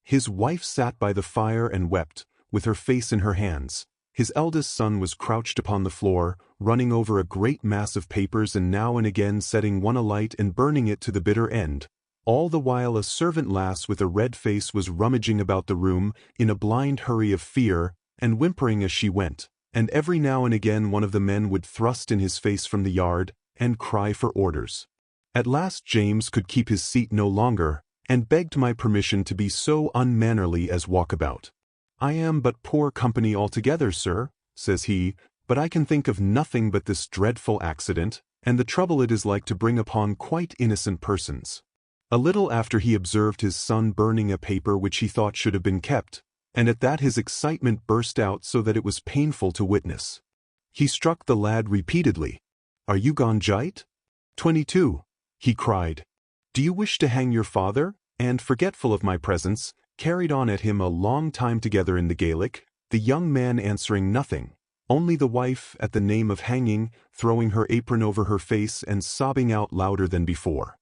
His wife sat by the fire and wept, with her face in her hands. His eldest son was crouched upon the floor, running over a great mass of papers and now and again setting one alight and burning it to the bitter end. All the while a servant lass with a red face was rummaging about the room, in a blind hurry of fear, and whimpering as she went, and every now and again one of the men would thrust in his face from the yard, and cry for orders. At last James could keep his seat no longer, and begged my permission to be so unmannerly as walk about. "I am but poor company altogether, sir," says he, "but I can think of nothing but this dreadful accident, and the trouble it is like to bring upon quite innocent persons." A little after he observed his son burning a paper which he thought should have been kept, and at that his excitement burst out so that it was painful to witness. He struck the lad repeatedly. "Are you gone jite? 22, he cried. "Do you wish to hang your father?" and, forgetful of my presence, carried on at him a long time together in the Gaelic, the young man answering nothing, only the wife, at the name of hanging, throwing her apron over her face and sobbing out louder than before.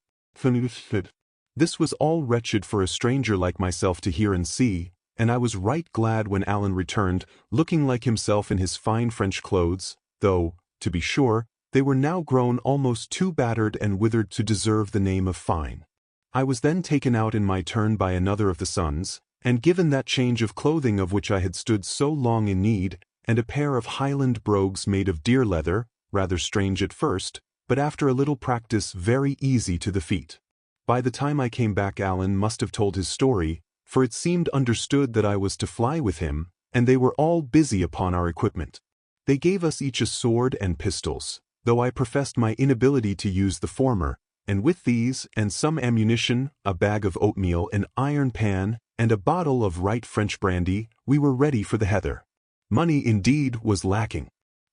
This was all wretched for a stranger like myself to hear and see, and I was right glad when Alan returned, looking like himself in his fine French clothes, though, to be sure, they were now grown almost too battered and withered to deserve the name of fine. I was then taken out in my turn by another of the sons, and given that change of clothing of which I had stood so long in need, and a pair of Highland brogues made of deer leather, rather strange at first, but after a little practice very easy to the feet. By the time I came back Alan must have told his story, for it seemed understood that I was to fly with him, and they were all busy upon our equipment. They gave us each a sword and pistols, though I professed my inability to use the former, and with these, and some ammunition, a bag of oatmeal, an iron pan, and a bottle of right French brandy, we were ready for the heather. Money, indeed, was lacking.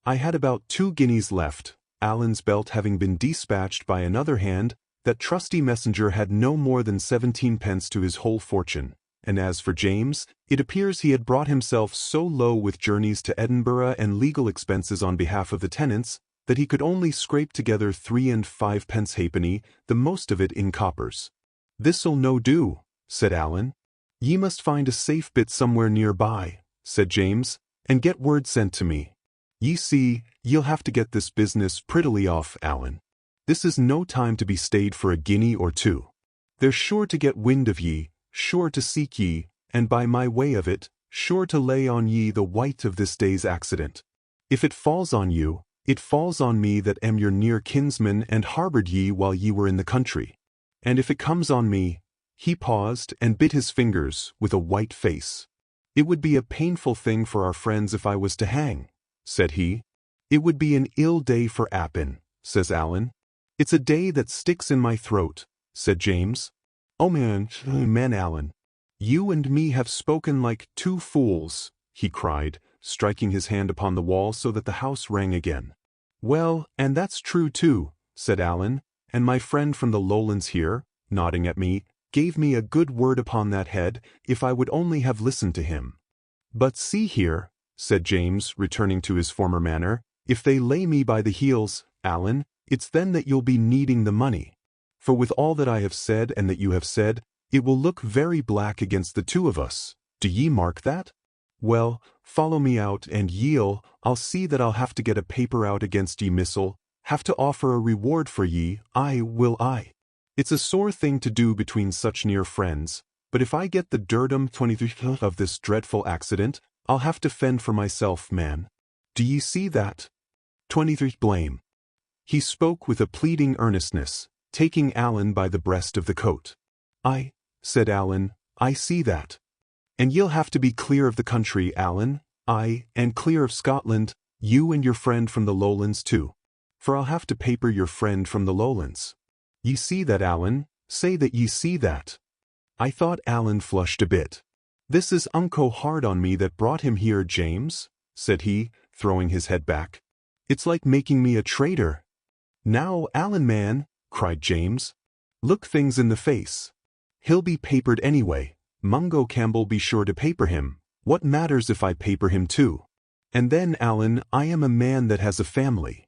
I had about 2 guineas left, Alan's belt having been dispatched by another hand. That trusty messenger had no more than 17 pence to his whole fortune, and as for James, it appears he had brought himself so low with journeys to Edinburgh and legal expenses on behalf of the tenants, that he could only scrape together 3 and 5 pence halfpenny, the most of it in coppers. "This'll no do," said Alan. "Ye must find a safe bit somewhere near by," said James, "and get word sent to me. Ye see, ye'll have to get this business prettily off, Alan. This is no time to be stayed for a guinea or 2. They're sure to get wind of ye, sure to seek ye, and by my way of it, sure to lay on ye the white of this day's accident. If it falls on you, it falls on me that am your near kinsman and harboured ye while ye were in the country. And if it comes on me," he paused and bit his fingers with a white face. "It would be a painful thing for our friends if I was to hang," said he. "It would be an ill day for Appin," says Alan. "It's a day that sticks in my throat," said James. "Oh man, Alan, You and me have spoken like two fools, he cried, striking his hand upon the wall so that the house rang again. Well, and that's true too, said Alan, and my friend from the lowlands here, nodding at me, gave me a good word upon that head, if I would only have listened to him. But see here, said James, returning to his former manner, if they lay me by the heels, Alan, it's then that you'll be needing the money. For with all that I have said and that you have said, it will look very black against the two of us. Do ye mark that? Well, follow me out, and I'll see that I'll have to get a paper out against ye missile, have to offer a reward for ye, will I. It's a sore thing to do between such near friends, but if I get the dirdum 23 of this dreadful accident, I'll have to fend for myself, man. Do ye see that? 23 blame. He spoke with a pleading earnestness, taking Alan by the breast of the coat. I, said Alan, I see that. And ye'll have to be clear of the country, Alan, and clear of Scotland, you and your friend from the lowlands too. For I'll have to paper your friend from the lowlands. Ye see that, Alan? Say that ye see that. I thought Alan flushed a bit. This is unco hard on me that brought him here, James, said he, throwing his head back. It's like making me a traitor. Now, Alan man, cried James, look things in the face. He'll be papered anyway. Mungo Campbell be sure to paper him. What matters if I paper him too? And then, Alan, I am a man that has a family.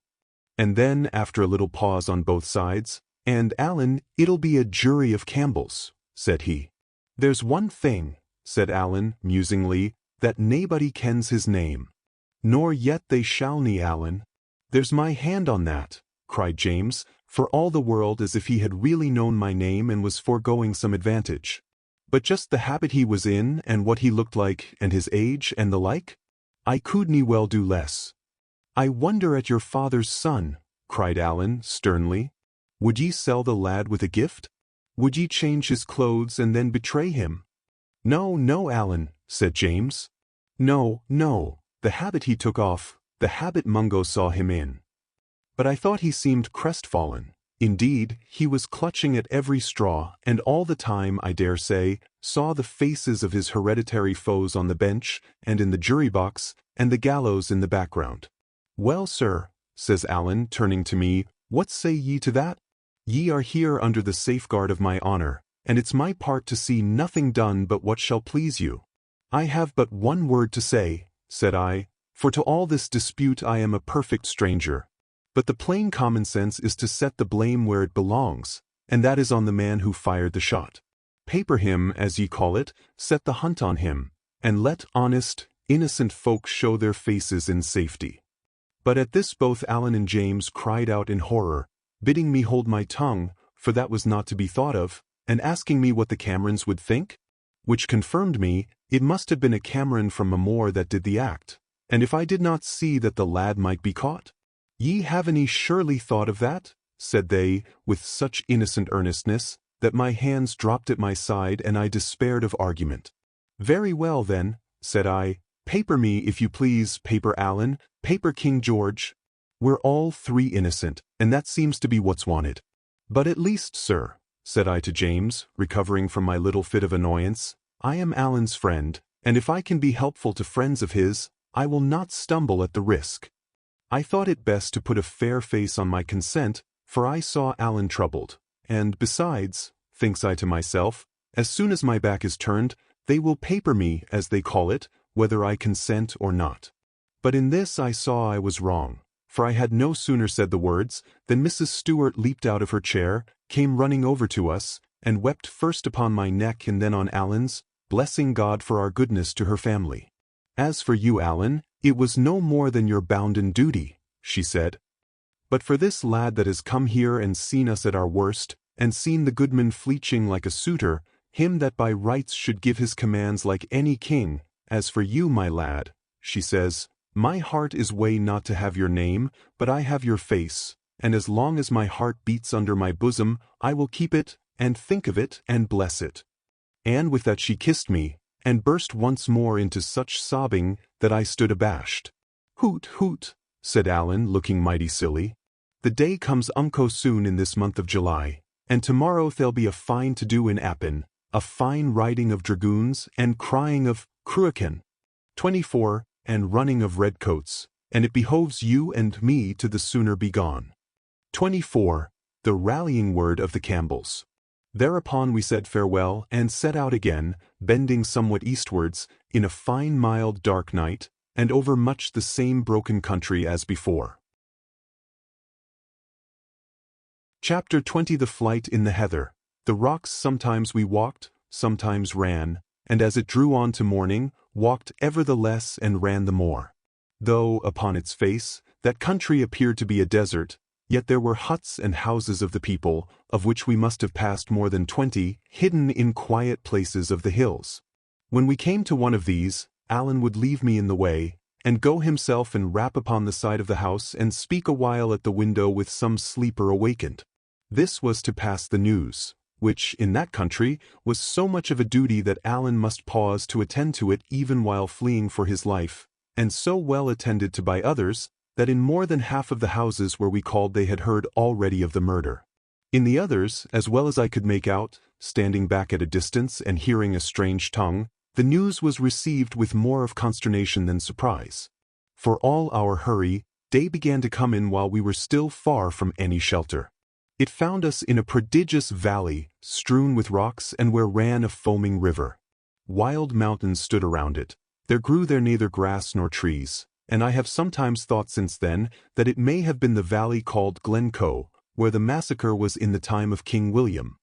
And then, after a little pause on both sides, and Alan, it'll be a jury of Campbells, said he. There's one thing, said Alan, musingly, that naebody kens his name. Nor yet they shall nie, Alan. There's my hand on that, cried James, for all the world as if he had really known my name and was foregoing some advantage. But just the habit he was in, and what he looked like, and his age, and the like? I could nie well do less. I wonder at your father's son, cried Alan, sternly. Would ye sell the lad with a gift? Would ye change his clothes and then betray him? No, no, Alan, said James. No, no, the habit he took off, the habit Mungo saw him in. But I thought he seemed crestfallen. Indeed, he was clutching at every straw, and all the time, I dare say, saw the faces of his hereditary foes on the bench, and in the jury box, and the gallows in the background. Well, sir, says Alan, turning to me, what say ye to that? Ye are here under the safeguard of my honor, and it's my part to see nothing done but what shall please you. I have but one word to say, said I, for to all this dispute I am a perfect stranger. But the plain common sense is to set the blame where it belongs, and that is on the man who fired the shot. Paper him, as ye call it, set the hunt on him, and let honest, innocent folk show their faces in safety. But at this both Alan and James cried out in horror, bidding me hold my tongue, for that was not to be thought of, and asking me what the Camerons would think, which confirmed me, it must have been a Cameron from Mamore that did the act, and if I did not see that the lad might be caught. Ye haven't surely thought of that, said they, with such innocent earnestness, that my hands dropped at my side and I despaired of argument. Very well then, said I, paper me if you please, paper Alan, paper King George. We're all three innocent, and that seems to be what's wanted. But at least, sir, said I to James, recovering from my little fit of annoyance, I am Alan's friend, and if I can be helpful to friends of his, I will not stumble at the risk. I thought it best to put a fair face on my consent, for I saw Alan troubled, and besides, thinks I to myself, as soon as my back is turned, they will paper me, as they call it, whether I consent or not. But in this I saw I was wrong, for I had no sooner said the words, than Mrs. Stewart leaped out of her chair, came running over to us, and wept first upon my neck and then on Alan's, blessing God for our goodness to her family. As for you, Alan, it was no more than your bounden duty, she said. But for this lad that has come here and seen us at our worst, and seen the goodman fleeching like a suitor, him that by rights should give his commands like any king, as for you, my lad, she says, my heart is way not to have your name, but I have your face, and as long as my heart beats under my bosom, I will keep it, and think of it, and bless it. And with that she kissed me, and burst once more into such sobbing that I stood abashed. Hoot, hoot, said Alan, looking mighty silly. The day comes unco soon in this month of July, and tomorrow there'll be a fine to do in Appin, a fine riding of dragoons and crying of Cruaken. 24, and running of redcoats, and it behoves you and me to the sooner be gone. 24, the rallying word of the Campbells. Thereupon we said farewell and set out again, bending somewhat eastwards, in a fine mild dark night, and over much the same broken country as before. Chapter 20. The flight in the heather. The rocks sometimes we walked, sometimes ran, and as it drew on to morning, walked ever the less and ran the more. Though, upon its face, that country appeared to be a desert, yet there were huts and houses of the people, of which we must have passed more than 20, hidden in quiet places of the hills. When we came to one of these, Alan would leave me in the way, and go himself and rap upon the side of the house and speak a while at the window with some sleeper awakened. This was to pass the news, which, in that country, was so much of a duty that Alan must pause to attend to it even while fleeing for his life, and so well attended to by others, that in more than half of the houses where we called they had heard already of the murder. In the others, as well as I could make out, standing back at a distance and hearing a strange tongue, the news was received with more of consternation than surprise. For all our hurry, day began to come in while we were still far from any shelter. It found us in a prodigious valley, strewn with rocks and where ran a foaming river. Wild mountains stood around it. There grew there neither grass nor trees, and I have sometimes thought since then that it may have been the valley called Glencoe, where the massacre was in the time of King William.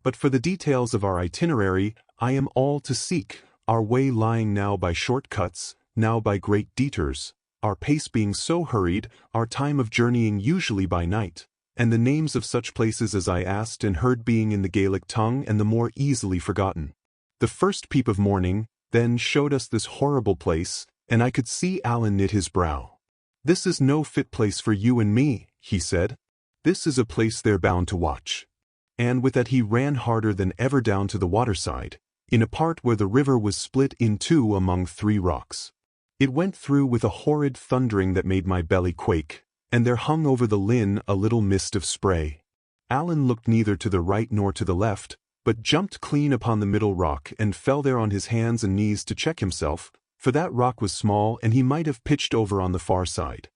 But for the details of our itinerary, I am all to seek, our way lying now by short cuts, now by great detours, our pace being so hurried, our time of journeying usually by night, and the names of such places as I asked and heard being in the Gaelic tongue and the more easily forgotten. The first peep of morning, then, showed us this horrible place, and I could see Alan knit his brow. "This is no fit place for you and me," he said. "This is a place they're bound to watch." And with that he ran harder than ever down to the waterside, in a part where the river was split in two among 3 rocks. It went through with a horrid thundering that made my belly quake, and there hung over the linn a little mist of spray. Alan looked neither to the right nor to the left, but jumped clean upon the middle rock and fell there on his hands and knees to check himself, for that rock was small and he might have pitched over on the far side.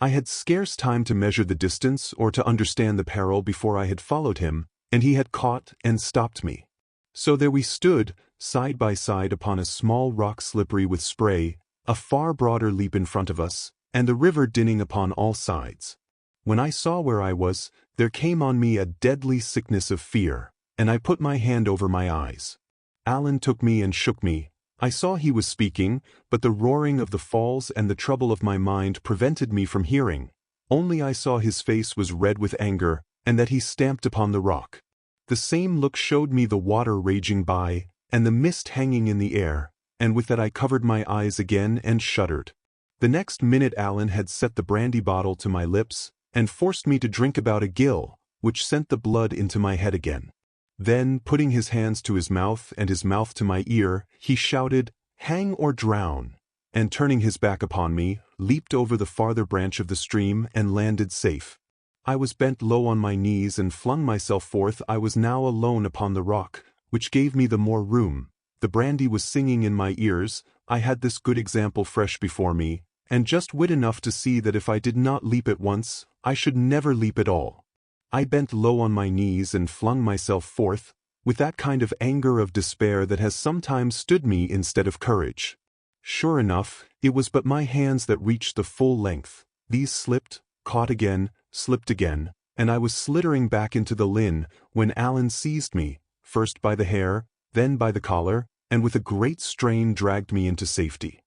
I had scarce time to measure the distance or to understand the peril before I had followed him, and he had caught and stopped me. So there we stood, side by side upon a small rock slippery with spray, a far broader leap in front of us, and the river dinning upon all sides. When I saw where I was, there came on me a deadly sickness of fear, and I put my hand over my eyes. Alan took me and shook me. I saw he was speaking, but the roaring of the falls and the trouble of my mind prevented me from hearing. Only I saw his face was red with anger, and that he stamped upon the rock. The same look showed me the water raging by, and the mist hanging in the air, and with that I covered my eyes again and shuddered. The next minute Alan had set the brandy bottle to my lips, and forced me to drink about a gill, which sent the blood into my head again. Then, putting his hands to his mouth and his mouth to my ear, he shouted, "Hang or drown," and turning his back upon me, leaped over the farther branch of the stream and landed safe. I was bent low on my knees and flung myself forth. I was now alone upon the rock, which gave me the more room. The brandy was singing in my ears. I had this good example fresh before me, and just wit enough to see that if I did not leap at once, I should never leap at all. I bent low on my knees and flung myself forth, with that kind of anger of despair that has sometimes stood me instead of courage. Sure enough, it was but my hands that reached the full length. These slipped, caught again, slipped again, and I was slittering back into the linn, when Alan seized me, first by the hair, then by the collar, and with a great strain dragged me into safety.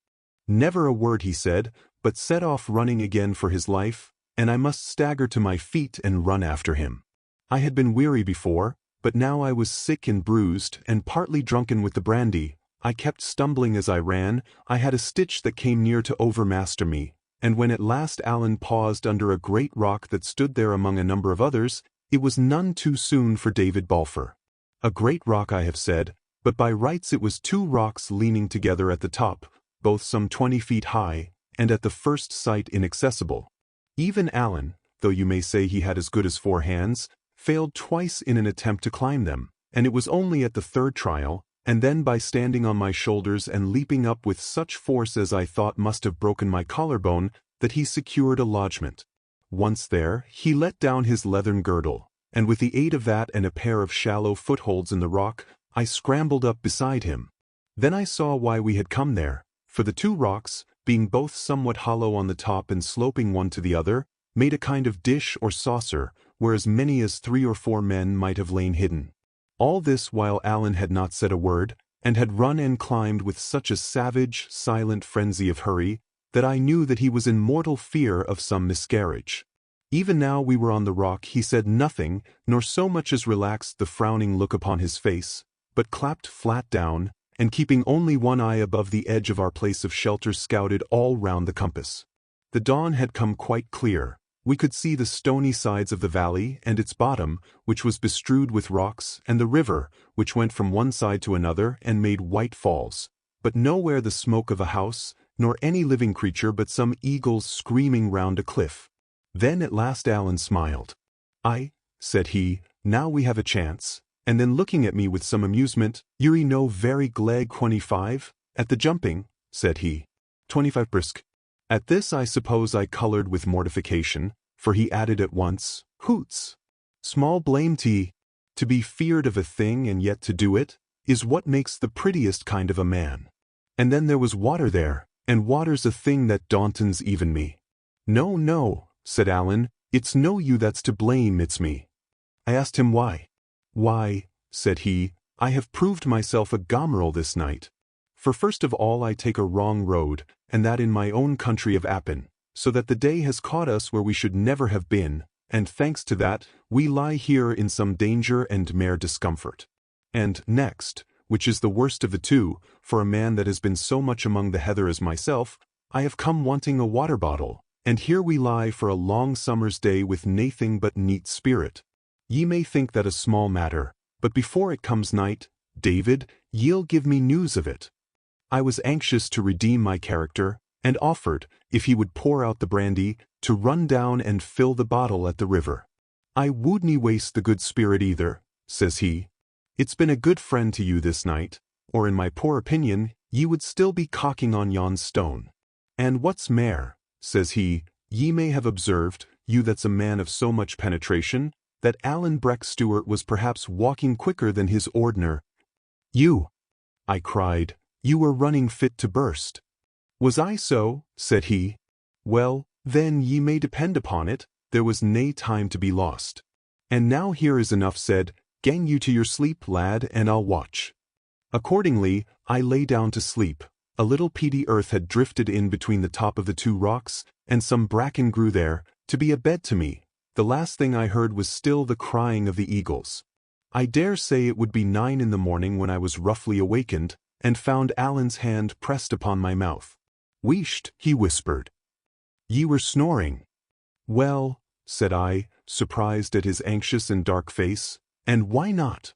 Never a word he said, but set off running again for his life, and I must stagger to my feet and run after him. I had been weary before, but now I was sick and bruised, and partly drunken with the brandy. I kept stumbling as I ran. I had a stitch that came near to overmaster me, and when at last Alan paused under a great rock that stood there among a number of others, it was none too soon for David Balfour. A great rock, I have said, but by rights it was 2 rocks leaning together at the top, both some 20 feet high, and at the first sight inaccessible. Even Alan, though you may say he had as good as 4 hands, failed twice in an attempt to climb them, and it was only at the third trial, and then by standing on my shoulders and leaping up with such force as I thought must have broken my collarbone, that he secured a lodgment. Once there, he let down his leathern girdle, and with the aid of that and a pair of shallow footholds in the rock, I scrambled up beside him. Then I saw why we had come there, for the two rocks, being both somewhat hollow on the top and sloping one to the other, made a kind of dish or saucer, where as many as 3 or 4 men might have lain hidden. All this while Alan had not said a word, and had run and climbed with such a savage, silent frenzy of hurry, that I knew that he was in mortal fear of some miscarriage. Even now we were on the rock, he said nothing, nor so much as relaxed the frowning look upon his face, but clapped flat down, and keeping only one eye above the edge of our place of shelter scouted all round the compass. The dawn had come quite clear. We could see the stony sides of the valley and its bottom, which was bestrewed with rocks, and the river, which went from one side to another and made white falls, but nowhere the smoke of a house, nor any living creature but some eagles screaming round a cliff. Then at last Alan smiled. "I," said he, "now we have a chance," and then looking at me with some amusement, "Yuri no very glad 25? At the jumping," said he. 25 brisk. At this I suppose I colored with mortification, for he added at once, "Hoots! Small blame to be feared of a thing and yet to do it, is what makes the prettiest kind of a man." And then there was water there, and water's a thing that dauntens even me. "No, no," said Alan, "it's no you that's to blame, it's me." I asked him why. "Why," said he, "I have proved myself a gomeril this night. For first of all I take a wrong road, and that in my own country of Appin, so that the day has caught us where we should never have been, and thanks to that, we lie here in some danger and mere discomfort. And next, which is the worst of the two, for a man that has been so much among the heather as myself, I have come wanting a water bottle, and here we lie for a long summer's day with nathing but neat spirit. Ye may think that a small matter, but before it comes night, David, ye'll give me news of it." I was anxious to redeem my character, and offered, if he would pour out the brandy, to run down and fill the bottle at the river. "I wouldn't waste the good spirit either," says he. "It's been a good friend to you this night, or in my poor opinion, ye would still be cocking on yon stone. And what's mair," says he, "ye may have observed, you that's a man of so much penetration, that Alan Breck Stewart was perhaps walking quicker than his ordiner." "You!" I cried. "You were running fit to burst." "Was I so?" said he. "Well, then ye may depend upon it, there was nae time to be lost. And now here is enough said, gang you to your sleep, lad, and I'll watch." Accordingly, I lay down to sleep. A little peaty earth had drifted in between the top of the two rocks, and some bracken grew there, to be a bed to me. The last thing I heard was still the crying of the eagles. I dare say it would be 9 in the morning when I was roughly awakened, and found Alan's hand pressed upon my mouth. "Wheesht," he whispered. "Ye were snoring." "Well," said I, surprised at his anxious and dark face, "and why not?"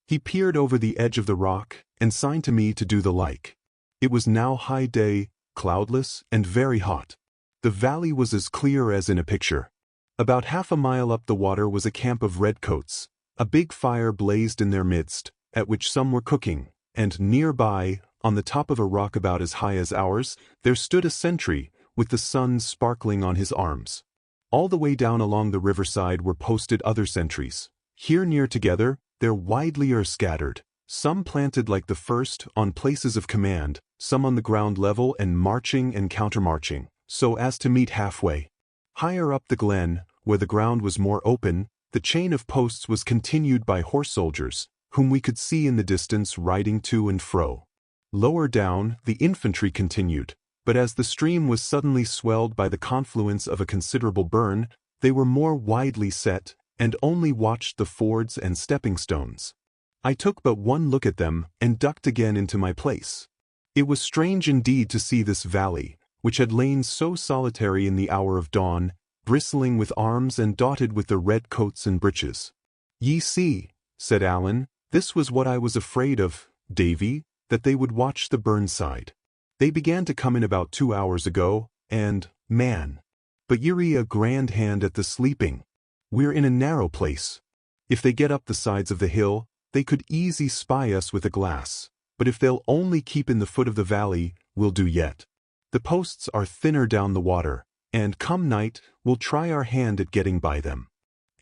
He peered over the edge of the rock, and signed to me to do the like. It was now high day, cloudless, and very hot. The valley was as clear as in a picture. About half a mile up the water was a camp of redcoats. A big fire blazed in their midst, at which some were cooking, and nearby, on the top of a rock about as high as ours, there stood a sentry, with the sun sparkling on his arms. All the way down along the riverside were posted other sentries. Here near together, they're widely scattered, some planted like the first, on places of command, some on the ground level and marching and countermarching, so as to meet halfway. Higher up the glen, where the ground was more open, the chain of posts was continued by horse soldiers, whom we could see in the distance riding to and fro. Lower down, the infantry continued, but as the stream was suddenly swelled by the confluence of a considerable burn, they were more widely set, and only watched the fords and stepping stones. I took but one look at them, and ducked again into my place. It was strange indeed to see this valley, which had lain so solitary in the hour of dawn, bristling with arms and dotted with the red coats and breeches. "Ye see," said Alan, "this was what I was afraid of, Davy, that they would watch the burnside. They began to come in about 2 hours ago, and, man, but you're a grand hand at the sleeping. We're in a narrow place. If they get up the sides of the hill, they could easy spy us with a glass, but if they'll only keep in the foot of the valley, we'll do yet. The posts are thinner down the water, and come night, we'll try our hand at getting by them.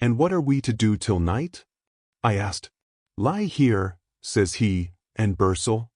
And what are we to do till night? I asked. Lie here, says he, and bursel.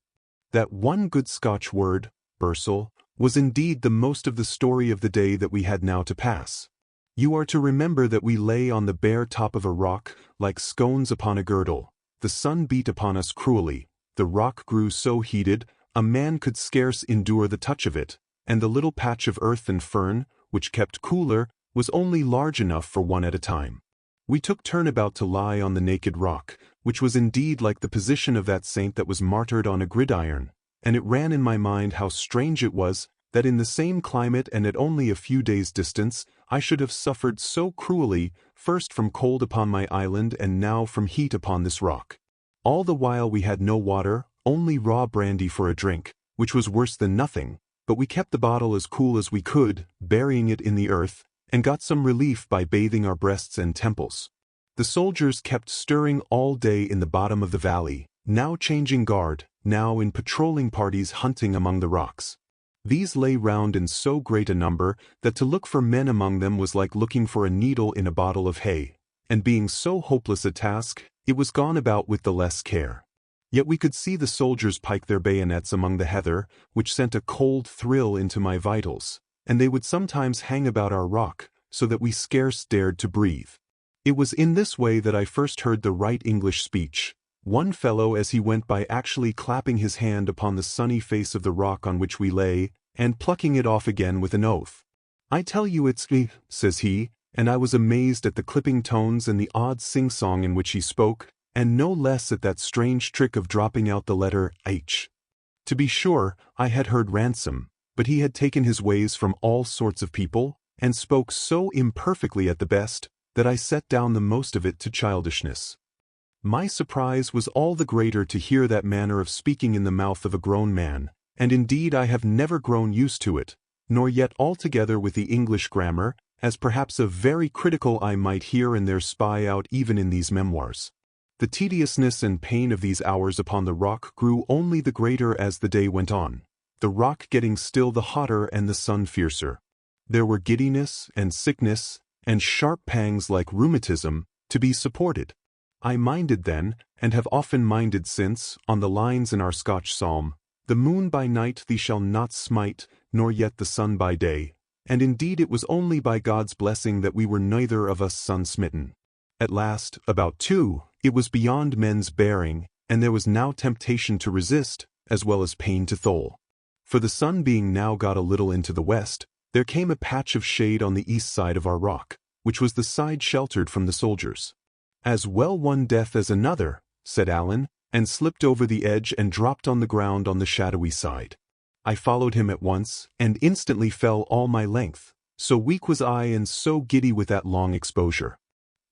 That one good Scotch word, bursel, was indeed the most of the story of the day that we had now to pass. You are to remember that we lay on the bare top of a rock, like scones upon a girdle. The sun beat upon us cruelly, the rock grew so heated, a man could scarce endure the touch of it, and the little patch of earth and fern, which kept cooler, was only large enough for one at a time. We took turnabout to lie on the naked rock, which was indeed like the position of that saint that was martyred on a gridiron, and it ran in my mind how strange it was that in the same climate and at only a few days' distance, I should have suffered so cruelly, first from cold upon my island and now from heat upon this rock. All the while we had no water, only raw brandy for a drink, which was worse than nothing, but we kept the bottle as cool as we could, burying it in the earth, and got some relief by bathing our breasts and temples. The soldiers kept stirring all day in the bottom of the valley, now changing guard, now in patrolling parties hunting among the rocks. These lay round in so great a number that to look for men among them was like looking for a needle in a bottle of hay, and being so hopeless a task, it was gone about with the less care. Yet we could see the soldiers pike their bayonets among the heather, which sent a cold thrill into my vitals, and they would sometimes hang about our rock, so that we scarce dared to breathe. It was in this way that I first heard the right English speech. One fellow as he went by actually clapping his hand upon the sunny face of the rock on which we lay, and plucking it off again with an oath. I tell you it's me, says he, and I was amazed at the clipping tones and the odd sing-song in which he spoke, and no less at that strange trick of dropping out the letter H. To be sure, I had heard Ransom, but he had taken his ways from all sorts of people, and spoke so imperfectly at the best, that I set down the most of it to childishness. My surprise was all the greater to hear that manner of speaking in the mouth of a grown man, and indeed I have never grown used to it, nor yet altogether with the English grammar, as perhaps a very critical eye might here and there spy out even in these memoirs. The tediousness and pain of these hours upon the rock grew only the greater as the day went on, the rock getting still the hotter and the sun fiercer. There were giddiness and sickness, and sharp pangs like rheumatism, to be supported. I minded then, and have often minded since, on the lines in our Scotch psalm, "The moon by night thee shall not smite, nor yet the sun by day," and indeed it was only by God's blessing that we were neither of us sun-smitten. At last, about 2, it was beyond men's bearing, and there was now temptation to resist, as well as pain to thole. For the sun being now got a little into the west, there came a patch of shade on the east side of our rock, which was the side sheltered from the soldiers. "As well one death as another," said Allen, and slipped over the edge and dropped on the ground on the shadowy side. I followed him at once, and instantly fell all my length, so weak was I and so giddy with that long exposure.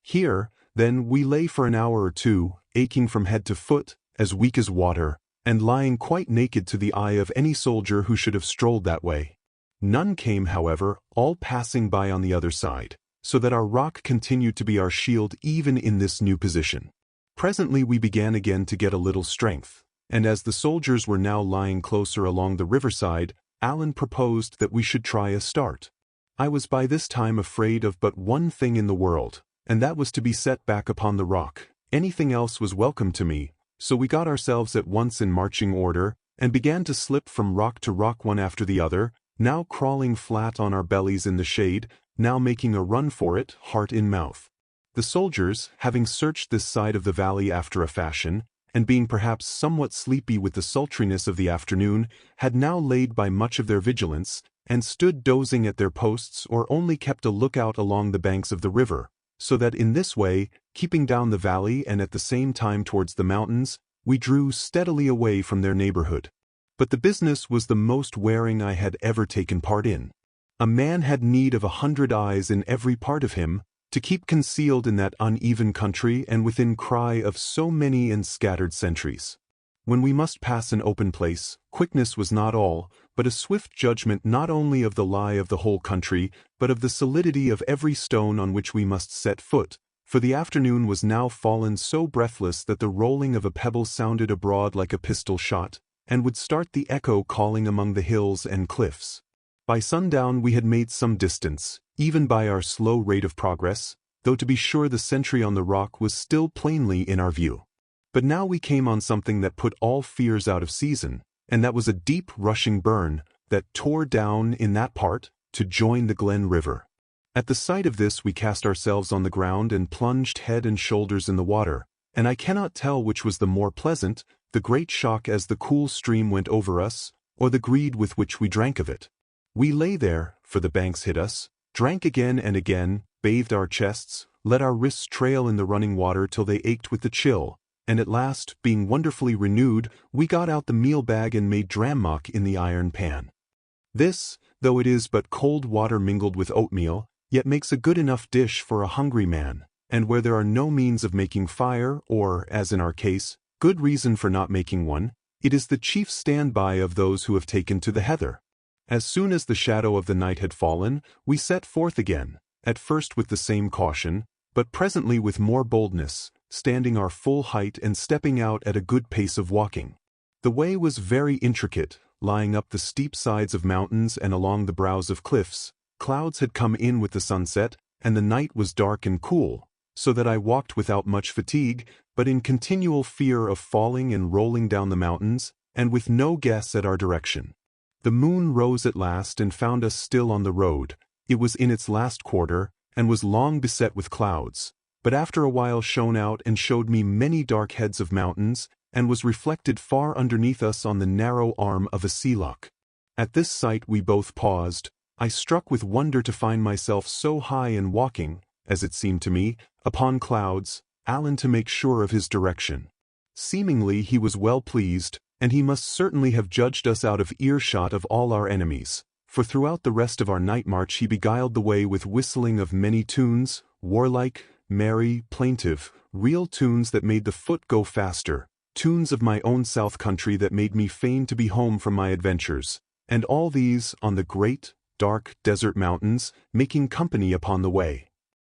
Here, then, we lay for an hour or two, aching from head to foot, as weak as water, and lying quite naked to the eye of any soldier who should have strolled that way. None came, however, all passing by on the other side, so that our rock continued to be our shield even in this new position. Presently we began again to get a little strength, and as the soldiers were now lying closer along the riverside, Allen proposed that we should try a start. I was by this time afraid of but one thing in the world, and that was to be set back upon the rock. Anything else was welcome to me, so we got ourselves at once in marching order, and began to slip from rock to rock one after the other, now crawling flat on our bellies in the shade, now making a run for it, heart in mouth. The soldiers, having searched this side of the valley after a fashion, and being perhaps somewhat sleepy with the sultriness of the afternoon, had now laid by much of their vigilance, and stood dozing at their posts or only kept a lookout along the banks of the river, so that in this way, keeping down the valley and at the same time towards the mountains, we drew steadily away from their neighborhood. But the business was the most wearing I had ever taken part in. A man had need of 100 eyes in every part of him, to keep concealed in that uneven country and within cry of so many and scattered sentries. When we must pass an open place, quickness was not all, but a swift judgment not only of the lie of the whole country, but of the solidity of every stone on which we must set foot, for the afternoon was now fallen so breathless that the rolling of a pebble sounded abroad like a pistol shot, and would start the echo calling among the hills and cliffs. By sundown we had made some distance, even by our slow rate of progress, though to be sure the sentry on the rock was still plainly in our view. But now we came on something that put all fears out of season, and that was a deep rushing burn that tore down in that part to join the Glen River. At the sight of this we cast ourselves on the ground and plunged head and shoulders in the water, and I cannot tell which was the more pleasant, the great shock as the cool stream went over us, or the greed with which we drank of it. We lay there, for the banks hit us, drank again and again, bathed our chests, let our wrists trail in the running water till they ached with the chill, and at last, being wonderfully renewed, we got out the meal bag and made dram muck in the iron pan. This, though it is but cold water mingled with oatmeal, yet makes a good enough dish for a hungry man, and where there are no means of making fire, or, as in our case, good reason for not making one, it is the chief standby of those who have taken to the heather. As soon as the shadow of the night had fallen, we set forth again, at first with the same caution, but presently with more boldness, standing our full height and stepping out at a good pace of walking. The way was very intricate, lying up the steep sides of mountains and along the brows of cliffs. Clouds had come in with the sunset, and the night was dark and cool, so that I walked without much fatigue, but in continual fear of falling and rolling down the mountains, and with no guess at our direction. The moon rose at last and found us still on the road. It was in its last quarter, and was long beset with clouds, but after a while shone out and showed me many dark heads of mountains, and was reflected far underneath us on the narrow arm of a sea loch. At this sight we both paused. I struck with wonder to find myself so high and walking, as it seemed to me, upon clouds, Alan to make sure of his direction. Seemingly he was well pleased, and he must certainly have judged us out of earshot of all our enemies, for throughout the rest of our night march he beguiled the way with whistling of many tunes, warlike, merry, plaintive, real tunes that made the foot go faster, tunes of my own south country that made me fain to be home from my adventures, and all these on the great, dark desert mountains, making company upon the way.